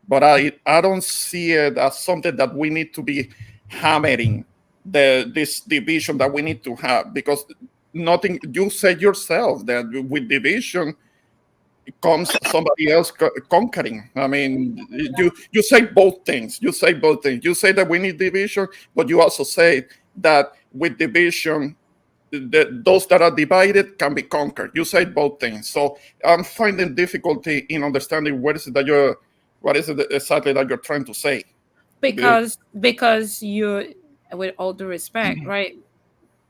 Speaker 7: but I don't see it as something that we need to be hammering this division that we need to have, because nothing, you said yourself that with division comes somebody else conquering. I mean, you say both things. You say both things. You say that we need division, but you also say that with division, those that are divided can be conquered. You say both things. So I'm finding difficulty in understanding what is it exactly that you're trying to say.
Speaker 1: Because you, with all due respect, right?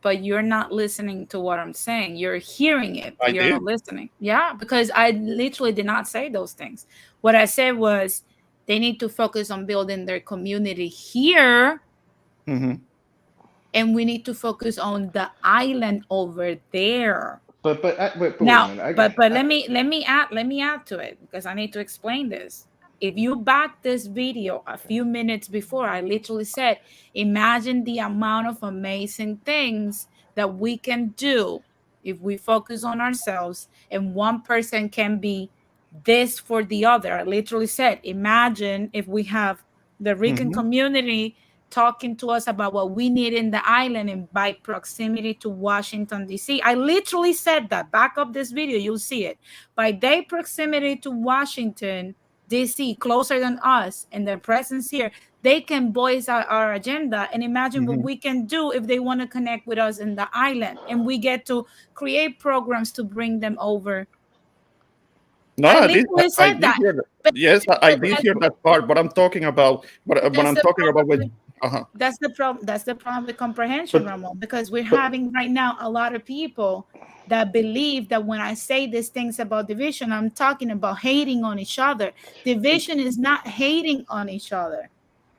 Speaker 1: But you're not listening to what I'm saying. You're hearing it, but
Speaker 7: I
Speaker 1: you're not
Speaker 7: did.
Speaker 1: listening. Yeah, because I literally did not say those things. What I said was they need to focus on building their community here,
Speaker 7: Mhm.
Speaker 1: and we need to focus on the island over there.
Speaker 6: But wait a
Speaker 1: Now,
Speaker 6: minute.
Speaker 1: but let me add to it, because I need to explain this. If you back this video a few minutes before, I literally said, imagine the amount of amazing things that we can do if we focus on ourselves, and one person can be this for the other. I literally said, imagine if we have the Rican
Speaker 7: Mhm.
Speaker 1: community talking to us about what we need in the island and by proximity to Washington, D.C. I literally said that. Back up this video, you'll see it. By their proximity to Washington, D.C., closer than us, and their presence here, they can voice our agenda and imagine what
Speaker 7: Mhm.
Speaker 1: we can do if they want to connect with us in the island. And we get to create programs to bring them over.
Speaker 7: No,
Speaker 1: I
Speaker 7: I
Speaker 1: literally
Speaker 7: I
Speaker 1: said
Speaker 7: did
Speaker 1: that.
Speaker 7: hear that.
Speaker 1: But,
Speaker 7: Yes, I
Speaker 1: but
Speaker 7: did hear that part. But I'm talking about what
Speaker 1: that's
Speaker 7: I'm
Speaker 1: the
Speaker 7: talking about
Speaker 1: problem.
Speaker 7: when. Uh-huh.
Speaker 1: That's the problem. That's the problem with comprehension,
Speaker 6: but
Speaker 1: Ramon, because we're
Speaker 6: but
Speaker 1: having right now a lot of people that believe that when I say these things about division, I'm talking about hating on each other. Division is not hating on each other.
Speaker 7: I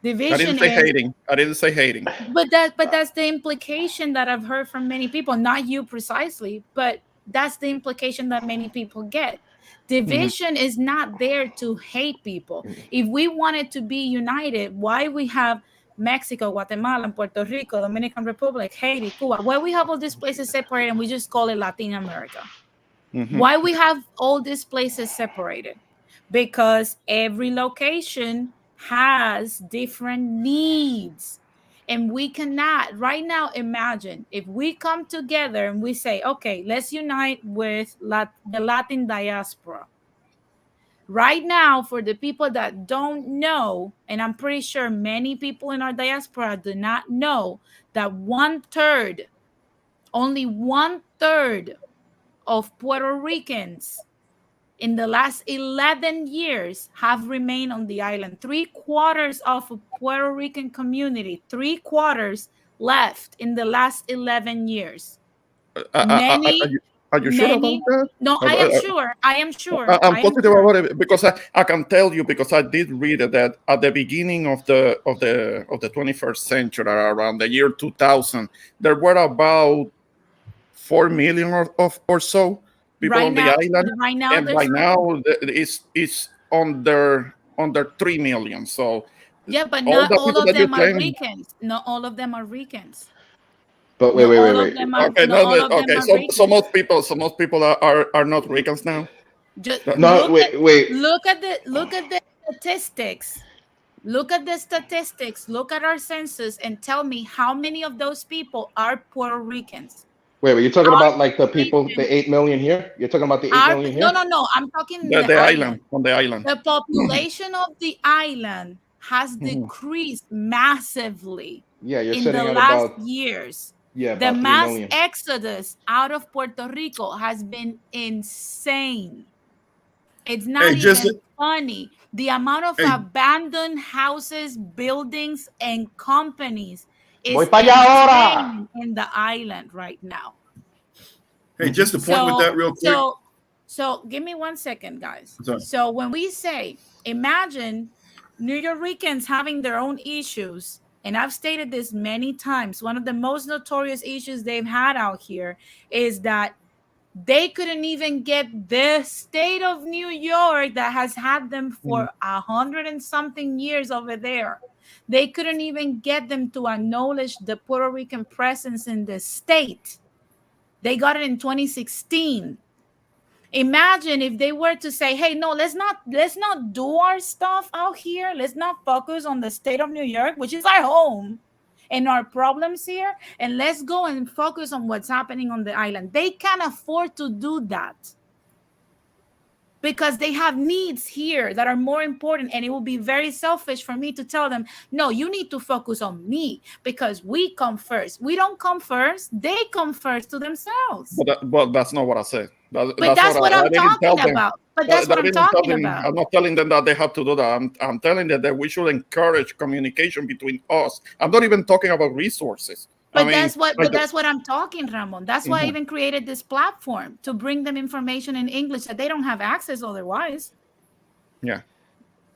Speaker 7: didn't
Speaker 1: Division
Speaker 7: say
Speaker 1: is,
Speaker 7: hating. I didn't say hating.
Speaker 1: but that's the implication that I've heard from many people, not you precisely, but that's the implication that many people get.
Speaker 7: Mhm.
Speaker 1: Division is not there to hate people. If we wanted to be united, why we have Mexico, Guatemala, Puerto Rico, Dominican Republic, Haiti, Cuba, why we have all these places separated and we just call it Latin America?
Speaker 7: Mhm.
Speaker 1: Why we have all these places separated? Because every location has different needs. And we cannot right now imagine if we come together and we say, okay, let's unite with the Latin diaspora. Right now, for the people that don't know, and I'm pretty sure many people in our diaspora do not know, that only one third of Puerto Ricans in the last 11 years have remained on the island. Three quarters of a Puerto Rican community, three quarters left in the last 11 years.
Speaker 7: Are
Speaker 1: Many,
Speaker 7: you sure about
Speaker 1: many,
Speaker 7: that?
Speaker 1: no, I am sure. I am sure.
Speaker 7: I'm
Speaker 1: I am
Speaker 7: positive
Speaker 1: sure.
Speaker 7: about it because I can tell you because I did read it that at the beginning of the 21st century, around the year 2000, there were about 4 million or so people
Speaker 1: Right
Speaker 7: on the
Speaker 1: now,
Speaker 7: island,
Speaker 1: right now,
Speaker 7: and
Speaker 1: there's
Speaker 7: right now it's under 3 million. So
Speaker 1: yeah, but
Speaker 7: all
Speaker 1: not
Speaker 7: the
Speaker 1: all
Speaker 7: people
Speaker 1: of
Speaker 7: that you're
Speaker 1: them are
Speaker 7: saying.
Speaker 1: Ricans. Not all of them are Ricans.
Speaker 6: but wait
Speaker 1: Not
Speaker 6: wait wait
Speaker 1: all of
Speaker 6: wait.
Speaker 1: them are.
Speaker 7: Okay,
Speaker 1: Not
Speaker 7: no,
Speaker 1: all of them
Speaker 7: okay.
Speaker 1: are
Speaker 7: So
Speaker 1: Ricans.
Speaker 7: most people are not Ricans now.
Speaker 1: Just
Speaker 6: No, wait.
Speaker 1: look at the statistics. Look at the statistics. Look at our census and tell me how many of those people are Puerto Ricans.
Speaker 6: Wait, you're talking
Speaker 1: Our
Speaker 6: about like the people,
Speaker 1: population,
Speaker 6: the 8 million here? You're talking about the 8 million
Speaker 1: no,
Speaker 6: here?
Speaker 1: no, no. I'm talking
Speaker 7: The,
Speaker 1: the
Speaker 7: the
Speaker 1: island.
Speaker 7: island, on the island.
Speaker 1: The population of the island has
Speaker 7: Mhm.
Speaker 1: decreased massively
Speaker 6: Yeah, you're
Speaker 1: in the
Speaker 6: sitting at
Speaker 1: last
Speaker 6: about,
Speaker 1: years.
Speaker 6: yeah,
Speaker 1: The
Speaker 6: about 3
Speaker 1: mass
Speaker 6: million.
Speaker 1: exodus out of Puerto Rico has been insane. It's not
Speaker 7: Hey, just
Speaker 1: even funny. The amount of
Speaker 7: hey,
Speaker 1: abandoned houses, buildings, and companies
Speaker 6: Voy
Speaker 1: is
Speaker 6: para allá ahora.
Speaker 1: insane in the island right now.
Speaker 7: hey, just the point with that real quick.
Speaker 1: So give me 1 second, guys.
Speaker 7: Sorry.
Speaker 1: So when we say, imagine New Yorkers having their own issues, and I've stated this many times, one of the most notorious issues they've had out here is that they couldn't even get the state of New York that has had them for 100 and something years over there. They couldn't even get them to acknowledge the Puerto Rican presence in the state. They got it in 2016. Imagine if they were to say, hey, no, let's not do our stuff out here. Let's not focus on the state of New York, which is our home, and our problems here, and let's go and focus on what's happening on the island. They can't afford to do that because they have needs here that are more important, and it will be very selfish for me to tell them, no, you need to focus on me because we come first. We don't come first. They come first to themselves.
Speaker 7: But that's not what I said.
Speaker 1: But
Speaker 7: That's
Speaker 1: that's what
Speaker 7: I
Speaker 1: I'm
Speaker 7: didn't tell
Speaker 1: talking
Speaker 7: them.
Speaker 1: about. But that's what
Speaker 7: I
Speaker 1: I'm
Speaker 7: didn't tell
Speaker 1: talking
Speaker 7: them.
Speaker 1: about.
Speaker 7: I'm not telling them that they have to do that. I'm telling them that we should encourage communication between us. I'm not even talking about resources.
Speaker 1: But
Speaker 7: I mean,
Speaker 1: that's what I'm talking, Ramon. That's why I even created this platform to bring them information in English that they don't have access otherwise.
Speaker 7: yeah.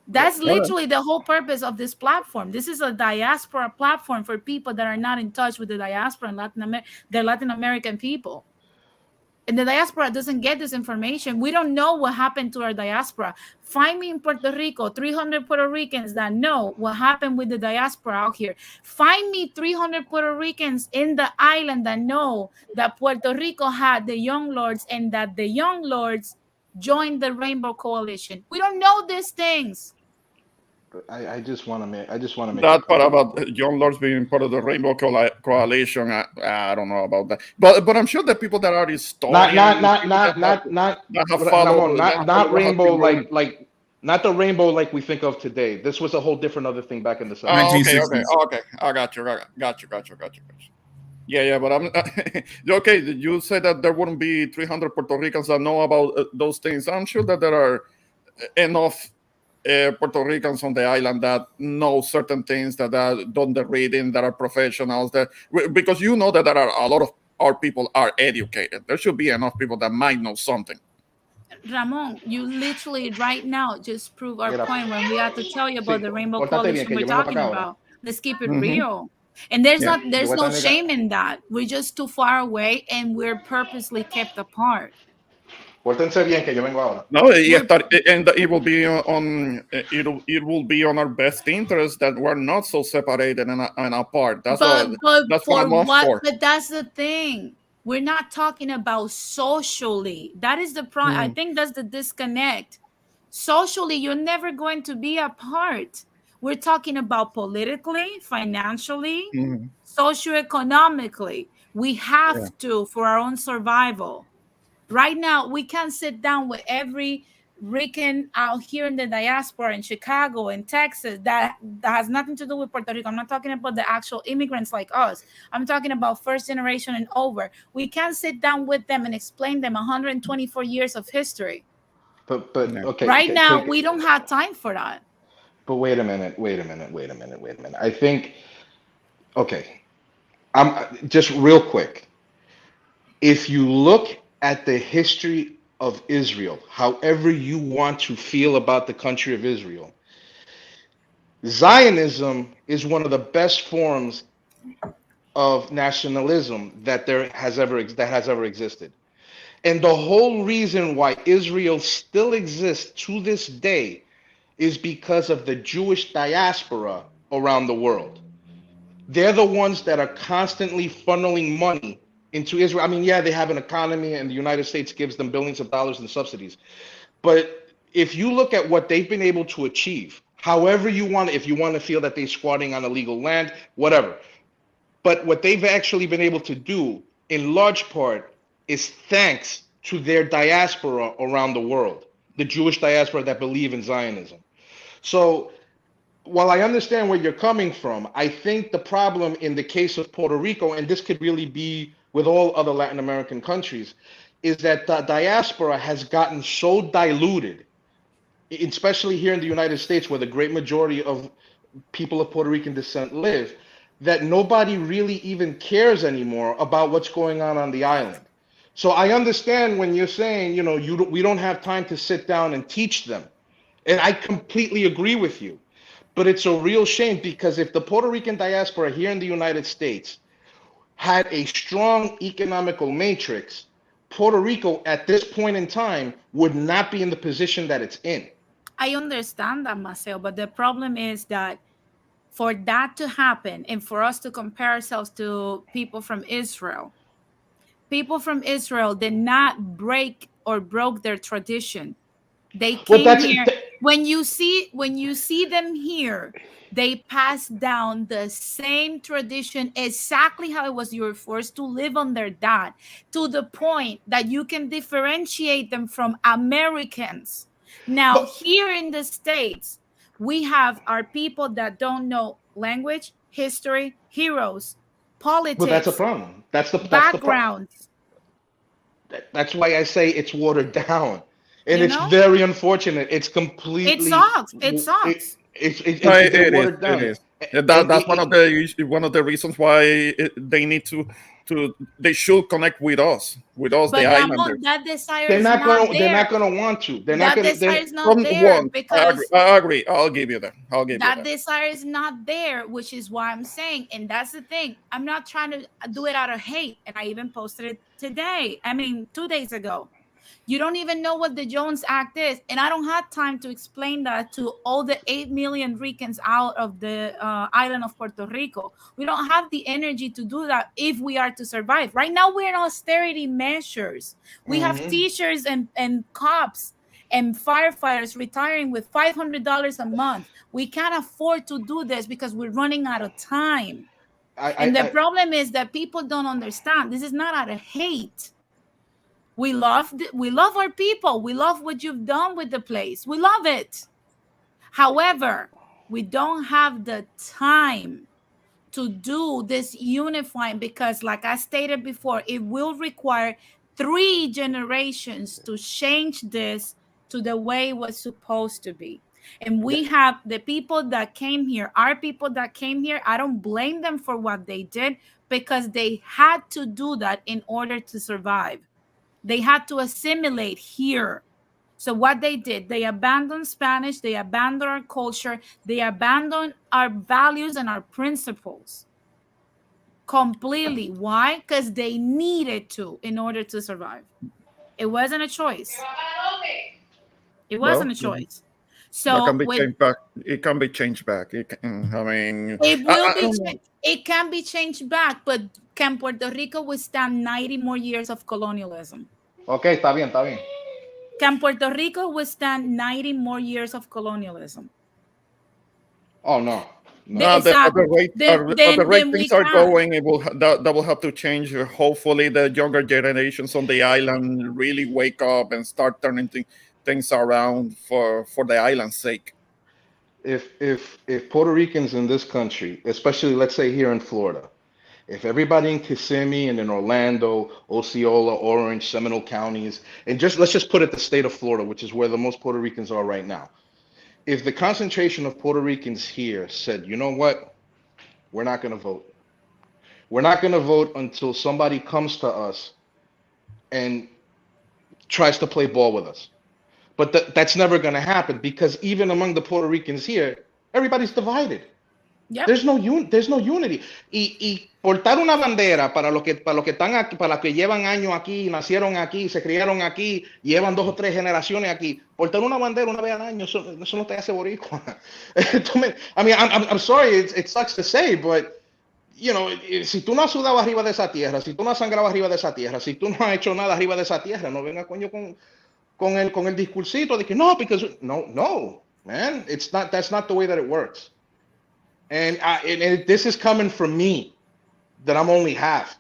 Speaker 1: That's
Speaker 7: All right.
Speaker 1: literally the whole purpose of this platform. This is a diaspora platform for people that are not in touch with the diaspora and the Latin American people. And the diaspora doesn't get this information. We don't know what happened to our diaspora. Find me in Puerto Rico 300 Puerto Ricans that know what happened with the diaspora out here. Find me 300 Puerto Ricans in the island that know that Puerto Rico had the Young Lords and that the Young Lords joined the Rainbow Coalition. We don't know these things.
Speaker 6: I just want to make a
Speaker 7: That part
Speaker 6: comment.
Speaker 7: about John Lords being part of the Rainbow Coalition, I don't know about that. But I'm sure the people that are historians, that have followed,
Speaker 6: Ramon,
Speaker 7: that have
Speaker 6: not
Speaker 7: followed what has
Speaker 6: rainbow
Speaker 7: been going.
Speaker 6: like not the rainbow like we think of today. This was a whole different other thing back in the 70s.
Speaker 7: Oh, okay.
Speaker 8: 1960s.
Speaker 7: Okay. I got you. Yeah, but I'm okay. You said that there wouldn't be 300 Puerto Ricans that know about those things. I'm sure that there are enough Puerto Ricans on the island that know certain things, that are done the reading, that are professionals. That because you know that there are a lot of our people are educated. There should be enough people that might know something.
Speaker 1: Ramon, you literally right now just prove our
Speaker 6: Mira,
Speaker 1: point when we have to tell you about
Speaker 6: sí,
Speaker 1: the Rainbow
Speaker 6: pórtate bien
Speaker 1: Coalition
Speaker 6: que
Speaker 1: we're
Speaker 6: yo vengo para
Speaker 1: talking
Speaker 6: acá ahora.
Speaker 1: about. Let's keep it
Speaker 7: Mhm.
Speaker 1: real. And there's
Speaker 7: Yeah.
Speaker 1: there's
Speaker 6: Yo voy a
Speaker 1: no
Speaker 6: tener
Speaker 1: shame in that. We're just too far away and we're purposely kept apart.
Speaker 6: Pórtense bien que yo vengo ahora.
Speaker 7: No,
Speaker 1: We're,
Speaker 7: and it will be it will be on our best interest that we're not so separated and apart. That's
Speaker 1: but
Speaker 7: what
Speaker 1: for
Speaker 7: I'm up
Speaker 1: what?
Speaker 7: for.
Speaker 1: But that's the thing. We're not talking about socially. That is the problem. I think that's the disconnect. Socially, you're never going to be apart. We're talking about politically, financially,
Speaker 7: Mhm.
Speaker 1: socioeconomically. We have
Speaker 7: Yeah.
Speaker 1: to for our own survival. Right now, we can't sit down with every Rican out here in the diaspora in Chicago, in Texas, that has nothing to do with Puerto Rico. I'm not talking about the actual immigrants like us. I'm talking about first generation and over. We can't sit down with them and explain them 124 years of history.
Speaker 6: But
Speaker 7: Yeah.
Speaker 6: okay.
Speaker 1: Right now, we don't have time for that.
Speaker 6: But wait a minute. I think okay. I'm just real quick. If you look at the history of Israel, however you want to feel about the country of Israel, Zionism is one of the best forms of nationalism that has ever existed. And the whole reason why Israel still exists to this day is because of the Jewish diaspora around the world. They're the ones that are constantly funneling money into Israel. I mean, yeah, they have an economy and the United States gives them billions of dollars in subsidies. But if you look at what they've been able to achieve, however you want, if you want to feel that they're squatting on illegal land, whatever. But what they've actually been able to do in large part, is thanks to their diaspora around the world, the Jewish diaspora that believe in Zionism. So while I understand where you're coming from, I think the problem in the case of Puerto Rico, and this could really be with all other Latin American countries, is that the diaspora has gotten so diluted, especially here in the United States, where the great majority of people of Puerto Rican descent live, that nobody really even cares anymore about what's going on the island. So I understand when you're saying, we don't have time to sit down and teach them. And I completely agree with you. But it's a real shame, because if the Puerto Rican diaspora here in the United States had a strong economical matrix, Puerto Rico at this point in time would not be in the position that it's in.
Speaker 1: I understand that, Marcel, but the problem is that for that to happen and for us to compare ourselves to people from Israel did not break or broke their tradition. They came here. When you see them here, they pass down the same tradition exactly how it was. You were forced to live under that, to the point that you can differentiate them from Americans. Now, here in the States, we have our people that don't know language, history, heroes, politics.
Speaker 6: Well, that's a problem. That's the
Speaker 1: backgrounds.
Speaker 6: That's why I say it's watered down. And it's very unfortunate. It's completely.
Speaker 1: It sucks. It's
Speaker 7: watered down. It is. That's one of the reasons why they should connect with us,
Speaker 1: but
Speaker 7: the islanders.
Speaker 1: That desire
Speaker 6: they're
Speaker 1: is
Speaker 6: not
Speaker 1: not
Speaker 6: going.
Speaker 1: there.
Speaker 6: They're not going to want to. They're
Speaker 1: that
Speaker 6: not going.
Speaker 1: Desire is not there because
Speaker 7: I agree. I'll give you that.
Speaker 1: That desire is not there, which is why I'm saying, and that's the thing. I'm not trying to do it out of hate, and I even posted it today. 2 days ago. You don't even know what the Jones Act is, and I don't have time to explain that to all the 8 million Ricans out of the island of Puerto Rico. We don't have the energy to do that if we are to survive. Right now, we're in austerity measures. We have teachers and cops and firefighters retiring with $500 a month. We can't afford to do this because we're running out of time. The problem is that people don't understand. This is not out of hate. We love our people. We love what you've done with the place. We love it. However, we don't have the time to do this unifying because, like I stated before, it will require 3 generations to change this to the way it was supposed to be. And we have the people that came here, our people that came here. I don't blame them for what they did because they had to do that in order to survive. They had to assimilate here. So what they did, they abandoned Spanish, they abandoned our culture, they abandoned our values and our principles completely. Why? Because they needed to in order to survive. It wasn't a choice. It wasn't a choice. So
Speaker 7: it can be changed back. It
Speaker 1: can be changed back, but can Puerto Rico withstand 90 more years of colonialism?
Speaker 6: Okay, está bien.
Speaker 1: Can Puerto Rico withstand 90 more years of colonialism?
Speaker 6: Oh, no.
Speaker 7: The rate things are going, that will have to change. Hopefully, the younger generations on the island really wake up and start turning things around for the island's sake.
Speaker 6: If Puerto Ricans in this country, especially let's say here in Florida, if everybody in Kissimmee and in Orlando, Osceola, Orange, Seminole counties, and let's just put it the state of Florida, which is where the most Puerto Ricans are right now. If the concentration of Puerto Ricans here said, you know what, we're not going to vote. We're not going to vote until somebody comes to us and tries to play ball with us. But that's never going to happen because even among the Puerto Ricans here, everybody's divided. Yep. There's no unity. Y portar una bandera para los que están aquí, para los que llevan años aquí, nacieron aquí, se criaron aquí, llevan 2 o 3 generaciones aquí. Portar una bandera una vez al año, eso no te hace boricua. I mean, I'm sorry, it sucks to say, but si tú no has sudado arriba de esa tierra, si tú no has sangrado arriba de esa tierra, si tú no has hecho nada arriba de esa tierra, no venga coño con el discursito de que no, because no, man, that's not the way that it works. And this is coming from me, that I'm only half.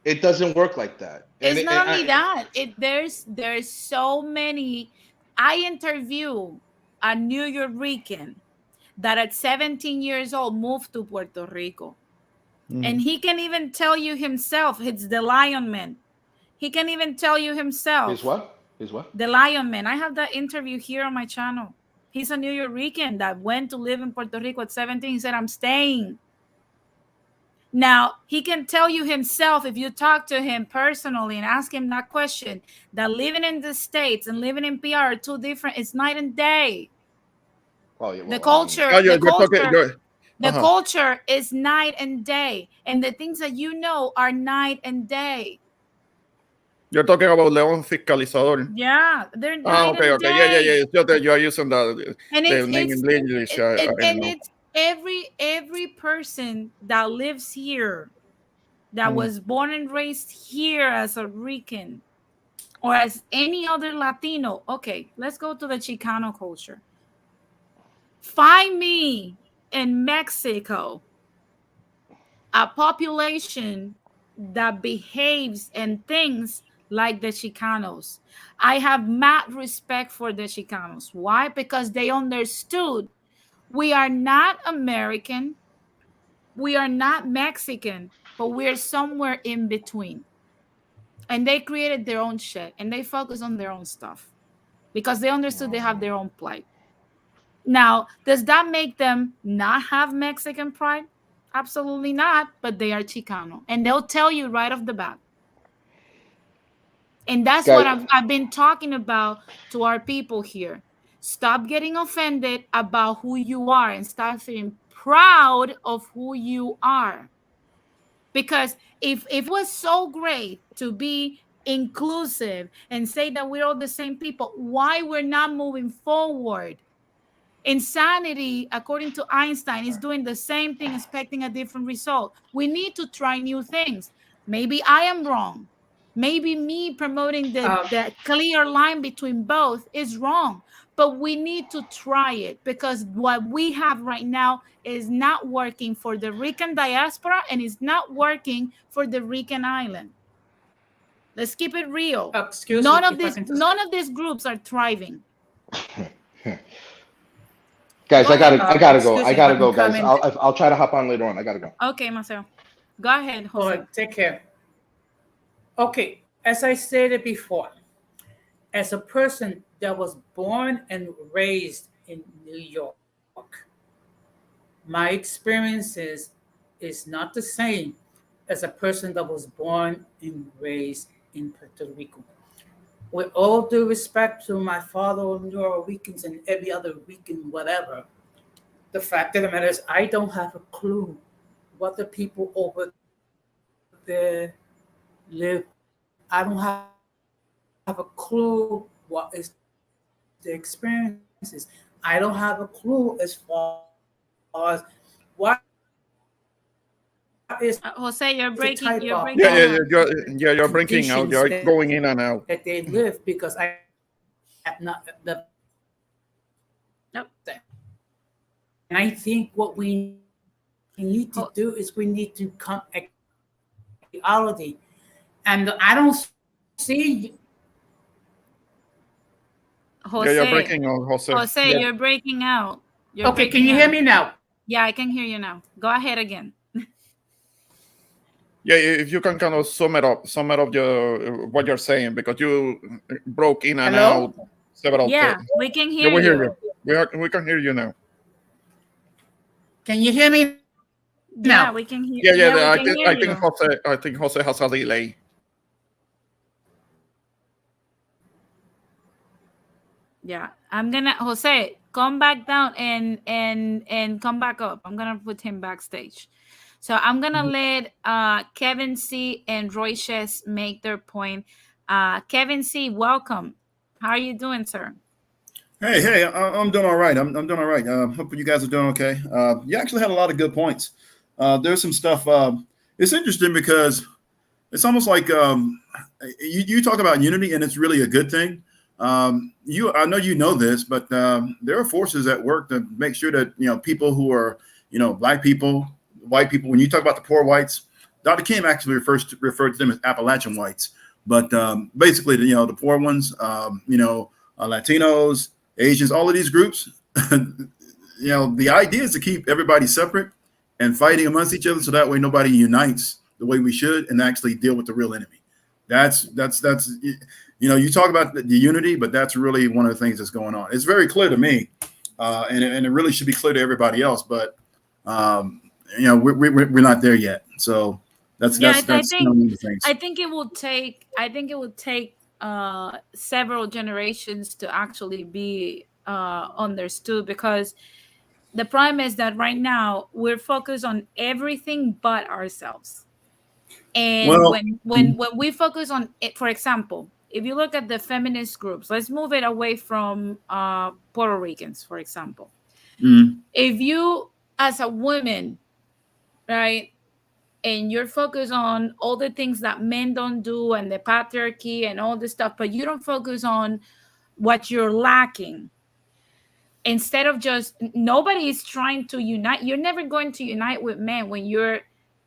Speaker 6: It doesn't work like that.
Speaker 1: It's not only that. There's so many. I interview a New Yorker that at 17 years old moved to Puerto Rico. And he can even tell you himself, it's the Lion Man. He can even tell you himself.
Speaker 6: Is what? Is what?
Speaker 1: The Lion Man. I have that interview here on my channel. He's a New Yorker that went to live in Puerto Rico at 17. He said, I'm staying. Now, he can tell you himself, if you talk to him personally and ask him that question, that living in the States and living in PR are two different, it's night and day.
Speaker 6: Oh, yeah, well,
Speaker 1: The culture, the culture is night and day. And the things that you know are night and day.
Speaker 7: You're talking about León Fiscalizador.
Speaker 1: Yeah, they're night and day.
Speaker 7: Yeah. It's just that you are using the name in English.
Speaker 1: And it's every person that lives here, that was born and raised here as a Rican or as any other Latino. Okay, let's go to the Chicano culture. Find me in Mexico a population that behaves and thinks like the Chicanos. I have mad respect for the Chicanos. Why? Because they understood we are not American, we are not Mexican, but we are somewhere in between. And they created their own shit and they focus on their own stuff because they understood they have their own plight. Now, does that make them not have Mexican pride? Absolutely not, but they are Chicano. And they'll tell you right off the bat. And that's what I've been talking about to our people here. Stop getting offended about who you are and start feeling proud of who you are. Because if it was so great to be inclusive and say that we're all the same people, why we're not moving forward? Insanity, according to Einstein, is doing the same thing, expecting a different result. We need to try new things. Maybe I am wrong. Maybe me promoting the clear line between both is wrong. But we need to try it because what we have right now is not working for the Rican diaspora and is not working for the Rican island. Let's keep it real. None of these groups are thriving.
Speaker 6: Guys, I gotta go, guys. I'll try to hop on later on. I gotta go.
Speaker 1: Okay, Marcel. Go ahead, Jose.
Speaker 4: All right, take care. Okay, as I stated before, as a person that was born and raised in New York, my experiences is not the same as a person that was born and raised in Puerto Rico. With all due respect to my fellow New Ricans and every other Rican, whatever, the fact of the matter is I don't have a clue what the people over there live. I don't have a clue what is the experiences. I don't have a clue as far as what is
Speaker 1: Jose, you're breaking out.
Speaker 7: You're breaking out. You're going in and out.
Speaker 4: That they live because I have not the.
Speaker 1: Nope.
Speaker 4: And I think what we need to do is we need to come reality, and I don't see.
Speaker 1: Jose,
Speaker 7: you're breaking out, Jose.
Speaker 1: Jose, you're breaking out.
Speaker 4: Okay, can you hear me now?
Speaker 1: Yeah, I can hear you now. Go ahead again.
Speaker 7: Yeah, if you can kind of sum it up what you're saying because you broke in and out several times.
Speaker 1: We can hear
Speaker 7: we
Speaker 1: you.
Speaker 7: Hear you. We can hear you now.
Speaker 4: Can you hear me now?
Speaker 1: Yeah, we can hear.
Speaker 7: I think Jose has a delay.
Speaker 1: Yeah, I'm gonna Jose come back down and come back up. I'm gonna put him backstage. So I'm gonna let Kevin C and Roy Chess make their point. Kevin C, welcome. How are you doing, sir?
Speaker 8: Hey, I'm doing all right. I'm doing all right. Hope you guys are doing okay. You actually had a lot of good points. There's some stuff. It's interesting because it's almost like you talk about unity, and it's really a good thing. I know you know this, but there are forces at work to make sure that people who are Black people, white people. When you talk about the poor whites, Dr. King actually referred to them as Appalachian whites, but basically, the poor ones, Latinos, Asians, all of these groups, the idea is to keep everybody separate and fighting amongst each other, so that way nobody unites the way we should and actually deal with the real enemy. That's you talk about the unity, but that's really one of the things that's going on. It's very clear to me, and it really should be clear to everybody else, but we're not there yet. So that's one of the things.
Speaker 1: I think it will take several generations to actually be understood, because the problem is that right now we're focused on everything but ourselves. And when we focus on it, for example, if you look at the feminist groups, let's move it away from Puerto Ricans, for example. If you, as a woman, right, and you're focused on all the things that men don't do and the patriarchy and all this stuff, but you don't focus on what you're lacking, instead of just, nobody is trying to unite. You're never going to unite with men when you're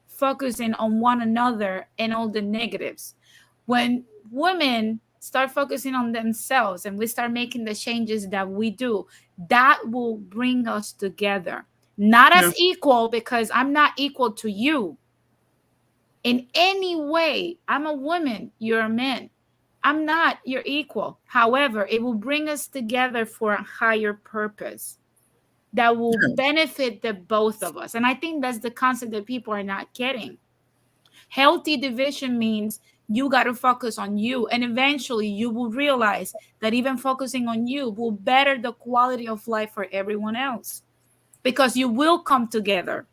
Speaker 1: focusing on one another and all the negatives. When women start focusing on themselves and we start making the changes that we do, that will bring us together. Not as equal, because I'm not equal to you in any way. I'm a woman, you're a man. I'm not your equal. However, it will bring us together for a higher purpose that will benefit the both of us. And I think that's the concept that people are not getting. Healthy division means you got to focus on you. And eventually you will realize that even focusing on you will better the quality of life for everyone else, because you will come together,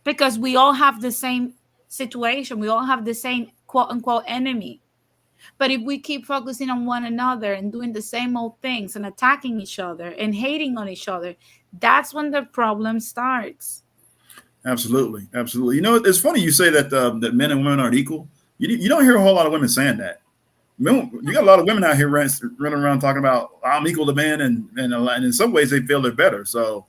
Speaker 1: because we all have the same situation. We all have the same quote unquote enemy. But if we keep focusing on one another and doing the same old things and attacking each other and hating on each other, that's when the problem starts.
Speaker 8: Absolutely. It's funny you say that that men and women aren't equal. You don't hear a whole lot of women saying that. You got a lot of women out here running around talking about, I'm equal to men, and in some ways they feel they're better. So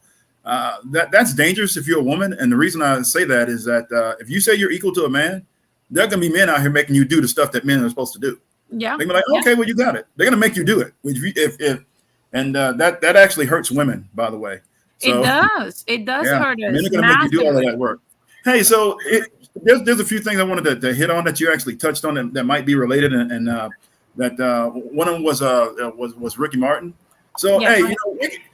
Speaker 8: that's dangerous if you're a woman. And the reason I say that is that if you say you're equal to a man, there are going to be men out here making you do the stuff that men are supposed to do.
Speaker 1: Yeah.
Speaker 8: They're going to be like, okay, well, you got it. They're going to make you do it. That actually hurts women, by the way. So,
Speaker 1: it does hurt us.
Speaker 8: Men are going to make you do all of that work. Hey, so there's a few things I wanted to hit on that you actually touched on that might be related, and that one of them was Ricky Martin. So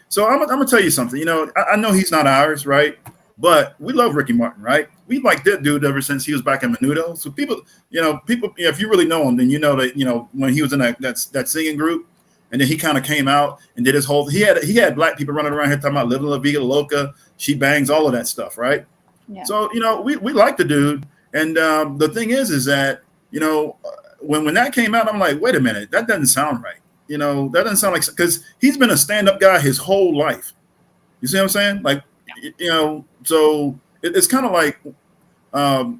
Speaker 8: so I'm gonna tell you something. I know he's not ours, right? But we love Ricky Martin, right? We like that dude ever since he was back in Menudo. So people, if you really know him, then you know that when he was in that singing group, and then he kind of came out and did his whole. He had black people running around here talking about living La Vida Loca, she bangs, all of that stuff, right?
Speaker 1: Yeah.
Speaker 8: So we like the dude, and the thing is that when that came out, I'm like, wait a minute, that doesn't sound right. That doesn't sound like, because he's been a stand-up guy his whole life. You see what I'm saying? Like, so it's kind of like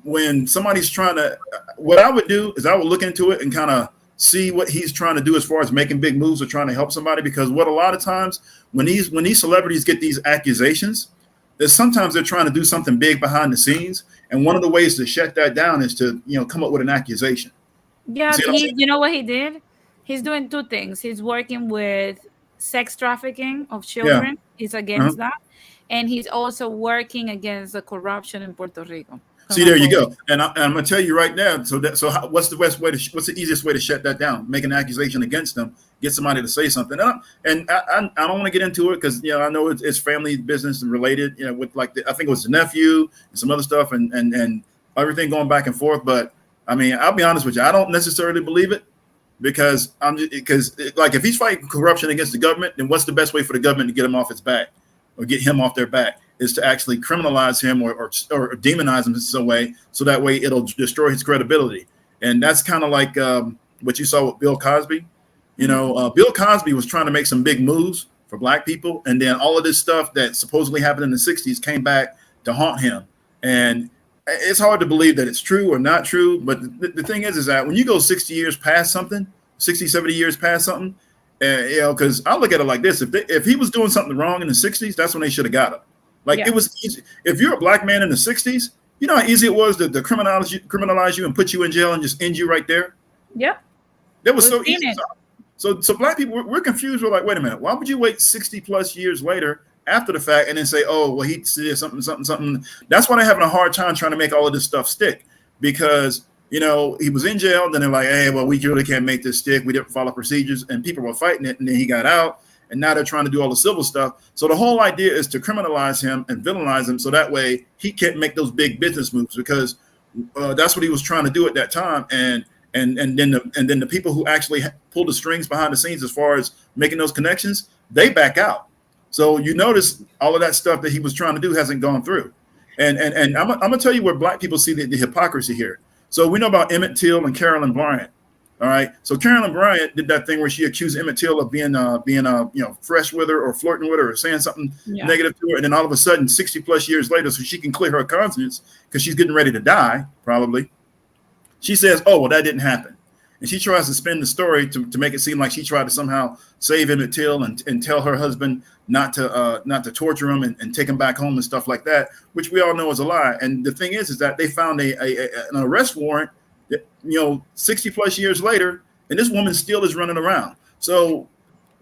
Speaker 8: when somebody's trying to. What I would do is I would look into it and kind of see what he's trying to do as far as making big moves or trying to help somebody. Because what a lot of times when these celebrities get these accusations, that sometimes they're trying to do something big behind the scenes, and one of the ways to shut that down is to come up with an accusation.
Speaker 1: Yeah, you know what he did? He's doing two things. He's working with sex trafficking of children. He's against that. And he's also working against the corruption in Puerto Rico.
Speaker 8: See, there you go. And I'm going to tell you right now. What's the easiest way to shut that down? Make an accusation against them, get somebody to say something. And I don't want to get into it because I know it's family business and related. With I think it was the nephew and some other stuff and everything going back and forth. But I mean, I'll be honest with you, I don't necessarily believe it because if he's fighting corruption against the government, then what's the best way for the government to get him off its back or get him off their back? Is to actually criminalize him or demonize him in some way, so that way it'll destroy his credibility. And that's kind of like what you saw with Bill Cosby. Bill Cosby was trying to make some big moves for black people, and then all of this stuff that supposedly happened in the 60s came back to haunt him. And it's hard to believe that it's true or not true, but the thing is that when you go 60 years past something, 60, 70 years past something, because I look at it like this: if he was doing something wrong in the 60s, that's when they should have got him. It was easy. If you're a black man in the 60s, You know how easy it was to criminalize you and put you in jail and just end you right there.
Speaker 1: Yep.
Speaker 8: That was
Speaker 1: We've
Speaker 8: so
Speaker 1: seen
Speaker 8: easy.
Speaker 1: it.
Speaker 8: So black people, we're confused. We're like, wait a minute, why would you wait 60 plus years later after the fact and then say, oh, well, he did something. That's why they're having a hard time trying to make all of this stuff stick, because, you know, he was in jail. Then they're like, hey, well, we really can't make this stick. We didn't follow procedures, and people were fighting it. And then he got out, and now they're trying to do all the civil stuff. So the whole idea is to criminalize him and villainize him, so that way he can't make those big business moves, because that's what he was trying to do at that time. And then the people who actually pull the strings behind the scenes as far as making those connections, they back out. So you notice all of that stuff that he was trying to do hasn't gone through. And I'm gonna tell you where black people see the hypocrisy here. So we know about Emmett Till and Carolyn Bryant. All right. So Carolyn Bryant did that thing where she accused Emmett Till of being fresh with her or flirting with her or saying something negative to her. And then all of a sudden, 60 plus years later, so she can clear her conscience because she's getting ready to die, probably, she says, oh, well, that didn't happen. And she tries to spin the story to make it seem like she tried to somehow save Emmett Till and tell her husband not to torture him and take him back home and stuff like that, which we all know is a lie. And the thing is that they found an arrest warrant, 60 plus years later, and this woman still is running around. So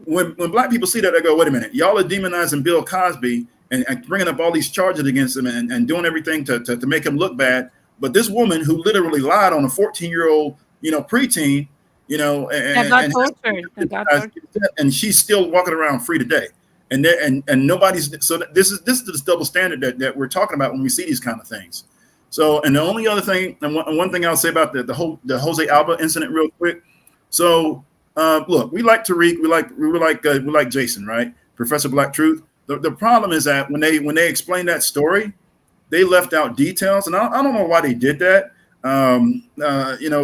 Speaker 8: when black people see that, they go, wait a minute, y'all are demonizing Bill Cosby and bringing up all these charges against him and doing everything to make him look bad. But this woman who literally lied on a 14-year-old, preteen, and she's still walking around free today. And nobody's, so this is this double standard that we're talking about when we see these kind of things. So, and the only other thing, and one thing I'll say about the Jose Alba incident real quick. So, look, we like Tariq, we like Jason, right? Professor Black Truth. The problem is that when they explain that story, they left out details, and I don't know why they did that.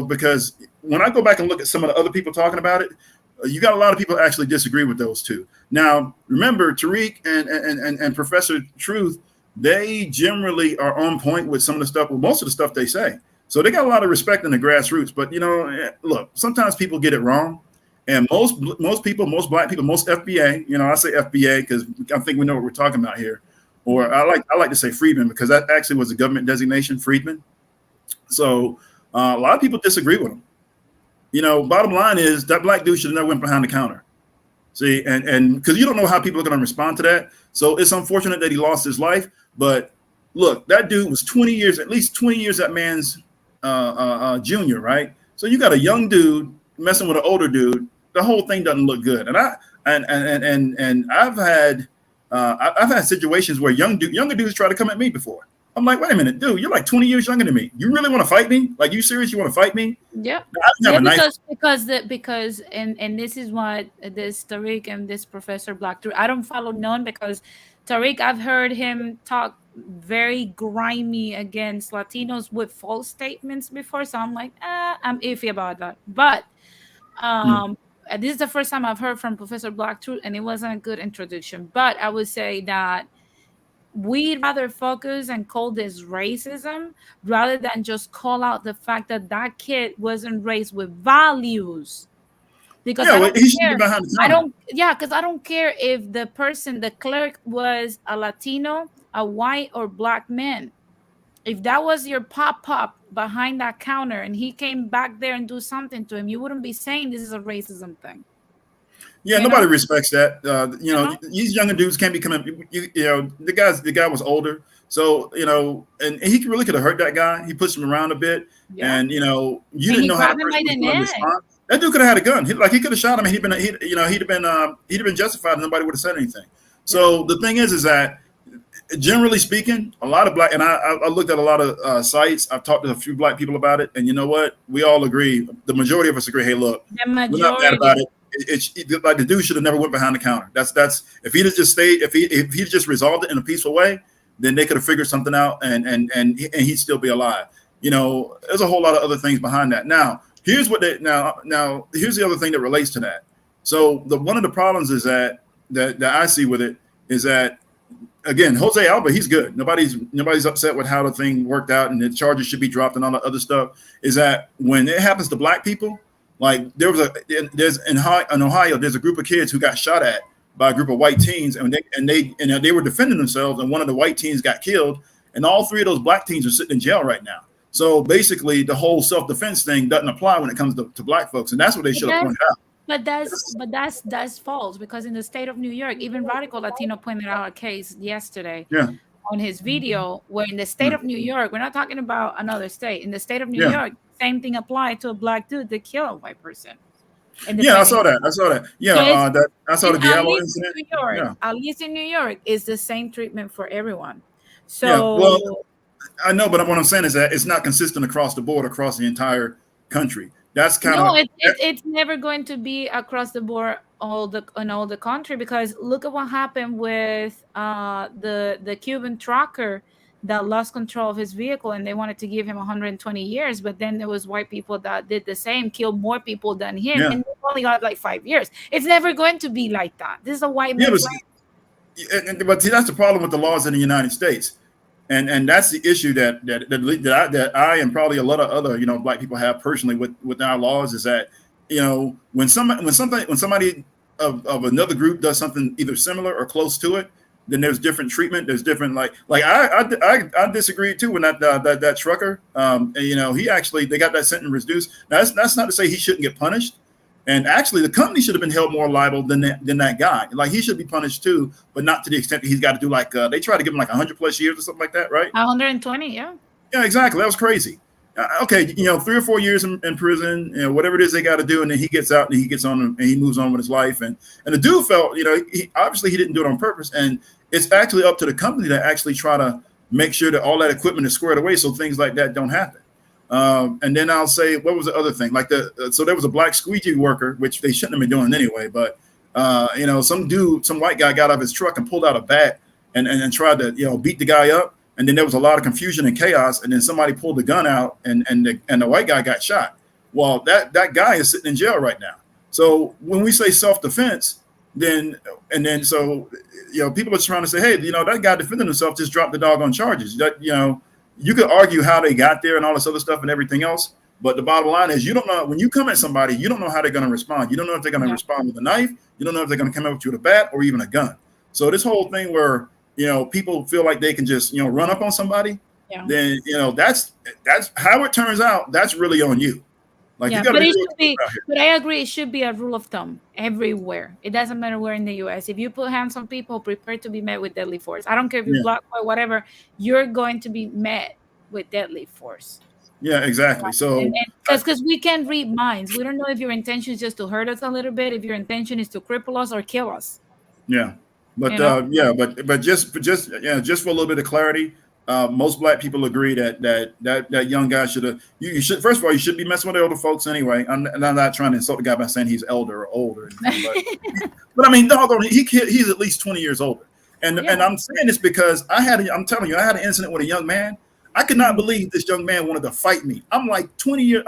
Speaker 8: Because when I go back and look at some of the other people talking about it, you got a lot of people actually disagree with those two. Now, remember, Tariq and Professor Truth, they generally are on point with some of the stuff, with most of the stuff they say. So they got a lot of respect in the grassroots. But, look, sometimes people get it wrong. And most people, most black people, most FBA, I say FBA because I think we know what we're talking about here. Or I like to say freedmen, because that actually was a government designation, freedmen. So a lot of people disagree with him. Bottom line is that black dude should have never went behind the counter. See, and because you don't know how people are going to respond to that. So it's unfortunate that he lost his life. But look, that dude was at least 20 years that man's junior, right? So you got a young dude messing with an older dude. The whole thing doesn't look good. And I've had situations where younger dudes try to come at me before. I'm like, wait a minute, dude, you're like 20 years younger than me. You really want to fight me? Like, you serious? You want to fight me?
Speaker 1: Yeah. Because this is what this Tariq and this Professor Black, I don't follow none, because Tariq, I've heard him talk very grimy against Latinos with false statements before. So I'm like, I'm iffy about that. But this is the first time I've heard from Professor Black Truth, and it wasn't a good introduction. But I would say that we'd rather focus and call this racism rather than just call out the fact that that kid wasn't raised with values. Because I don't care if the clerk was a Latino, a white or black man. If that was your pop behind that counter and he came back there and do something to him, you wouldn't be saying this is a racism thing.
Speaker 8: Yeah, nobody respects that. These younger dudes can't be coming. The guy was older, so and he really could have hurt that guy. He pushed him around a bit, and you didn't know how to respond. That dude could have had a gun. He could have shot him, and he'd have been justified. And nobody would have said anything. So the thing is that, generally speaking, a lot of black, and I looked at a lot of sites. I've talked to a few black people about it, and you know what? We all agree. The majority of us agree. Hey, look, we're not mad about it. It's like the dude should have never went behind the counter. That's if he'd just stayed, if he just resolved it in a peaceful way, then they could have figured something out, and he'd still be alive. There's a whole lot of other things behind that. Now, here's here's the other thing that relates to that. So one of the problems is that I see with it is that, again, Jose Alba, he's good. Nobody's upset with how the thing worked out and the charges should be dropped and all that other stuff. Is that when it happens to black people, like in Ohio, there's a group of kids who got shot at by a group of white teens, and they were defending themselves, and one of the white teens got killed, and all 3 of those black teens are sitting in jail right now. So basically, the whole self-defense thing doesn't apply when it comes to black folks, and that's what they should have pointed out.
Speaker 1: But that's false, because in the state of New York, even Radical Latino pointed out a case yesterday
Speaker 8: Yeah.
Speaker 1: on his video where in the state of New York, we're not talking about another state. In the state of New
Speaker 8: Yeah.
Speaker 1: York, same thing applied to a black dude that killed a white person.
Speaker 8: Yeah, I saw that. Yeah,
Speaker 1: So
Speaker 8: I saw the
Speaker 1: at
Speaker 8: Diallo
Speaker 1: least in
Speaker 8: incident.
Speaker 1: New York,
Speaker 8: Yeah.
Speaker 1: at least in New York, it's the same treatment for everyone. So
Speaker 8: Yeah, well, I know, but what I'm saying is that it's not consistent across the board, across the entire country. That's kind
Speaker 1: no,
Speaker 8: of
Speaker 1: it's never going to be across the board in all the country, because look at what happened with the Cuban trucker that lost control of his vehicle, and they wanted to give him 120 years, but then there was white people that did the same, killed more people than him,
Speaker 8: Yeah.
Speaker 1: and they only got like 5 years. It's never going to be like that. This is a white
Speaker 8: Yeah,
Speaker 1: man's
Speaker 8: but, but see, that's the problem with the laws in the United States, and that's the issue that I and probably a lot of other black people have personally with our laws, is that when somebody of another group does something either similar or close to it, then there's different treatment. There's different like I disagree too when that trucker he actually, they got that sentence reduced. Now that's not to say he shouldn't get punished. And actually, the company should have been held more liable than that guy. Like, he should be punished too, but not to the extent that he's got to do like they try to give him like 100+ years or something like that, right?
Speaker 1: 120, yeah.
Speaker 8: Yeah, exactly. That was crazy. Okay, 3 or 4 years in prison, whatever it is they got to do, and then he gets out and he gets on and he moves on with his life. And the dude felt, he obviously he didn't do it on purpose, and it's actually up to the company to actually try to make sure that all that equipment is squared away so things like that don't happen. And then I'll say, what was the other thing? Like so there was a black squeegee worker, which they shouldn't have been doing anyway. But some white guy got out of his truck and pulled out a bat and tried to beat the guy up. And then there was a lot of confusion and chaos. And then somebody pulled the gun out, and the white guy got shot. Well, that guy is sitting in jail right now. So when we say self-defense, then people are trying to say, hey, that guy defending himself just dropped the doggone charges. That you could argue how they got there and all this other stuff and everything else. But the bottom line is, you don't know, when you come at somebody, you don't know how they're going to respond. You don't know if they're going to respond with a knife. You don't know if they're going to come up with you with a bat or even a gun. So this whole thing where, people feel like they can just, run up on somebody, then, that's how it turns out. That's really on you. Like, you gotta
Speaker 1: but I agree, it should be a rule of thumb everywhere. It doesn't matter where in the US. If you put hands on people, prepare to be met with deadly force. I don't care if you're black or whatever, you're going to be met with deadly force.
Speaker 8: Yeah, exactly. So
Speaker 1: because we can read minds. We don't know if your intention is just to hurt us a little bit, if your intention is to cripple us or kill us.
Speaker 8: Yeah. But but just for a little bit of clarity, most black people agree that young guy should have. You should, first of all, you shouldn't be messing with older folks anyway. I'm not trying to insult the guy by saying he's elder or older, but I mean, doggone, he's at least 20 years older. And I'm saying this because I'm telling you, I had an incident with a young man. I could not believe this young man wanted to fight me. I'm like 20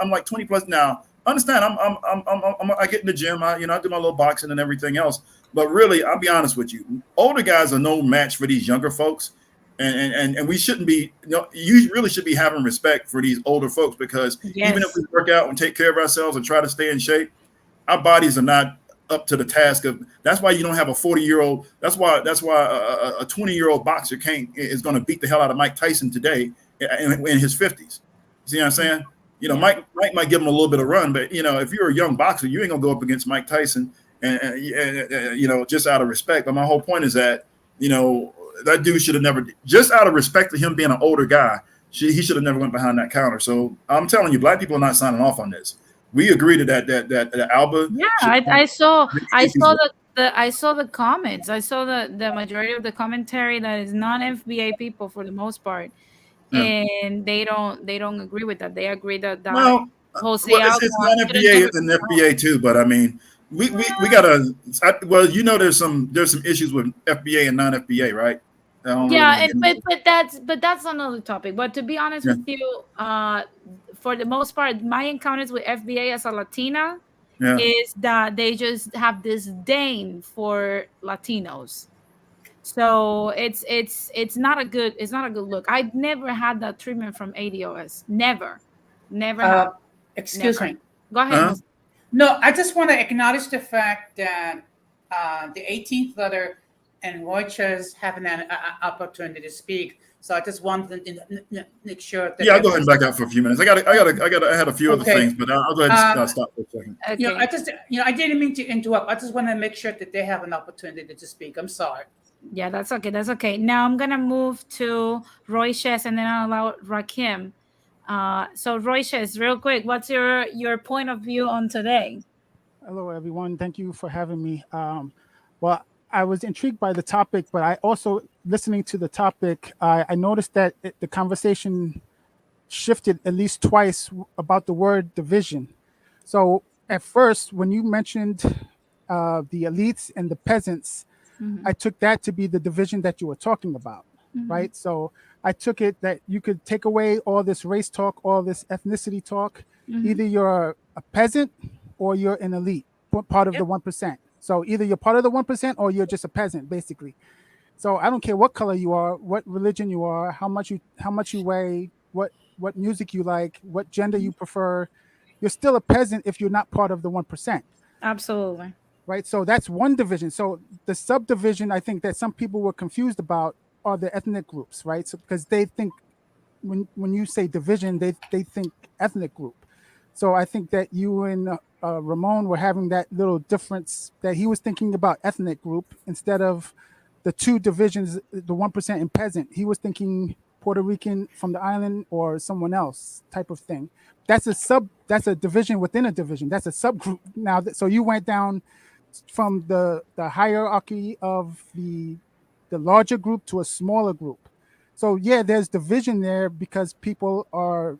Speaker 8: plus now. Understand? I get in the gym. I do my little boxing and everything else. But really, I'll be honest with you. Older guys are no match for these younger folks. And we shouldn't be, you really should be having respect for these older folks, because even if we work out and take care of ourselves and try to stay in shape, our bodies are not up to the task of. That's why you don't have a 40-year-old. That's why a 20-year-old boxer is going to beat the hell out of Mike Tyson today in his 50s. See what I'm saying? Mike might give him a little bit of run, but if you're a young boxer, you ain't gonna go up against Mike Tyson and just out of respect. But my whole point is that that dude should have never, just out of respect to him being an older guy, he should have never went behind that counter. So I'm telling you, black people are not signing off on this. We agree to that Alba.
Speaker 1: Yeah, I saw the comments. I saw the majority of the commentary that is non-FBA people for the most part, and they don't agree with that. They agree that Jose
Speaker 8: it's non-FBA and FBA too, but I mean. We gotta. There's some issues with FBA and non-FBA, right?
Speaker 1: But that's another topic. But to be honest with you, for the most part, my encounters with FBA as a Latina is that they just have disdain for Latinos. So it's not a good look. I've never had that treatment from ADOS. Never.
Speaker 4: Excuse me.
Speaker 1: Go ahead.
Speaker 4: No, I just want to acknowledge the fact that the 18th letter and Roycher's having an opportunity to speak. So I just wanted to make sure that.
Speaker 8: Yeah, I'll go ahead and back out for a few minutes. I had a few other
Speaker 4: Okay.
Speaker 8: things, but I'll go ahead and stop for a second.
Speaker 1: Okay.
Speaker 4: I didn't mean to interrupt. I just want to make sure that they have an opportunity to speak. I'm sorry.
Speaker 1: Yeah, that's okay. That's okay. Now I'm gonna move to Roy Shes and then I'll allow Rakim. So Roy Shes, real quick, what's your point of view on today?
Speaker 9: Hello, everyone. Thank you for having me. Well, I was intrigued by the topic, but I also, listening to the topic, I noticed that the conversation shifted at least twice about the word division. So at first, when you mentioned the elites and the peasants, I took that to be the division that you were talking about, right? So I took it that you could take away all this race talk, all this ethnicity talk. Either you're a peasant or you're an elite, part of the 1%. So either you're part of the 1% or you're just a peasant, basically. So I don't care what color you are, what religion you are, how much you weigh, what music you like, what gender you prefer. You're still a peasant if you're not part of the 1%.
Speaker 1: Absolutely.
Speaker 9: Right. So that's one division. So the subdivision, I think that some people were confused about are the ethnic groups, right? So because they think when you say division, they think ethnic group. So I think that you and Ramon were having that little difference, that he was thinking about ethnic group instead of the two divisions, the 1% and peasant. He was thinking Puerto Rican from the island or someone else type of thing. That's a division within a division. That's a subgroup. Now, so you went down from the hierarchy of the larger group to a smaller group. So yeah, there's division there because people are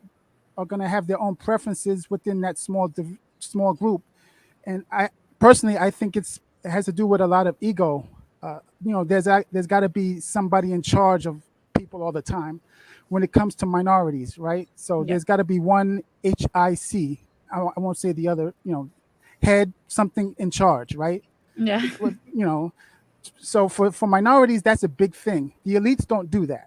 Speaker 9: going to have their own preferences within that small group. And I personally, I think it has to do with a lot of ego. There's got to be somebody in charge of people all the time when it comes to minorities, right? So there's got to be one HIC. I won't say the other, head, something in charge, right?
Speaker 1: Yeah.
Speaker 9: So for minorities, that's a big thing. The elites don't do that.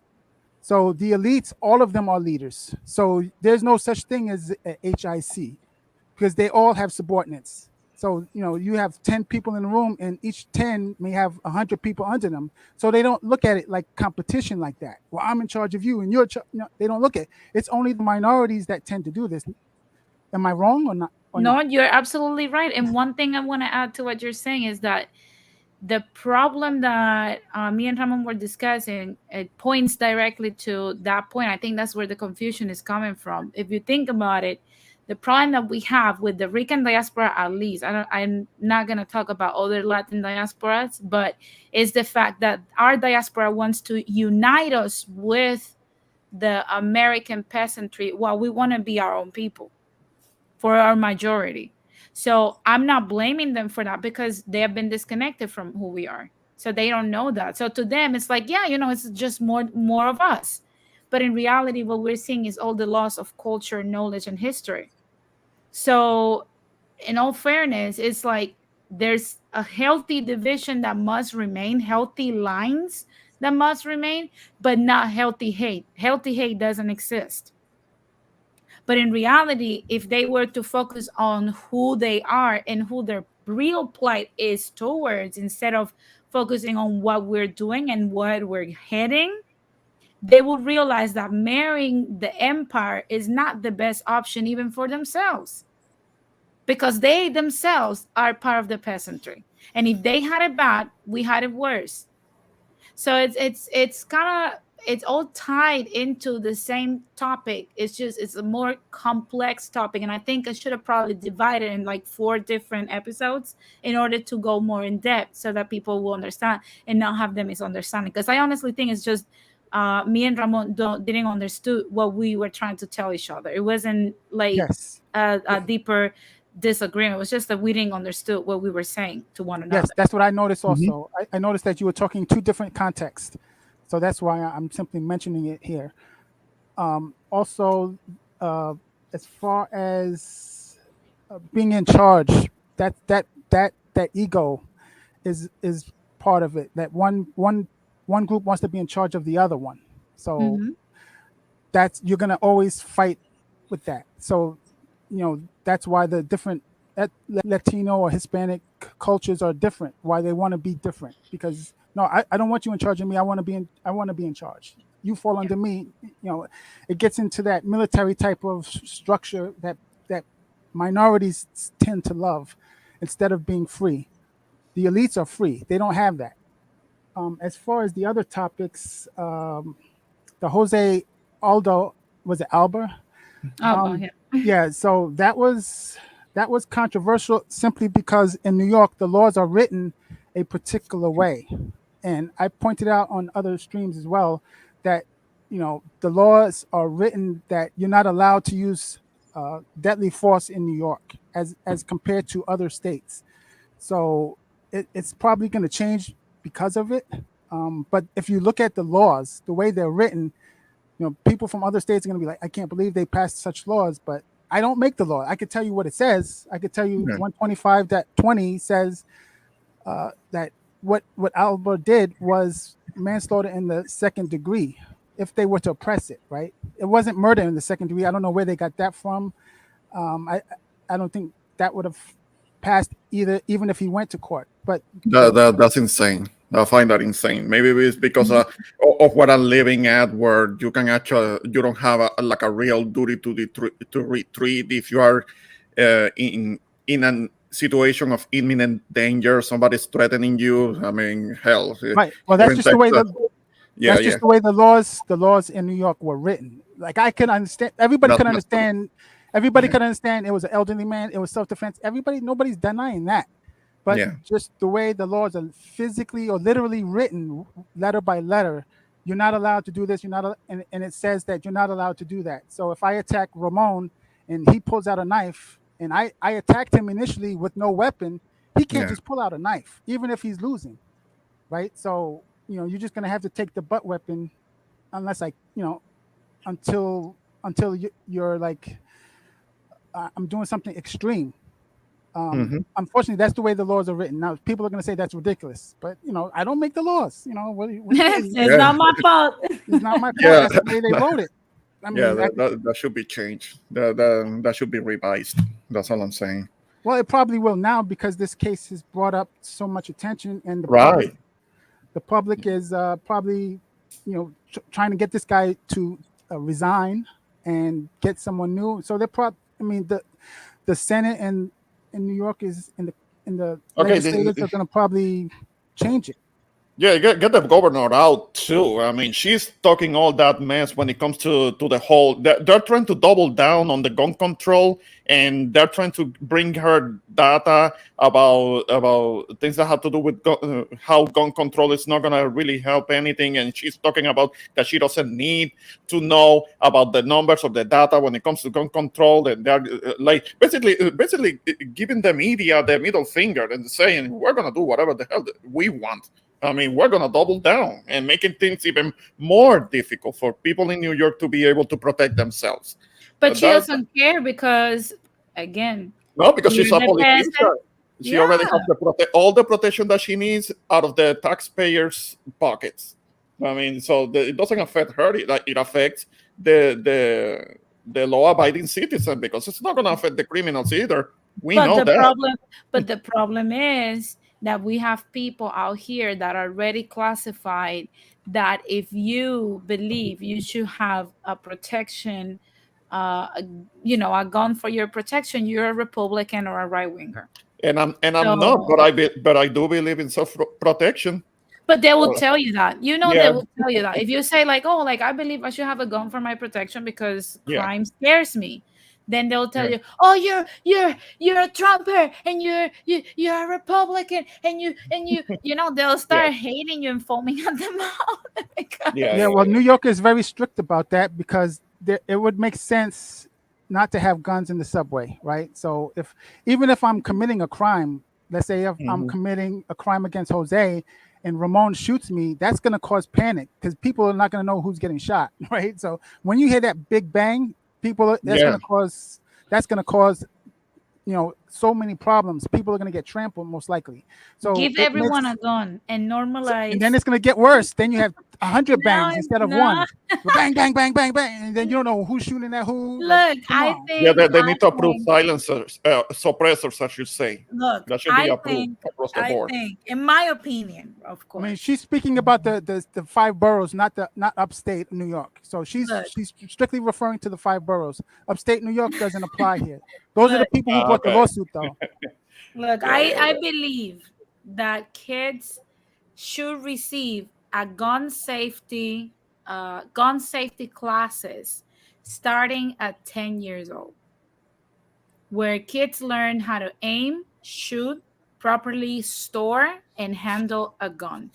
Speaker 9: So the elites, all of them are leaders. So there's no such thing as a HIC because they all have subordinates. So, you have 10 people in the room and each 10 may have 100 people under them. So they don't look at it like competition like that. Well, I'm in charge of you and you're, they don't look at it. It's only the minorities that tend to do this. Am I wrong or not?
Speaker 1: No, you're absolutely right. And one thing I want to add to what you're saying is that the problem that me and Ramon were discussing, it points directly to that point. I think that's where the confusion is coming from. If you think about it, the problem that we have with the Rican diaspora, at least, I'm not going to talk about other Latin diasporas, but it's the fact that our diaspora wants to unite us with the American peasantry while we want to be our own people for our majority. So I'm not blaming them for that because they have been disconnected from who we are. So they don't know that. So to them, it's like, yeah, it's just more of us. But in reality, what we're seeing is all the loss of culture, knowledge, and history. So in all fairness, it's like there's a healthy division that must remain, healthy lines that must remain, but not healthy hate. Healthy hate doesn't exist. But in reality, if they were to focus on who they are and who their real plight is towards, instead of focusing on what we're doing and what we're heading, they will realize that marrying the empire is not the best option even for themselves, because they themselves are part of the peasantry. And if they had it bad, we had it worse. So it's kind of, it's all tied into the same topic. It's a more complex topic, and I think I should have probably divided in like 4 different episodes in order to go more in depth so that people will understand and not have the misunderstanding. Because I honestly think it's just me and Ramon didn't understood what we were trying to tell each other. It wasn't like a deeper disagreement. It was just that we didn't understood what we were saying to one another.
Speaker 9: Yes, that's what I noticed also. I noticed that you were talking 2 different contexts. So that's why I'm simply mentioning it here. Also, as far as being in charge, that ego is part of it. That one group wants to be in charge of the other one. So you're gonna always fight with that. So that's why the different Latino or Hispanic cultures are different. Why they want to be different? Because no, I don't want you in charge of me. I want to be in charge. You fall under me. It gets into that military type of structure that minorities tend to love, instead of being free. The elites are free. They don't have that. As far as the other topics, the Jose Aldo, was it Alba?
Speaker 1: Yeah.
Speaker 9: Yeah, so that was controversial simply because in New York the laws are written a particular way, and I pointed out on other streams as well that the laws are written that you're not allowed to use deadly force in New York as compared to other states. So it's probably going to change because of it. But if you look at the laws, the way they're written, people from other states are going to be like, I can't believe they passed such laws, but I don't make the law. I could tell you what it says. I could tell you 125.20 says that what Alba did was manslaughter in the second degree, if they were to oppress it, right? It wasn't murder in the second degree. I don't know where they got that from. I don't think that would have passed either, even if he went to court. But
Speaker 7: that's insane. I find that insane. Maybe it's because of what I'm living at, where you can actually, you don't have a real duty to retreat if you are in a situation of imminent danger. Somebody's threatening you. I mean, hell.
Speaker 9: Right. Well, that's just the way the way the laws in New York were written. Like, I can understand. Everybody could understand. Everybody could understand. It was an elderly man. It was self-defense. Nobody's denying that. But just the way the laws are physically or literally written, letter by letter, you're not allowed to do this. You're not, and it says that you're not allowed to do that. So if I attack Ramon and he pulls out a knife, and I attacked him initially with no weapon, he can't just pull out a knife, even if he's losing, right? So you're just gonna have to take the butt weapon, unless until you're like, I'm doing something extreme. Unfortunately, that's the way the laws are written. Now, people are going to say that's ridiculous, but I don't make the laws.
Speaker 1: It's not my fault.
Speaker 9: It's not my fault. That's the way they wrote it. I mean,
Speaker 7: that should be changed. That should be revised. That's all I'm saying.
Speaker 9: Well, it probably will now, because this case has brought up so much attention, and the public is probably trying to get this guy to resign and get someone new. So the Senate and in New York is in the legislators are going to probably change it.
Speaker 7: Yeah, get the governor out too. I mean, she's talking all that mess when it comes to the whole. They're trying to double down on the gun control, and they're trying to bring her data about things that have to do with how gun control is not going to really help anything. And she's talking about that she doesn't need to know about the numbers of the data when it comes to gun control. And they're like basically giving the media the middle finger and saying, we're going to do whatever the hell we want. I mean, we're going to double down and making things even more difficult for people in New York to be able to protect themselves.
Speaker 1: But she doesn't care because, again,
Speaker 7: because she's a politician. She already has all the protection that she needs out of the taxpayers' pockets. I mean, so it doesn't affect her. It affects the law-abiding citizen, because it's not going to affect the criminals either. We know that.
Speaker 1: But the problem is that we have people out here that are already classified that if you believe you should have a protection, a gun for your protection, you're a Republican or a right-winger.
Speaker 7: And I'm not, but I do believe in self-protection.
Speaker 1: But they will tell you that. They will tell you that. If you say I believe I should have a gun for my protection because crime scares me, then they'll tell you, oh, you're a Trumper and you're a Republican and they'll start hating you and foaming at the mouth.
Speaker 9: Well, New York is very strict about that, because it would make sense not to have guns in the subway, right? So even if I'm committing a crime, let's say if I'm committing a crime against Jose and Ramon shoots me, that's going to cause panic, because people are not going to know who's getting shot, right? So when you hear that big bang, that's going to cause so many problems. People are going to get trampled, most likely. So
Speaker 1: give everyone a gun and normalize.
Speaker 9: And then it's going to get worse. Then you have 100
Speaker 1: No,
Speaker 9: bangs
Speaker 1: it's
Speaker 9: instead of
Speaker 1: not.
Speaker 9: one. Bang, bang, bang, bang, bang, and then you don't know who's shooting at who. Like,
Speaker 1: Look,
Speaker 9: come on.
Speaker 7: Yeah, they
Speaker 1: I
Speaker 7: need to approve
Speaker 1: think,
Speaker 7: silencers, suppressors, I should say.
Speaker 1: look,
Speaker 7: That should be approved across the
Speaker 1: I
Speaker 7: board.
Speaker 1: think, in my opinion, of
Speaker 9: I mean,
Speaker 1: course.
Speaker 9: she's speaking about the five boroughs, not upstate New York. So she's
Speaker 1: Look,
Speaker 9: strictly referring to the five boroughs. Upstate New York doesn't apply here. Those are the
Speaker 1: look,
Speaker 9: people who brought the
Speaker 7: Okay.
Speaker 9: lawsuit, though.
Speaker 1: look.
Speaker 7: Yeah, yeah,
Speaker 1: I
Speaker 7: yeah.
Speaker 1: believe that kids should receive a gun safety classes starting at 10 years old, where kids learn how to aim, shoot, properly store, and handle a gun.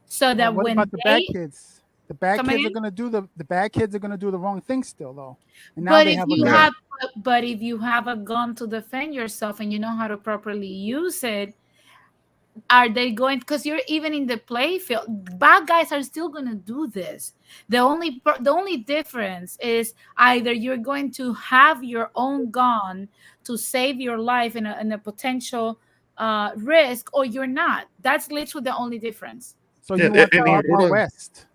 Speaker 1: So
Speaker 9: Well,
Speaker 1: that
Speaker 9: what
Speaker 1: when
Speaker 9: about the bad
Speaker 1: they
Speaker 9: kids? The bad
Speaker 1: come
Speaker 9: kids are
Speaker 1: again,
Speaker 9: gonna do the bad kids are gonna do the wrong thing still, though. And now
Speaker 1: but
Speaker 9: they
Speaker 1: if
Speaker 9: have a
Speaker 1: you
Speaker 9: gun.
Speaker 7: Yeah.
Speaker 1: have but if you have a gun to defend yourself and you know how to properly use it, are they going, because you're even in the play field, bad guys are still going to do this. The only difference is either you're going to have your own gun to save your life in a potential risk, or you're not. That's literally the only difference.
Speaker 9: So
Speaker 7: Yeah,
Speaker 9: you want the
Speaker 7: and in
Speaker 9: Wild Wild
Speaker 7: rural,
Speaker 9: West?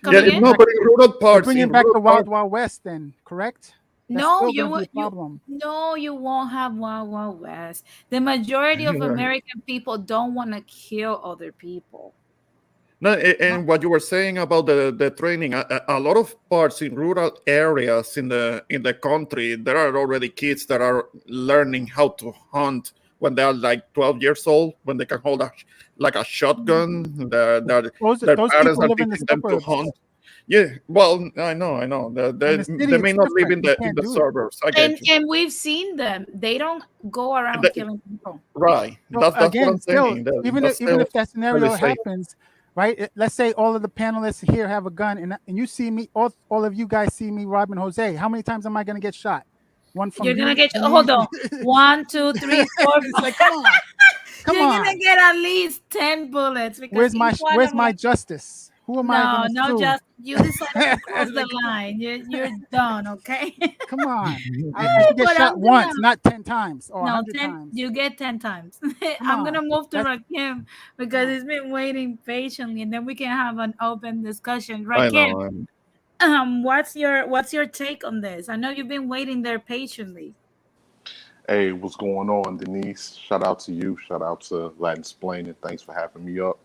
Speaker 1: Come
Speaker 7: yeah,
Speaker 9: You're bringing
Speaker 1: again?
Speaker 7: no,
Speaker 9: back
Speaker 7: but in rural
Speaker 9: you're
Speaker 7: parts,
Speaker 9: bringing back the Wild Wild West, then, correct? That's
Speaker 1: No,
Speaker 9: still gonna be a problem.
Speaker 1: you won't have Wild Wild West. The majority of American people don't want to kill other people.
Speaker 7: no, and what you were saying about the training, a lot of parts in rural areas in the country, there are already kids that are learning how to hunt when they are like 12 years old, when they can hold like a shotgun. Their
Speaker 9: Those
Speaker 7: parents
Speaker 9: people
Speaker 7: are
Speaker 9: live in the
Speaker 7: teaching them to
Speaker 9: suburbs.
Speaker 7: hunt. Yeah, well, I know.
Speaker 9: In the
Speaker 7: They
Speaker 9: city,
Speaker 7: may
Speaker 9: it's
Speaker 7: not live
Speaker 9: different. You
Speaker 7: in
Speaker 9: can't
Speaker 7: the
Speaker 9: do it.
Speaker 7: suburbs. I get you.
Speaker 1: And we've seen them. They don't go
Speaker 7: And
Speaker 1: around killing people.
Speaker 7: right.
Speaker 9: So
Speaker 7: That's what
Speaker 9: again,
Speaker 7: I'm
Speaker 9: still,
Speaker 7: saying.
Speaker 9: even
Speaker 7: That's
Speaker 9: even
Speaker 7: still
Speaker 9: if that
Speaker 7: fairly
Speaker 9: scenario
Speaker 7: safe.
Speaker 9: happens, right? Let's say all of the panelists here have a gun, and you see me, all of you guys see me robbing Jose. How many times am I gonna get shot? One from
Speaker 1: You're gonna
Speaker 9: you,
Speaker 1: get,
Speaker 9: Denise?
Speaker 1: hold on, 1, 2, 3, 4,
Speaker 9: It's
Speaker 1: 5.
Speaker 9: like, come on, come
Speaker 1: You're gonna
Speaker 9: on.
Speaker 1: get at least 10 bullets because each one
Speaker 9: Where's
Speaker 1: of
Speaker 9: my
Speaker 1: us.
Speaker 9: justice? Who am I
Speaker 1: No,
Speaker 9: gonna
Speaker 1: no,
Speaker 9: sue?
Speaker 1: just you decided to cross the
Speaker 9: Like, come on,
Speaker 1: line. You're done, okay?
Speaker 9: come on. I should get
Speaker 1: But
Speaker 9: shot
Speaker 1: I'm gonna,
Speaker 9: once, not 10 times or
Speaker 1: no,
Speaker 9: 100
Speaker 1: 10,
Speaker 9: times.
Speaker 1: you get 10 times.
Speaker 9: Come
Speaker 1: I'm gonna
Speaker 9: on,
Speaker 1: move to
Speaker 9: that's
Speaker 1: Rakim
Speaker 9: come
Speaker 1: because
Speaker 9: on.
Speaker 1: he's been waiting patiently, and then we can have an open discussion.
Speaker 7: I
Speaker 1: Rakim,
Speaker 7: know.
Speaker 1: what's your take on this? I know you've been waiting there patiently.
Speaker 10: Hey, what's going on, Denise? Shout out to you. Shout out to Latin Splaining. Thanks for having me up.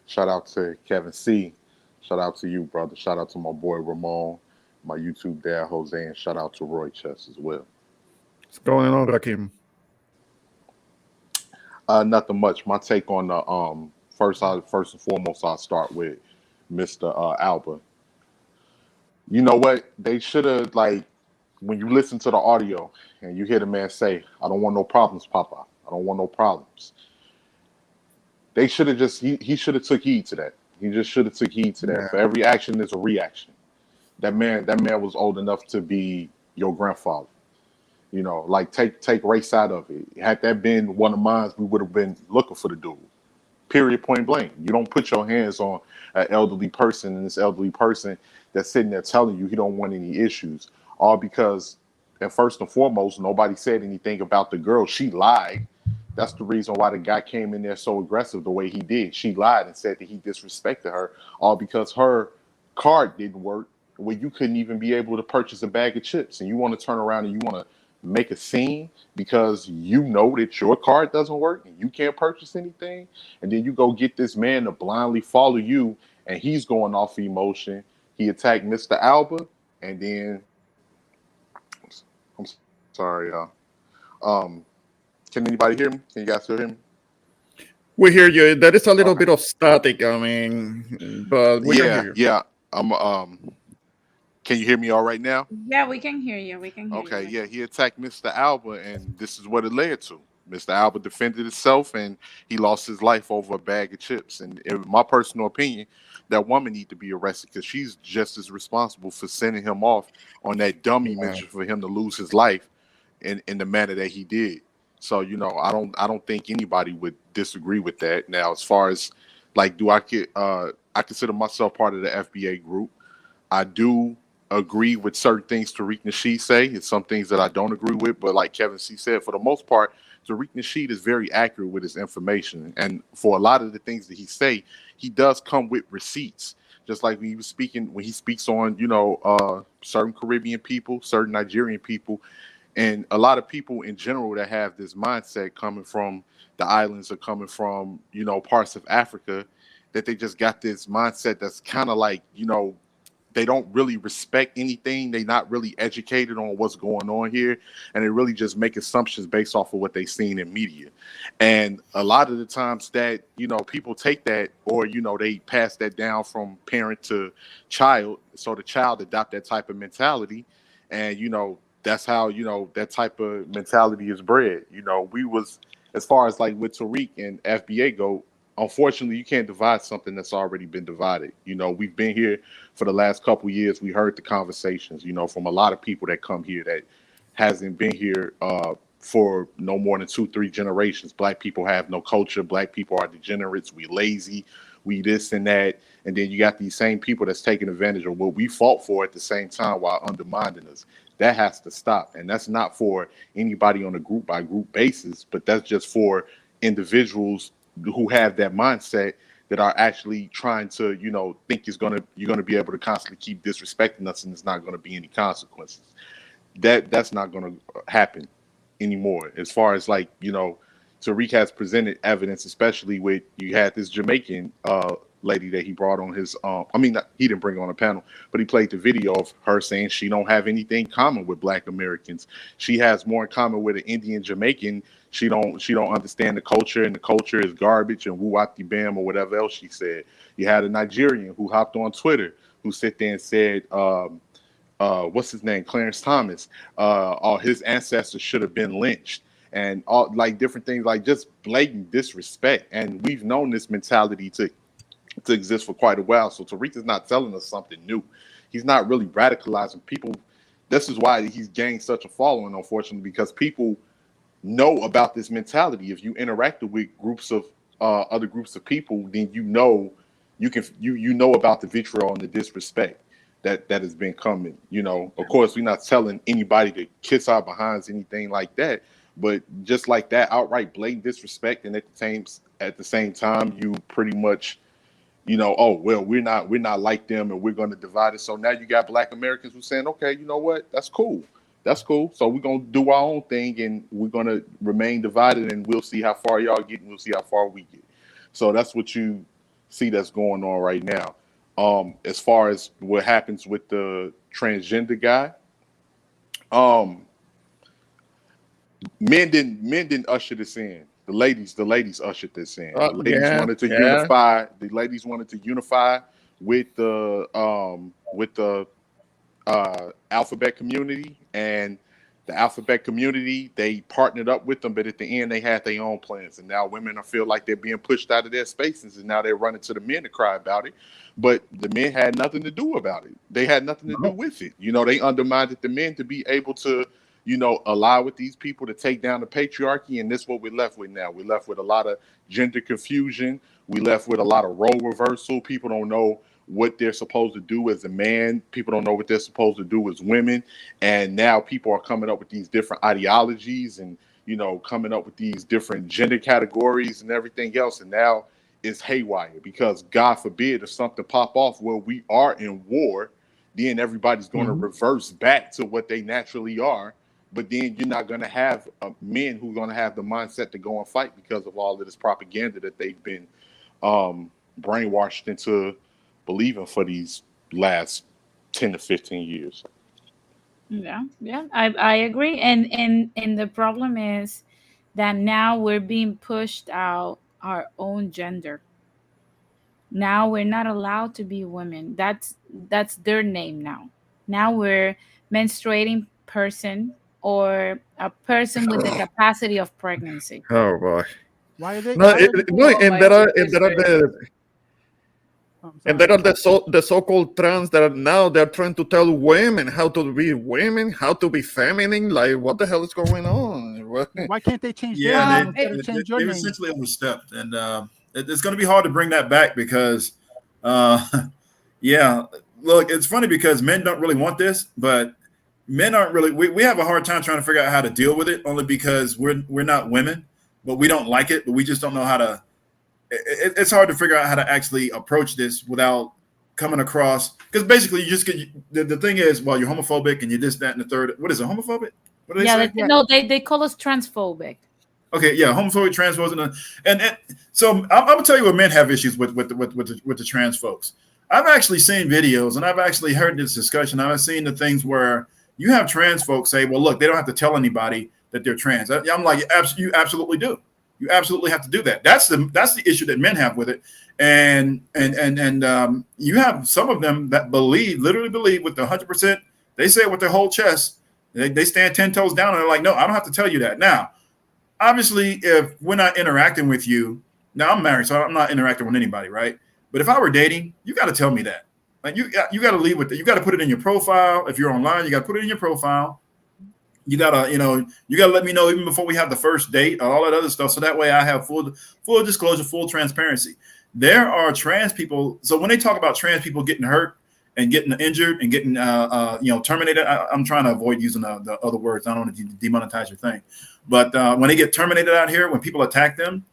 Speaker 10: Shout out to Kevin C. Shout out to you, brother. Shout out to my boy Ramon, my YouTube dad Jose, and shout out to Roy Chess as well.
Speaker 7: What's going on, Rakim?
Speaker 10: Nothing much. My take on the first and foremost, I'll start with Mr. Alba. You know what? They should have, like, when you listen to the audio and you hear the man say, "I don't want no problems, Papa. I don't want no problems." They should have just he should have took heed to that. He just should have took heed to that.
Speaker 7: Yeah.
Speaker 10: For every action, there's a reaction. That man was old enough to be your grandfather. You know, like take race out of it. Had that been one of mine, we would have been looking for the dude. Period, point blank. You don't put your hands on an elderly person, and this elderly person that's sitting there telling you he don't want any issues, all because, and first and foremost, nobody said anything about the girl. She lied. That's the reason why the guy came in there so aggressive the way he did. She lied and said that he disrespected her, all because her card didn't work, where you couldn't even be able to purchase a bag of chips, and you want to turn around and you want to make a scene because you know that your card doesn't work and you can't purchase anything, and then you go get this man to blindly follow you, and he's going off emotion. He attacked Mr. Alba, and then I'm sorry, y'all. Can anybody hear me? Can you guys still hear me?
Speaker 7: We hear you. There is a little
Speaker 10: Okay.
Speaker 7: bit of static. I mean, but we can hear you.
Speaker 10: Yeah. I'm Can you hear me all right now?
Speaker 1: Yeah, we can hear you. We can hear
Speaker 10: Okay,
Speaker 1: you.
Speaker 10: yeah, he attacked Mr. Alba, and this is what it led to. Mr. Alba defended himself, and he lost his life over a bag of chips. And in my personal opinion, that woman need to be arrested because she's just as responsible for sending him off on that dummy
Speaker 7: Yeah.
Speaker 10: mission for him to lose his life in the manner that he did. So I don't think anybody would disagree with that. Now, as far as like, I consider myself part of the FBA group. I do agree with certain things Tariq Nasheed say. It's some things that I don't agree with, but like Kevin C said, for the most part, Tariq Nasheed is very accurate with his information. And for a lot of the things that he say, he does come with receipts. just like when he speaks on, certain Caribbean people, certain Nigerian people, and a lot of people in general that have this mindset coming from the islands or coming from, parts of Africa, that they just got this mindset that's kind of like, they don't really respect anything. They're not really educated on what's going on here. And they really just make assumptions based off of what they've seen in media. And a lot of the times that, people take that, or, they pass that down from parent to child. So the child adopt that type of mentality. And, that's how, that type of mentality is bred. We was, as far as like with Tariq and FBA go, unfortunately, you can't divide something that's already been divided. We've been here for the last couple of years. We heard the conversations, from a lot of people that come here that hasn't been here for no more than 2-3 generations. Black people have no culture. Black people are degenerates. We lazy. We this and that. And then you got these same people that's taking advantage of what we fought for at the same time while undermining us. That has to stop. And that's not for anybody on a group by group basis, but that's just for individuals who have that mindset that are actually trying to, think you're gonna be able to constantly keep disrespecting us and there's not gonna be any consequences. That's not gonna happen anymore. As far as like, Tariq has presented evidence, especially with, you had this Jamaican lady that he brought on his he didn't bring her on a panel, but he played the video of her saying she don't have anything common with Black Americans. She has more in common with an Indian Jamaican. She don't understand the culture, and the culture is garbage and woo-wati bam or whatever else she said. You had a Nigerian who hopped on Twitter who sit there and said, what's his name, Clarence Thomas, all his ancestors should have been lynched, and all like different things, like just blatant disrespect. And we've known this mentality to exist for quite a while. So Tariq is not telling us something new. He's not really radicalizing people. This is why he's gained such a following, unfortunately, because people know about this mentality. If you interacted with groups of other groups of people, then you know about the vitriol and the disrespect that has been coming. Of course, we're not telling anybody to kiss our behinds, anything like that, but just like that outright blatant disrespect, and at the same time you pretty much oh well, we're not like them and we're going to divide it. So now you got Black Americans who saying, okay, you know what, that's cool. So we're going to do our own thing and we're going to remain divided, and we'll see how far y'all get and we'll see how far we get. So that's what you see that's going on right now. As far as what happens with the transgender guy, men didn't usher this in. The ladies ushered this in. The ladies wanted to unify. The ladies wanted to unify with the alphabet community, and the alphabet community, they partnered up with them, but at the end they had their own plans, and now women feel like they're being pushed out of their spaces, and now they're running to the men to cry about it. But the men had nothing to do about it. They had nothing to do with it. They undermined the men to be able to allow with these people to take down the patriarchy, and this is what we're left with now. We're left with a lot of gender confusion. We left with a lot of role reversal. People don't know what they're supposed to do as a man. People don't know what they're supposed to do as women. And now people are coming up with these different ideologies and, coming up with these different gender categories and everything else. And now it's haywire, because God forbid if something pop off where we are in war, then everybody's going to reverse back to what they naturally are. But then you're not going to have men who are going to have the mindset to go and fight because of all of this propaganda that they've been brainwashed into believing for these last 10 to 15 years.
Speaker 1: Yeah, I agree. And the problem is that now we're being pushed out our own gender. Now we're not allowed to be women. That's their name now. Now we're menstruating person, or a person with the capacity of pregnancy.
Speaker 7: Oh boy.
Speaker 9: Why are they?
Speaker 7: No, and there are the so-called trans that are now they're trying to tell women how to be women, how to be feminine. Like, what the hell is going on?
Speaker 9: Why can't they change their name?
Speaker 8: They've essentially overstepped, and it's going to be hard to bring that back because, look, it's funny because men don't really want this, but men aren't really. We have a hard time trying to figure out how to deal with it, only because we're not women, but we don't like it, but we just don't know how to. It's hard to figure out how to actually approach this without coming across, because basically you just get the thing is, well, you're homophobic and you're this, that, and the third. What is it? Homophobic? What do they say?
Speaker 1: No, they call us transphobic.
Speaker 8: Okay, yeah, homophobic, trans folks, and so I'm gonna tell you what men have issues with the trans folks. I've actually seen videos and I've actually heard this discussion. I've seen the things where you have trans folks say, "Well, look, they don't have to tell anybody that they're trans." I'm like, you absolutely do. You absolutely have to do that. That's the issue that men have with it, and you have some of them that literally believe with 100%. They say it with their whole chest. They stand 10 toes down and they're like, "No, I don't have to tell you that." Now, obviously, if we're not interacting with you, now I'm married, so I'm not interacting with anybody, right? But if I were dating, you got to tell me that. Like you got to leave with it. You got to put it in your profile. If you're online, you got to put it in your profile. You gotta, you gotta let me know even before we have the first date, all that other stuff. So that way, I have full disclosure, full transparency. There are trans people. So when they talk about trans people getting hurt and getting injured and getting, terminated, I'm trying to avoid using the other words. I don't want to demonetize your thing. But when they get terminated out here, when people attack them,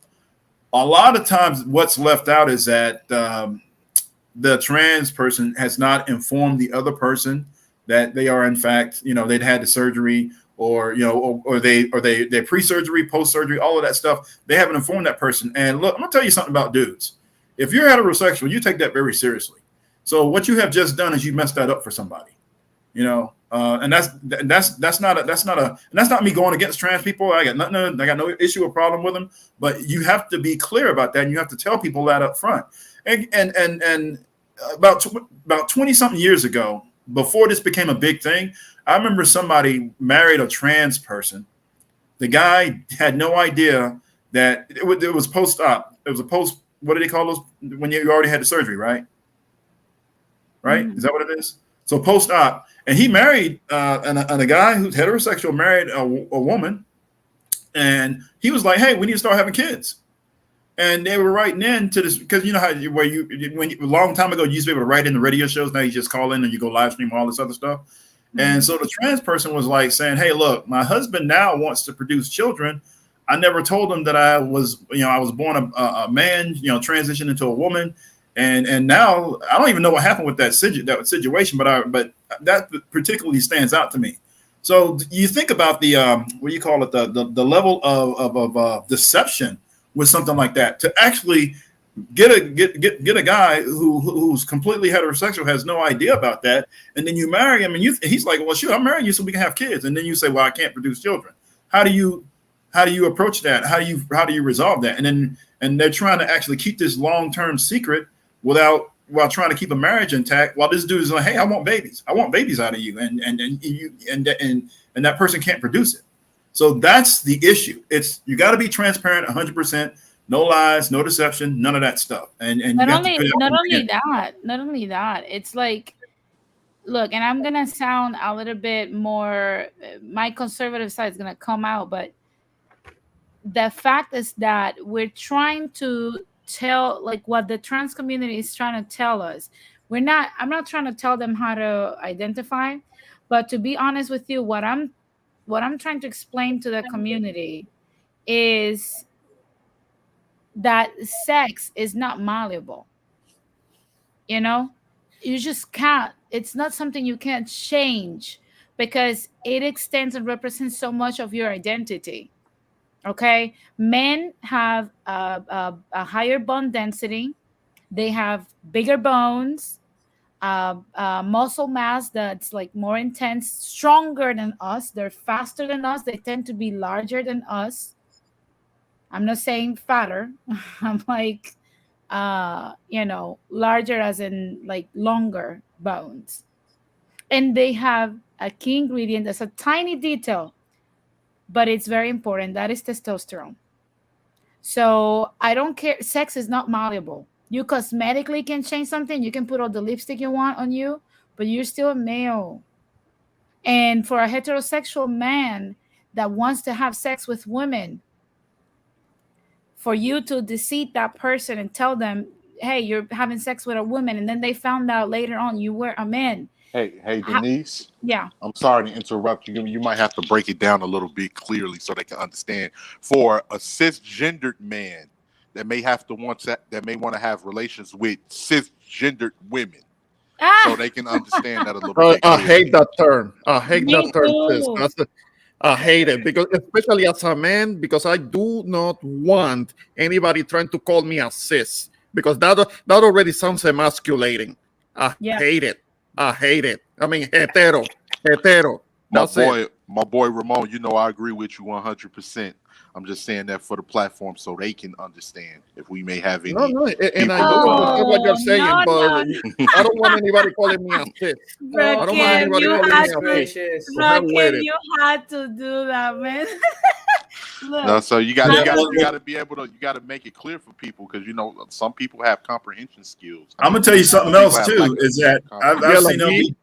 Speaker 8: a lot of times what's left out is that the trans person has not informed the other person that they are in fact, they'd had the surgery or they're pre-surgery, post-surgery, all of that stuff. They haven't informed that person. And look, I'm gonna tell you something about dudes. If you're heterosexual, you take that very seriously. So what you have just done is you messed that up for somebody, and that's not me going against trans people. I got no issue or problem with them, but you have to be clear about that. And you have to tell people that up front. And about 20 something years ago, before this became a big thing, I remember somebody married a trans person. The guy had no idea that it was post-op. It was a post. What do they call those when you already had the surgery, right? Right? Mm-hmm. Is that what it is? So post-op, and he married and a guy who's heterosexual married a woman, and he was like, "Hey, we need to start having kids." And they were writing in to this because you know how a long time ago you used to be able to write in the radio shows. Now you just call in and you go live stream all this other stuff. Mm-hmm. And so the trans person was like saying, "Hey, look, my husband now wants to produce children. I never told him that I was born a man, transitioned into a woman, and now I don't even know what happened with that situation, but that particularly stands out to me." So you think about the what do you call it, the level of deception with something like that, to actually get a guy who's completely heterosexual, has no idea about that, and then you marry him, and he's like, "Well, shoot, I'm marrying you so we can have kids," and then you say, "Well, I can't produce children." How do you approach that? How do you resolve that? And they're trying to actually keep this long-term secret while trying to keep a marriage intact. While this dude is like, "Hey, I want babies out of you," and that person can't produce it. So that's the issue. You got to be transparent, 100%, no lies, no deception, none of that stuff. And
Speaker 1: not only that, it's like, look, and I'm gonna sound a little bit more, my conservative side is gonna come out, but the fact is that we're trying to tell, like, what the trans community is trying to tell us. I'm not trying to tell them how to identify, but to be honest with you, what I'm trying to explain to the community is that sex is not malleable. You just can't. It's not something you can't change because it extends and represents so much of your identity. Okay, men have a higher bone density. They have bigger bones, muscle mass that's like more intense, stronger than us. They're faster than us. They tend to be larger than us. I'm not saying fatter. I'm like, larger as in like longer bones. And they have a key ingredient that's a tiny detail, but it's very important. That is testosterone. So I don't care. Sex is not malleable. You cosmetically can change something. You can put all the lipstick you want on you, but you're still a male. And for a heterosexual man that wants to have sex with women, for you to deceive that person and tell them, "Hey, you're having sex with a woman," and then they found out later on you were a man.
Speaker 10: Hey, Denise.
Speaker 1: Yeah.
Speaker 10: I'm sorry to interrupt you. You might have to break it down a little bit clearly so they can understand. For a cisgendered man that may want to have relations with cisgendered women, so
Speaker 1: Ah,
Speaker 10: they can understand that a little bit
Speaker 7: I
Speaker 10: clearer.
Speaker 7: hate that term. I hate that
Speaker 1: me
Speaker 7: term, sis.
Speaker 1: too.
Speaker 7: I hate it because, especially as a man, because I do not want anybody trying to call me a sis because that already sounds emasculating. I
Speaker 1: Yeah.
Speaker 7: hate it. I hate it. I mean, hetero.
Speaker 10: My
Speaker 7: That's it.
Speaker 10: boy Ramon, you know I agree with you 100%. I'm just saying that for the platform so they can understand if we may have
Speaker 7: No,
Speaker 10: any
Speaker 7: no, and I
Speaker 10: people
Speaker 7: do
Speaker 10: that
Speaker 7: understand what
Speaker 1: Oh,
Speaker 7: you're
Speaker 1: no,
Speaker 7: saying, but
Speaker 1: no,
Speaker 7: I don't want anybody calling me a sis.
Speaker 1: bro,
Speaker 7: I don't want
Speaker 4: Oh,
Speaker 1: Ken,
Speaker 7: anybody
Speaker 1: you
Speaker 7: calling me
Speaker 1: had
Speaker 4: goodness
Speaker 7: a
Speaker 1: to,
Speaker 7: sis.
Speaker 4: gracious.
Speaker 7: To hell
Speaker 1: bro,
Speaker 7: with
Speaker 1: Ken,
Speaker 7: it.
Speaker 1: you had to do that, man.
Speaker 10: no,
Speaker 1: Look,
Speaker 10: so you got
Speaker 1: I
Speaker 10: you
Speaker 8: Yeah,
Speaker 10: got
Speaker 1: don't.
Speaker 10: you got to be able to you got to make it clear for people because you know some people have comprehension skills. I
Speaker 8: I'm
Speaker 10: mean,
Speaker 8: gonna tell you something
Speaker 10: some people
Speaker 8: else
Speaker 10: have lack
Speaker 8: too.
Speaker 10: of
Speaker 8: Is that
Speaker 7: Yeah,
Speaker 8: I've
Speaker 7: like
Speaker 8: seen
Speaker 7: me.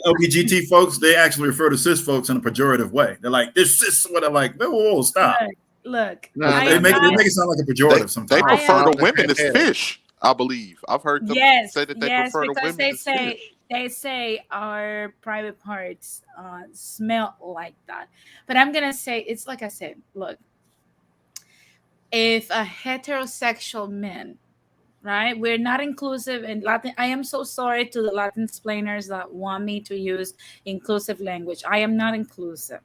Speaker 8: LBGT folks. They actually refer to cis folks in a pejorative way. They're like, "This cis," what I'm like, whoa, stop.
Speaker 1: Look.
Speaker 7: Nah,
Speaker 8: They
Speaker 7: nah,
Speaker 8: make
Speaker 7: nah,
Speaker 8: it, they
Speaker 7: nah.
Speaker 8: make it sound like a
Speaker 10: they
Speaker 8: pejorative
Speaker 10: they
Speaker 1: I
Speaker 8: sometimes.
Speaker 1: am.
Speaker 10: prefer
Speaker 7: Nah,
Speaker 10: the women as fish. I believe I've heard them
Speaker 1: Yes,
Speaker 10: say that they
Speaker 1: yes,
Speaker 10: prefer the
Speaker 1: because
Speaker 10: women
Speaker 1: they
Speaker 10: as
Speaker 1: say
Speaker 10: fish.
Speaker 1: our private parts smell like that. But I'm gonna say it's like I said. Look, if a heterosexual man, right? We're not inclusive in Latin. I am so sorry to the Latin explainers that want me to use inclusive language. I am not inclusive.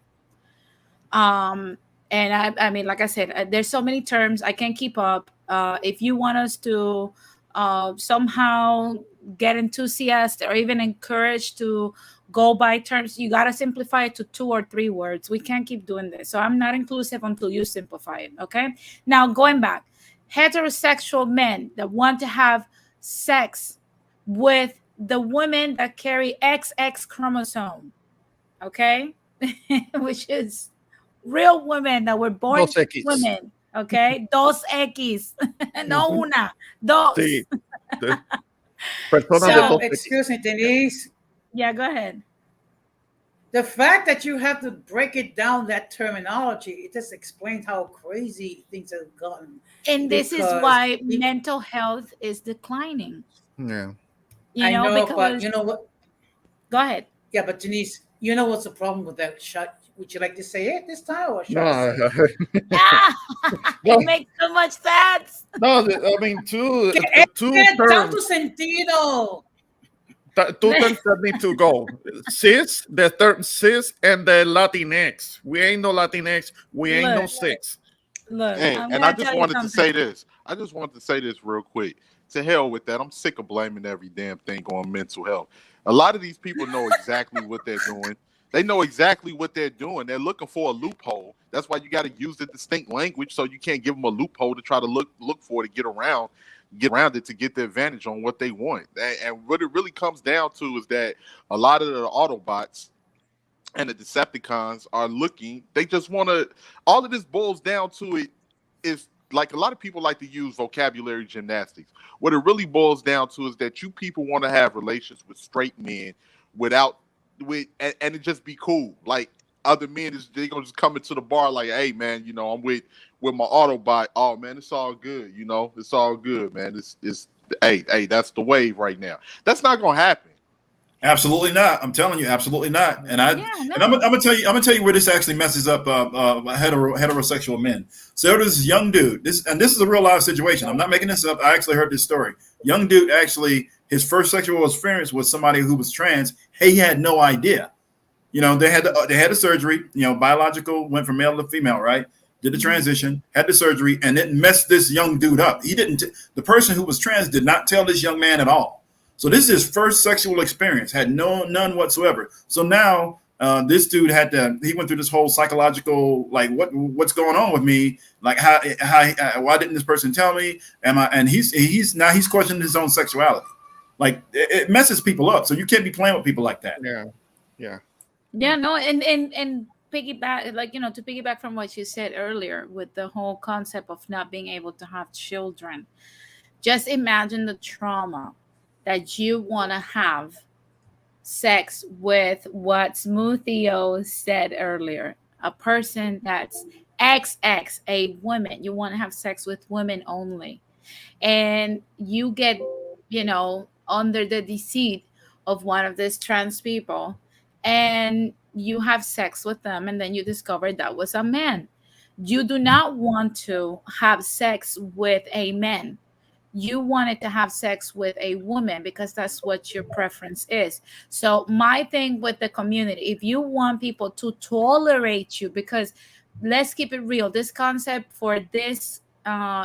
Speaker 1: Um, and I mean, like I said, there's so many terms I can't keep up. If you want us to somehow get enthusiastic or even encouraged to go by terms, you got to simplify it to 2 or 3 words. We can't keep doing this. So I'm not inclusive until you simplify it. Okay. Now, going back, heterosexual men that want to have sex with the women that carry XX chromosome. Okay. Which is real women that were born
Speaker 7: Dos X.
Speaker 1: women. Okay. Dos X. No
Speaker 7: Mhm.
Speaker 1: una. Dos.
Speaker 7: Sí. The persona de
Speaker 1: So,
Speaker 4: So,
Speaker 7: dos X.
Speaker 4: excuse me, Denise.
Speaker 1: yeah, go ahead.
Speaker 4: The fact that you have to break it down that terminology, it just explains how crazy things have gotten.
Speaker 1: And this is
Speaker 4: Because
Speaker 1: why mental health is declining,
Speaker 7: Yeah.
Speaker 4: I know, but
Speaker 1: because
Speaker 4: you know what?
Speaker 1: go ahead.
Speaker 4: Yeah, but Denise, you know what's the problem with that shot? Would you like to say it this time, or should I
Speaker 7: No,
Speaker 4: say it?
Speaker 1: Ah, it
Speaker 7: no,
Speaker 1: makes so much sense.
Speaker 7: no. I mean,
Speaker 4: Que es
Speaker 7: two
Speaker 4: que tanto
Speaker 7: terms.
Speaker 4: sentido.
Speaker 7: Two terms that need to go. Cis, the term cis, and the Latinx. We ain't no Latinx. We ain't no
Speaker 1: Look,
Speaker 7: cis.
Speaker 1: look,
Speaker 10: Hey,
Speaker 1: I'm
Speaker 10: and I
Speaker 1: gonna
Speaker 10: just
Speaker 1: tell you
Speaker 10: wanted to
Speaker 1: something.
Speaker 10: say this. I just wanted to say this real quick. To hell with that. I'm sick of blaming every damn thing on mental health. A lot of these people know exactly what they're doing. They know exactly what they're doing. They're looking for a loophole. That's why you got to use the distinct language so you can't give them a loophole to try to look for to get around it to get the advantage on what they want. And what it really comes down to is that a lot of the Autobots and the Decepticons are looking. They just want to. All of this boils down to it is like a lot of people like to use vocabulary gymnastics. What it really boils down to is that you people want to have relations with straight men without and it just be cool. Like other men is they gonna just come into the bar like, hey man, you know I'm with my Autobot. Oh man, it's all good. You know it's all good, man. It's hey that's the wave right now. That's not gonna happen.
Speaker 8: Absolutely not. I'm telling you, absolutely not. And
Speaker 1: Yeah,
Speaker 8: I'm
Speaker 1: no.
Speaker 8: gonna tell you, I'm gonna tell you where this actually messes up heterosexual men. So there was this young dude. This is a real life situation. I'm not making this up. I actually heard this story. Young dude actually his first sexual experience was somebody who was trans. He had no idea. You know, they had a surgery. You know, biological went from male to female, right? Did the transition, had the surgery, and it messed this young dude up. He didn't. The person who was trans did not tell this young man at all. So this is his first sexual experience, had none whatsoever. So now this dude he went through this whole psychological, like what's going on with me? Like how why didn't this person tell me? And he's questioning his own sexuality. Like it messes people up. So you can't be playing with people like that.
Speaker 7: Yeah. Yeah.
Speaker 1: Yeah, no, and piggyback, like to piggyback from what you said earlier with the whole concept of not being able to have children. Just imagine the trauma that you want to have sex with what Smooth Theo said earlier. A person that's XX, a woman. You want to have sex with women only. And you get, under the deceit of one of these trans people, and you have sex with them, and then you discover that was a man. You do not want to have sex with a man. you wanted to have sex with a woman because that's what your preference is. So my thing with the community, if you want people to tolerate you, because let's keep it real, this concept for this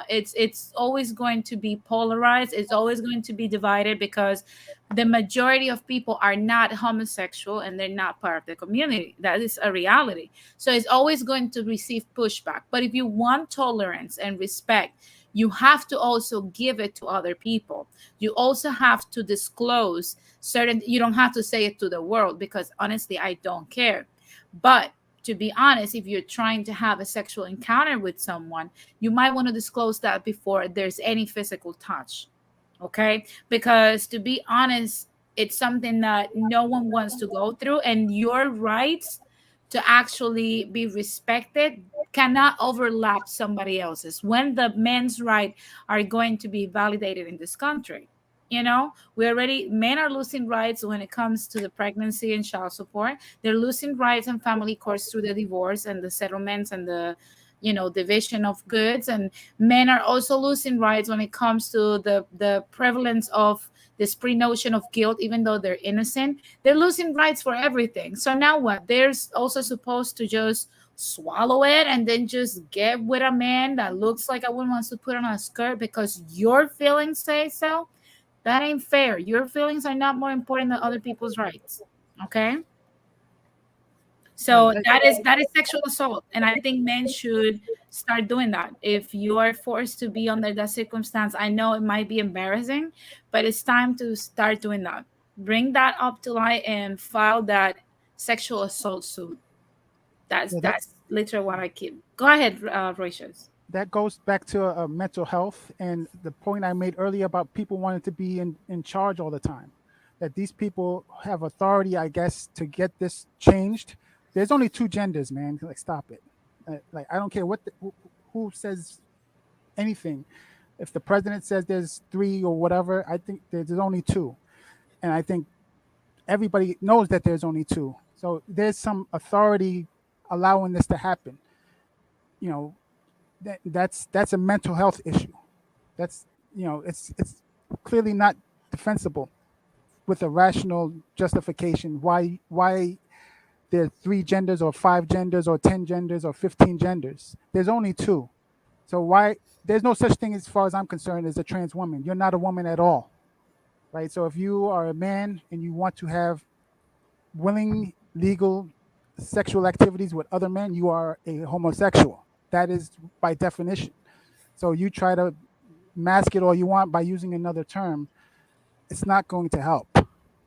Speaker 1: it's always going to be polarized, it's always going to be divided, because the majority of people are not homosexual and they're not part of the community. That is a reality. So it's always going to receive pushback. But if you want tolerance and respect, you have to also give it to other people. You also have to disclose certain, you don't have to say it to the world, because honestly, I don't care. But to be honest, if you're trying to have a sexual encounter with someone, you might want to disclose that before there's any physical touch. Okay? Because to be honest, it's something that no one wants to go through, and your rights to actually be respected cannot overlap somebody else's. When the men's right are going to be validated in this country, you know, we already, men are losing rights when it comes to the pregnancy and child support. They're losing rights in family courts through the divorce and the settlements and the, you know, division of goods. And men are also losing rights when it comes to the prevalence of this pre-notion of guilt, even though they're innocent. They're losing rights for everything. So now what? They're also supposed to just swallow it and then just get with a man that looks like a woman wants to put on a skirt because your feelings say so? That ain't fair. Your feelings are not more important than other people's rights. Okay? So that is sexual assault, and I think men should start doing that. If you are forced to be under that circumstance, I know it might be embarrassing, but it's time to start doing that. Bring that up to light and file that sexual assault suit. That's
Speaker 9: Yeah,
Speaker 1: that's literally what I keep. Go ahead, Roycious.
Speaker 9: that goes back to mental health and the point I made earlier about people wanting to be in charge all the time. That these people have authority, I guess, to get this changed. There's only two genders, man. Like, stop it. Like, I don't care who says anything. If the president says there's three or whatever, I think there's only two, and I think everybody knows that there's only two. So there's some authority allowing this to happen. You know, that's a mental health issue. That's, you know, it's clearly not defensible with a rational justification why there are three genders or five genders or 10 genders or 15 genders. There's only two. So why there's no such thing, as far as I'm concerned, as a trans woman. You're not a woman at all, right? So if you are a man and you want to have willing legal sexual activities with other men, you are a homosexual. That is by definition. So you try to mask it all you want by using another term, it's not going to help,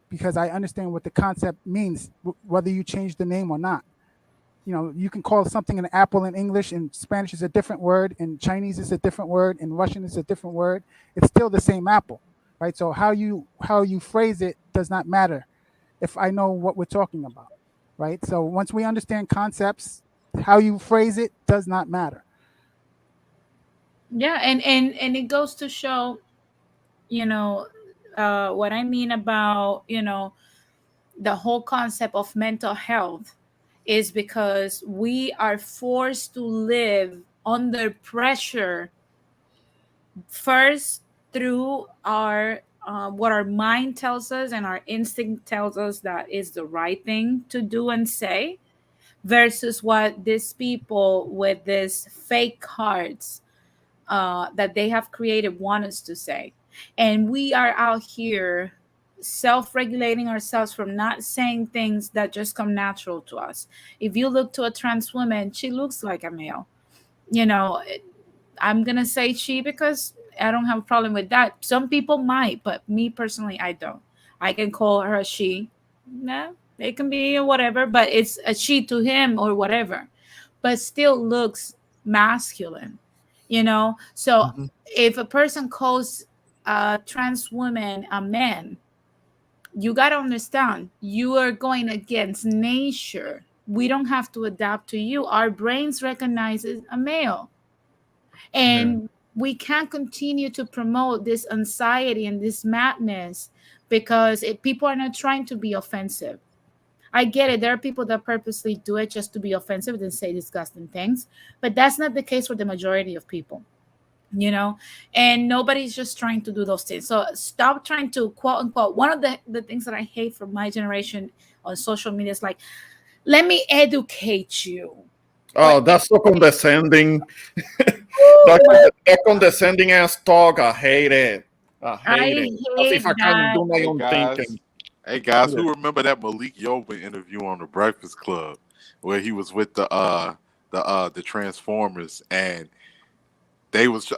Speaker 9: because I understand what the concept means, whether you change the name or not. You know, you can call something an apple in English, and Spanish is a different word, and Chinese is a different word, and Russian is a different word. It's still the same apple, right? So how you phrase it does not matter if I know what we're talking about, right? So once we understand concepts, how you phrase it does not matter.
Speaker 1: Yeah, and it goes to show, you know, what I mean about, you know, the whole concept of mental health is because we are forced to live under pressure first through our what our mind tells us and our instinct tells us that is the right thing to do and say, versus what these people with these fake cards that they have created want us to say. And we are out here self regulating ourselves from not saying things that just come natural to us. If you look to a trans woman, she looks like a male. You know, I'm going to say she because I don't have a problem with that. Some people might, but me personally, I don't. I can call her a she. No, it can be whatever, but it's a she to him or whatever, but still looks masculine, you know? So
Speaker 9: Mhm.
Speaker 1: if a person calls a trans woman a man, you got to understand you are going against nature. We don't have to adapt to you. Our brains recognizes a male,
Speaker 8: Yeah.
Speaker 1: and we can't continue to promote this anxiety and this madness because people are not trying to be offensive. I get it. There are people that purposely do it just to be offensive and say disgusting things, but that's not the case for the majority of people. you know, and nobody's just trying to do those things. So stop trying to quote unquote. One of the things that I hate from my generation on social media is like, let me educate you.
Speaker 7: Oh,
Speaker 1: But
Speaker 7: that's so condescending.
Speaker 1: oh my,
Speaker 7: That condescending ass talk. I hate it. I
Speaker 1: I
Speaker 7: hate it. As if
Speaker 1: hate
Speaker 7: I can
Speaker 1: that.
Speaker 7: do my
Speaker 10: Hey
Speaker 7: own
Speaker 10: guys,
Speaker 7: thinking.
Speaker 10: hey guys,
Speaker 7: Yeah.
Speaker 10: who remember that Malik Yoba interview on the Breakfast Club where he was with the Transformers and they was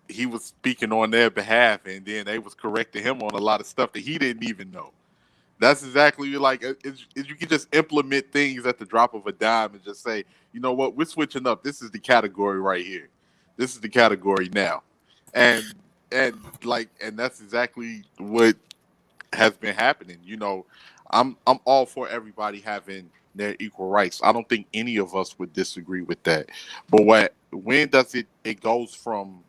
Speaker 10: he was speaking on their behalf and then they was correcting him on a lot of stuff that he didn't even know. That's exactly like is you can just implement things at the drop of a dime and just say, you know what, we're switching up. This is the category right here. This is the category now, and and that's exactly what has been happening. You know, I'm all for everybody having their equal rights. I don't think any of us would disagree with that. But when does it goes from,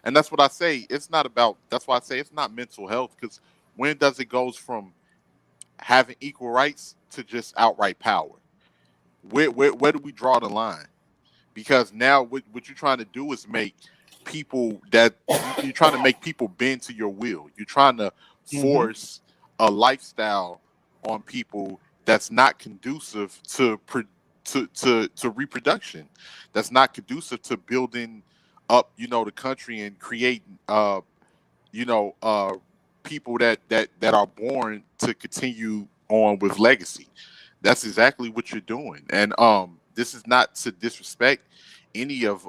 Speaker 10: and that's what I say. It's not about. That's why I say it's not mental health because when does it goes from having equal rights to just outright power? Where do we draw the line? Because now what you're trying to do is make people that you're trying to make people bend to your will. You're trying to
Speaker 7: Mhm.
Speaker 10: force a lifestyle on people that's not conducive to reproduction. That's not conducive to building up, the country and creating you know, people that are born to continue on with legacy. That's exactly what you're doing. And this is not to disrespect any of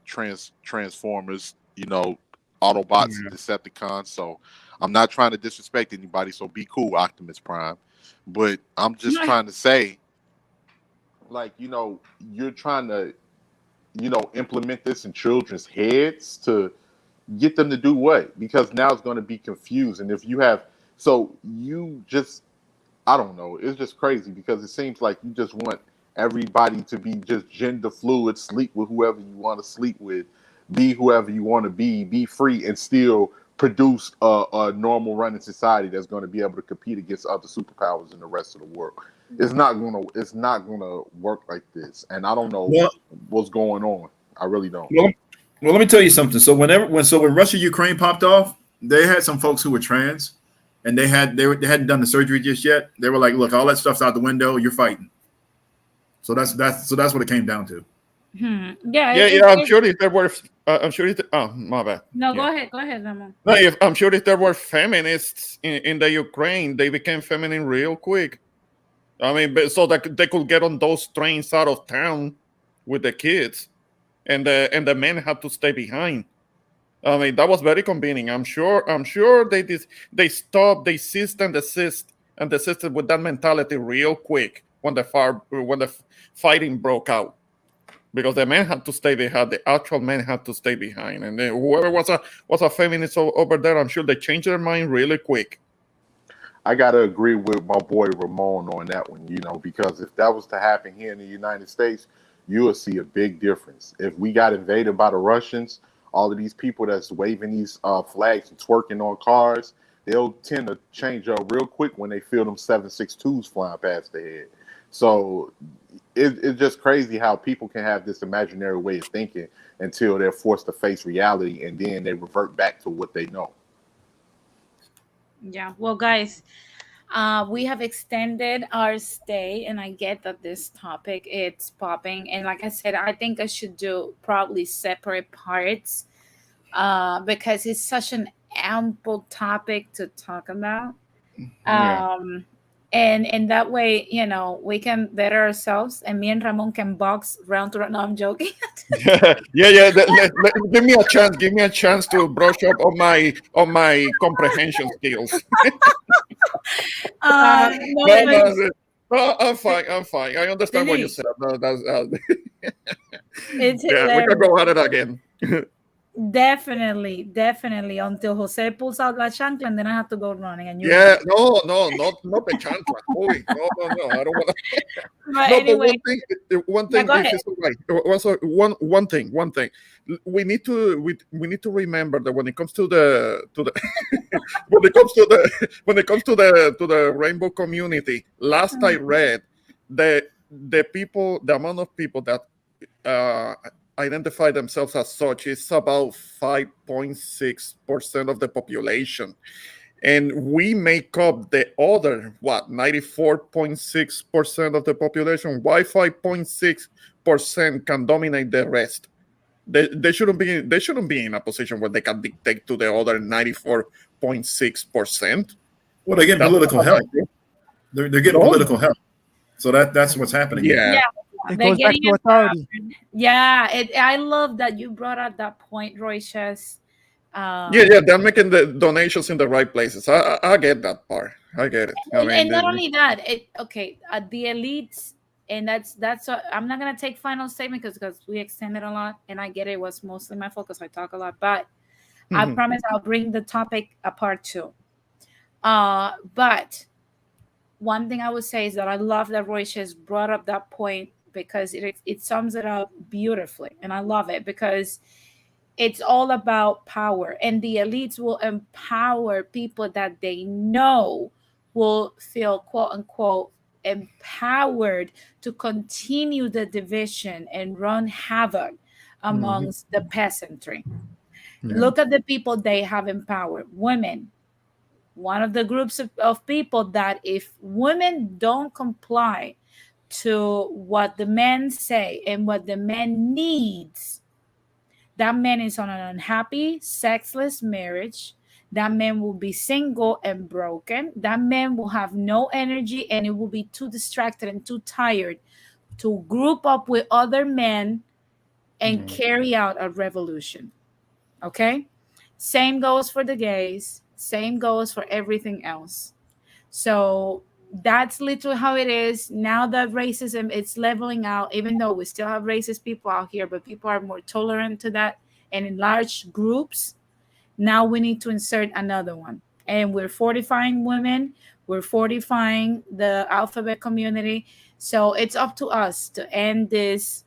Speaker 10: Transformers, Autobots and
Speaker 7: Yeah.
Speaker 10: Decepticons. So I'm not trying to disrespect anybody, so be cool, Optimus Prime. But I'm just trying to say, like, you're trying to, implement this in children's heads to get them to do what? Because now it's going to be confused. And if you have, so you just, I don't know, it's just crazy because it seems like you just want everybody to be just gender fluid, sleep with whoever you want to sleep with, be whoever you want to be free, and still produce a normal running society that's going to be able to compete against other superpowers in the rest of the world. It's not gonna work like this. And I don't know
Speaker 8: Well,
Speaker 10: what's going on. I really don't.
Speaker 8: well, well, let me tell you something. So when Russia Ukraine popped off, they had some folks who were trans, and they hadn't done the surgery just yet. They were like, "Look, all that stuff's out the window. You're fighting." So that's what it came down to.
Speaker 1: Yeah,
Speaker 7: Yeah, yeah. I'm sure if there were, I'm sure if, oh, my bad.
Speaker 1: no,
Speaker 7: Yeah.
Speaker 1: go ahead, Ramon.
Speaker 7: No, I'm sure if there were feminists in the Ukraine, they became feminine real quick. I mean, so that they could get on those trains out of town with the kids, and the men had to stay behind. I mean, that was very convenient. I'm sure they did. They stopped. They ceased and desisted with that mentality real quick when the fighting broke out. Because the men had to stay behind, the actual men had to stay behind, and then whoever was a feminist over there, I'm sure they changed their mind really quick.
Speaker 10: I gotta agree with my boy Ramon on that one, because if that was to happen here in the United States, you would see a big difference. If we got invaded by the Russians, all of these people that's waving these flags and twerking on cars, they'll tend to change up real quick when they feel them 7.62s flying past their head. So it's just crazy how people can have this imaginary way of thinking until they're forced to face reality, and then they revert back to what they know.
Speaker 1: Yeah. Well, guys, we have extended our stay, and I get that this topic it's popping. And like I said, I think I should do probably separate parts, because it's such an ample topic to talk about.
Speaker 7: Yeah.
Speaker 1: And that way, we can better ourselves, and me and Ramon can box round to round. No, I'm joking.
Speaker 7: Yeah. Give me a chance. Give me a chance to brush up on my comprehension skills.
Speaker 1: No,
Speaker 7: No,
Speaker 1: but
Speaker 7: I'm fine. I'm fine. I understand what you
Speaker 4: Denise,
Speaker 7: said. No, that's
Speaker 1: it's
Speaker 7: yeah. We can
Speaker 1: hilarious.
Speaker 7: go at it again.
Speaker 1: Definitely. Until Jose pulls out la chancla, and then I have to go running, and you know.
Speaker 7: Yeah. No. Not the chancla. Holy. No. I don't want to.
Speaker 1: But
Speaker 7: No, but
Speaker 1: anyway,
Speaker 7: one
Speaker 1: yeah,
Speaker 7: thing,
Speaker 1: go
Speaker 7: if
Speaker 1: ahead.
Speaker 7: it's all right. Also, one thing. We need to remember that when it comes to the when it comes to the rainbow community. Last I read, the amount of people that uh, identify themselves as such is about 5.6% of the population. And we make up the other, 94.6% of the population. Why 5.6% can dominate the rest? They shouldn't be in a position where they can dictate to the other 94.6%.
Speaker 8: Well, they're getting political help. They're getting political help. So that's what's happening.
Speaker 7: Yeah.
Speaker 9: It
Speaker 1: They're
Speaker 9: goes back
Speaker 1: getting
Speaker 9: to authority.
Speaker 1: Yeah, I love that you brought up that point, Royces.
Speaker 7: Yeah, they're making the donations in the right places. I get that part. I get it.
Speaker 1: And not only that, the elites, and I'm not gonna take final statement because we extended a lot, and I get it was mostly my focus. I talk a lot, but I promise I'll bring the topic apart too. But one thing I would say is that I love that Royces brought up that point because it sums it up beautifully, and I love it because it's all about power, and the elites will empower people that they know will feel quote unquote empowered to continue the division and run havoc amongst the peasantry. Look at the people they have empowered. Women, one of the groups of people that if women don't comply to what the men say and what the man needs, that man is on an unhappy, sexless marriage. That man will be single and broken. That man will have no energy and it will be too distracted and too tired to group up with other men and carry out a revolution. Okay? Same goes for the gays. Same goes for everything else. So that's literally how it is. Now that racism it's leveling out, even though we still have racist people out here, but people are more tolerant to that and in large groups. Now we need to insert another one. And we're fortifying women, we're fortifying the alphabet community. So it's up to us to end this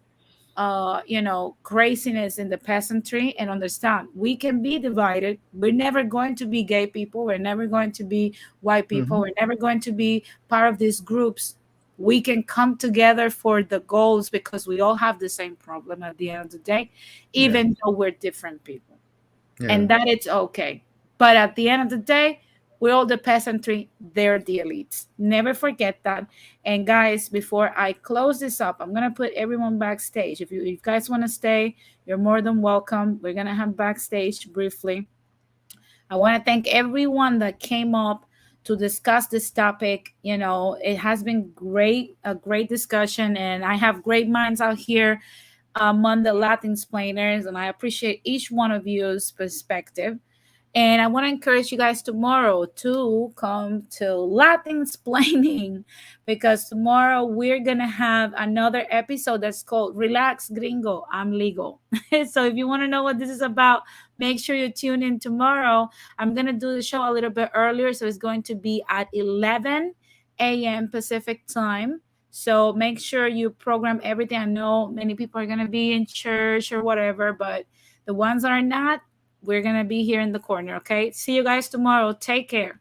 Speaker 1: craziness in the peasantry and understand we can be divided. We're never going to be gay people. We're never going to be white people. We're never going to be part of these groups. We can come together for the goals because we all have the same problem at the end of the day, even though we're different people. And that it's okay. But at the end of the day, we're all the peasantry, they're the elites. Never forget that. And guys, before I close this up, I'm going to put everyone backstage. If you guys want to stay, you're more than welcome. We're going to have backstage briefly. I want to thank everyone that came up to discuss this topic. It has been a great discussion, and I have great minds out here among the Latin explainers, and I appreciate each one of you's perspective. And I want to encourage you guys tomorrow to come to Latin Explaining because tomorrow we're going to have another episode that's called Relax Gringo, I'm Legal. So if you want to know what this is about, make sure you tune in tomorrow. I'm going to do the show a little bit earlier. So it's going to be at 11 a.m. Pacific time. So make sure you program everything. I know many people are going to be in church or whatever, but the ones that are not, we're going to be here in the corner, okay? See you guys tomorrow. Take care.